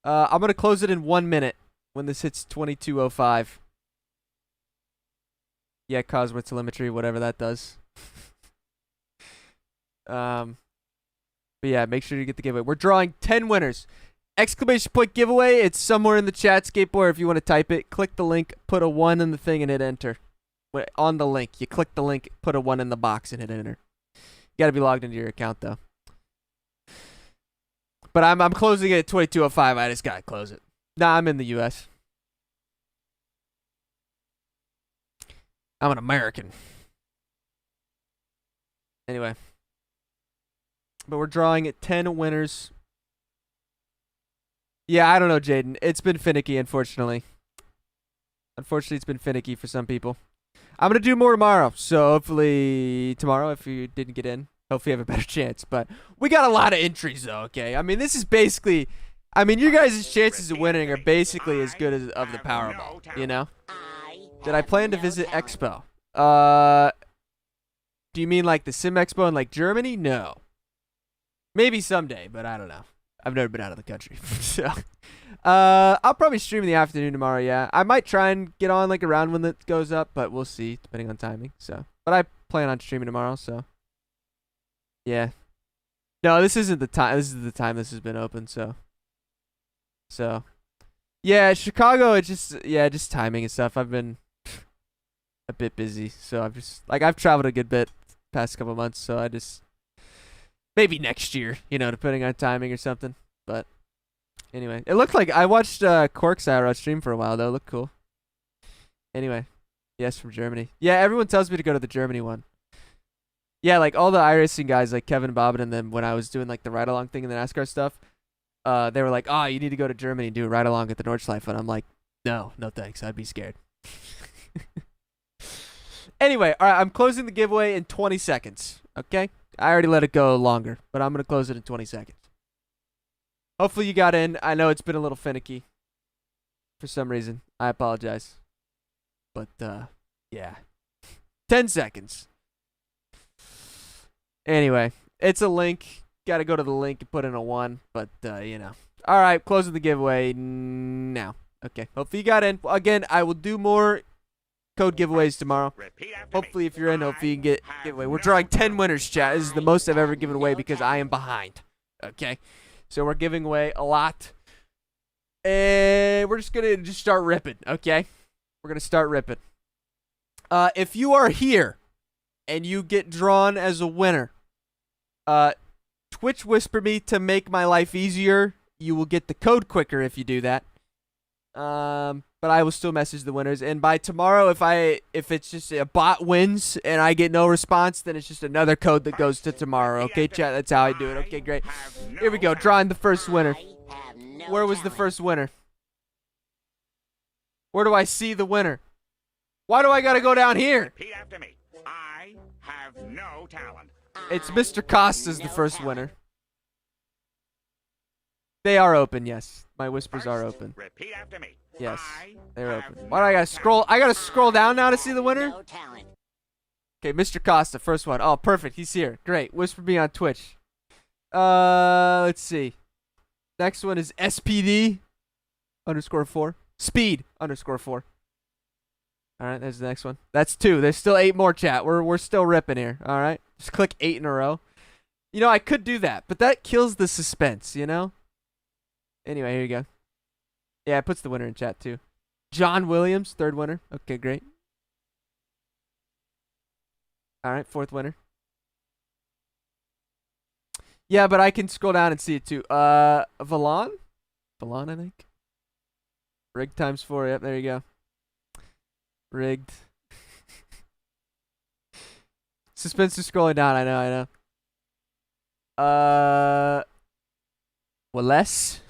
I'm going to close it in 1 minute when this hits 22:05. Yeah, Cosworth telemetry, whatever that does. But yeah, make sure you get the giveaway. We're drawing 10 winners. Exclamation point giveaway. It's somewhere in the chat, Skateboard. If you want to type it, click the link, put a 1 in the thing, and hit enter. On the link, you click the link, put a 1 in the box, and hit enter. You got to be logged into your account, though. But I'm closing it at 22:05. I just got to close it. Nah, I'm in the U.S. I'm an American. Anyway. But we're drawing at 10 winners. Yeah, I don't know, Jaden. It's been finicky, unfortunately. Unfortunately, it's been finicky for some people. I'm going to do more tomorrow. So hopefully tomorrow, if you didn't get in, hopefully you have a better chance. But we got a lot of entries, though, okay? I mean, this is basically... I mean, your guys' chances of winning are basically as good as of the Powerball, you know? Did I plan to visit Expo? Do you mean like the Sim Expo in like Germany? No. Maybe someday, but I don't know. I've never been out of the country. So, I'll probably stream in the afternoon tomorrow, yeah. I might try and get on like around when it goes up, but we'll see, depending on timing. So, but I plan on streaming tomorrow, so. Yeah. No, this isn't the time. This is the time this has been open, so. Yeah, Chicago, it's just timing and stuff. I've been a bit busy, so I've traveled a good bit the past couple months, so I just maybe next year, you know, depending on timing or something. But anyway, it looked like I watched Cork's IRL stream for a while though. It looked cool. Anyway, yes, from Germany. Yeah, everyone tells me to go to the Germany one. Yeah, like all the iRacing guys, like Kevin Bobbin and them, when I was doing like the ride along thing and the NASCAR stuff, they were like, "Oh, you need to go to Germany and do a ride along at the Nordschleife," and I'm like, "No, thanks. I'd be scared." Anyway, all right, I'm closing the giveaway in 20 seconds. Okay, I already let it go longer, but I'm gonna close it in 20 seconds. Hopefully you got in. I know it's been a little finicky for some reason. I apologize, but yeah, 10 seconds. Anyway, it's a link. Got to go to the link and put in a 1, but you know. All right, closing the giveaway now. Okay, hopefully you got in. Again, I will do more code giveaways tomorrow. Hopefully, if you're in, hopefully you can get giveaway. We're drawing 10 winners, chat. This is the most I've ever given away because I am behind. Okay, so we're giving away a lot, and we're just gonna start ripping. Okay, we're gonna start ripping. If you are here and you get drawn as a winner, Twitch whisper me to make my life easier. You will get the code quicker if you do that. But I will still message the winners. And by tomorrow, if it's just a bot wins and I get no response, then it's just another code that goes to tomorrow. Okay, chat. That's how I do it. Okay, great. Here we go. Drawing the first winner. Where was the first winner? Where do I see the winner? Why do I gotta go down here? Repeat after me. I have no talent. It's Mr. Costa's the first winner. They are open, yes. My whispers are open. Repeat after me. Yes, I they're have open. Why do I gotta scroll? I gotta scroll down now to see the winner? No talent. Okay, Mr. Costa, first one. Oh, perfect. He's here. Great. Whisper me on Twitch. Let's see. Next one is SPD_4. Speed_4. All right, there's the next one. That's 2. There's still 8 more, chat. We're still ripping here. All right, just click 8 in a row. You know, I could do that, but that kills the suspense. You know. Anyway, here you go. Yeah, it puts the winner in chat too. John Williams, 3rd winner. Okay, great. All right, 4th winner. Yeah, but I can scroll down and see it too. Valon, I think. Rigged times 4. Yep, there you go. Rigged. Suspense is scrolling down. I know. Willes.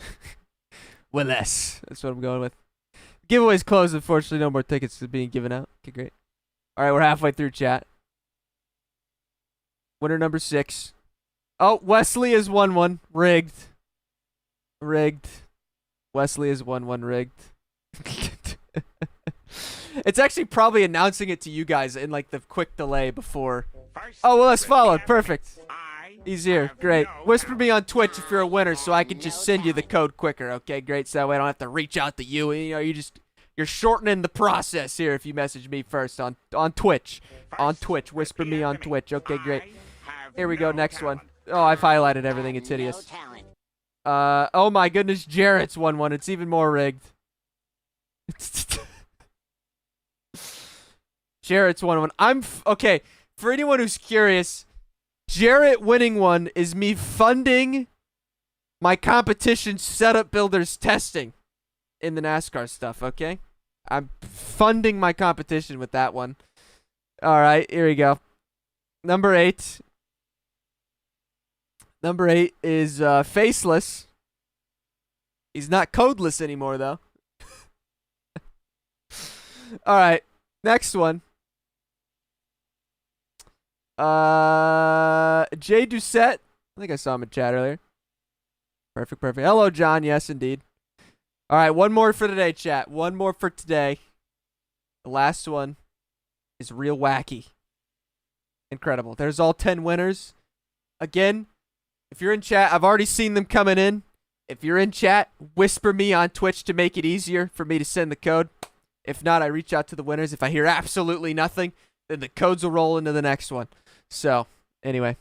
Willes. That's what I'm going with. Giveaway's closed. Unfortunately, no more tickets are being given out. Okay, great. All right, we're halfway through, chat. Winner number 6. Oh, Wesley is 1-1. Rigged. Wesley is 1-1 rigged. It's actually probably announcing it to you guys in like the quick delay before. Oh, well, that's followed. Perfect. He's here. Great. Whisper me on Twitch if you're a winner so I can just send you the code quicker. Okay, great. So that way I don't have to reach out to you. You know, you're shortening the process here if you message me first on Twitch. On Twitch. Whisper me on Twitch. Okay, great. Here we go. Next one. Oh, I've highlighted everything. It's hideous. Oh my goodness, Jarrett's 1-1. It's even more rigged. Jarrett's 1-1. Okay. For anyone who's curious, Jarrett winning one is me funding my competition setup builders testing in the NASCAR stuff. Okay, I'm funding my competition with that one. All right, here we go. Number 8. Number 8 is faceless. He's not codeless anymore, though. All right, next one. Jay Doucette. I think I saw him in chat earlier. Perfect. Hello, John. Yes, indeed. All right, one more for today, chat. One more for today. The last one is real wacky. Incredible. There's all 10 winners. Again, if you're in chat, I've already seen them coming in. If you're in chat, whisper me on Twitch to make it easier for me to send the code. If not, I reach out to the winners. If I hear absolutely nothing, then the codes will roll into the next one. So, anyway,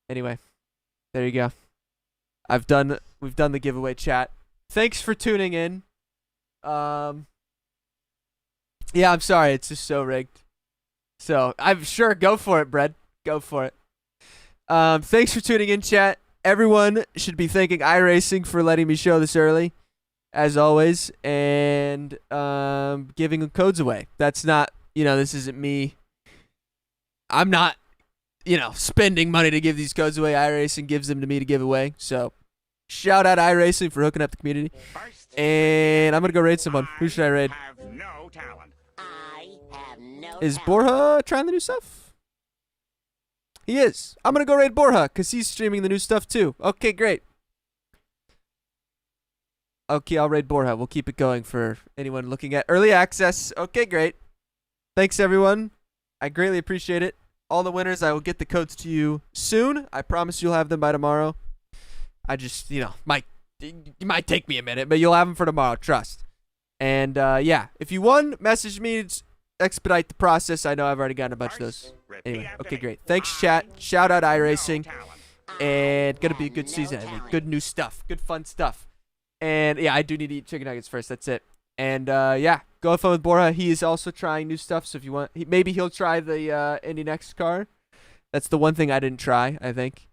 there you go. We've done the giveaway, chat. Thanks for tuning in. Yeah, I'm sorry. It's just so rigged. So, I'm sure. Go for it, Brad. Go for it. Thanks for tuning in, chat. Everyone should be thanking iRacing for letting me show this early, as always, and giving codes away. That's not, this isn't me. I'm not, spending money to give these codes away. iRacing gives them to me to give away. So, shout out iRacing for hooking up the community. And I'm going to go raid someone. Who should I raid? Is Borja trying the new stuff? He is. I'm going to go raid Borja because he's streaming the new stuff too. Okay, great. Okay, I'll raid Borja. We'll keep it going for anyone looking at early access. Okay, great. Thanks, everyone. I greatly appreciate it. All the winners, I will get the codes to you soon. I promise you'll have them by tomorrow. I just, it might take me a minute, but you'll have them for tomorrow. Trust. And, yeah, if you won, message me. Expedite the process. I know I've already gotten a bunch of those. Anyway, okay, great. Thanks, chat. Shout out iRacing. And gonna be a good season. I mean, good new stuff. Good fun stuff. And, yeah, I do need to eat chicken nuggets first. That's it. And, yeah, go have fun with Borja. He is also trying new stuff, so if you want, maybe he'll try the Indy Next car. That's the one thing I didn't try, I think.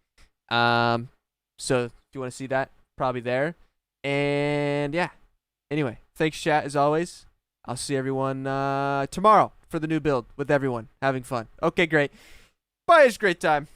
So if you want to see that, probably there. And, yeah, Anyway, thanks, chat, as always. I'll see everyone tomorrow for the new build with everyone having fun. Okay, great. Bye. It's a great time.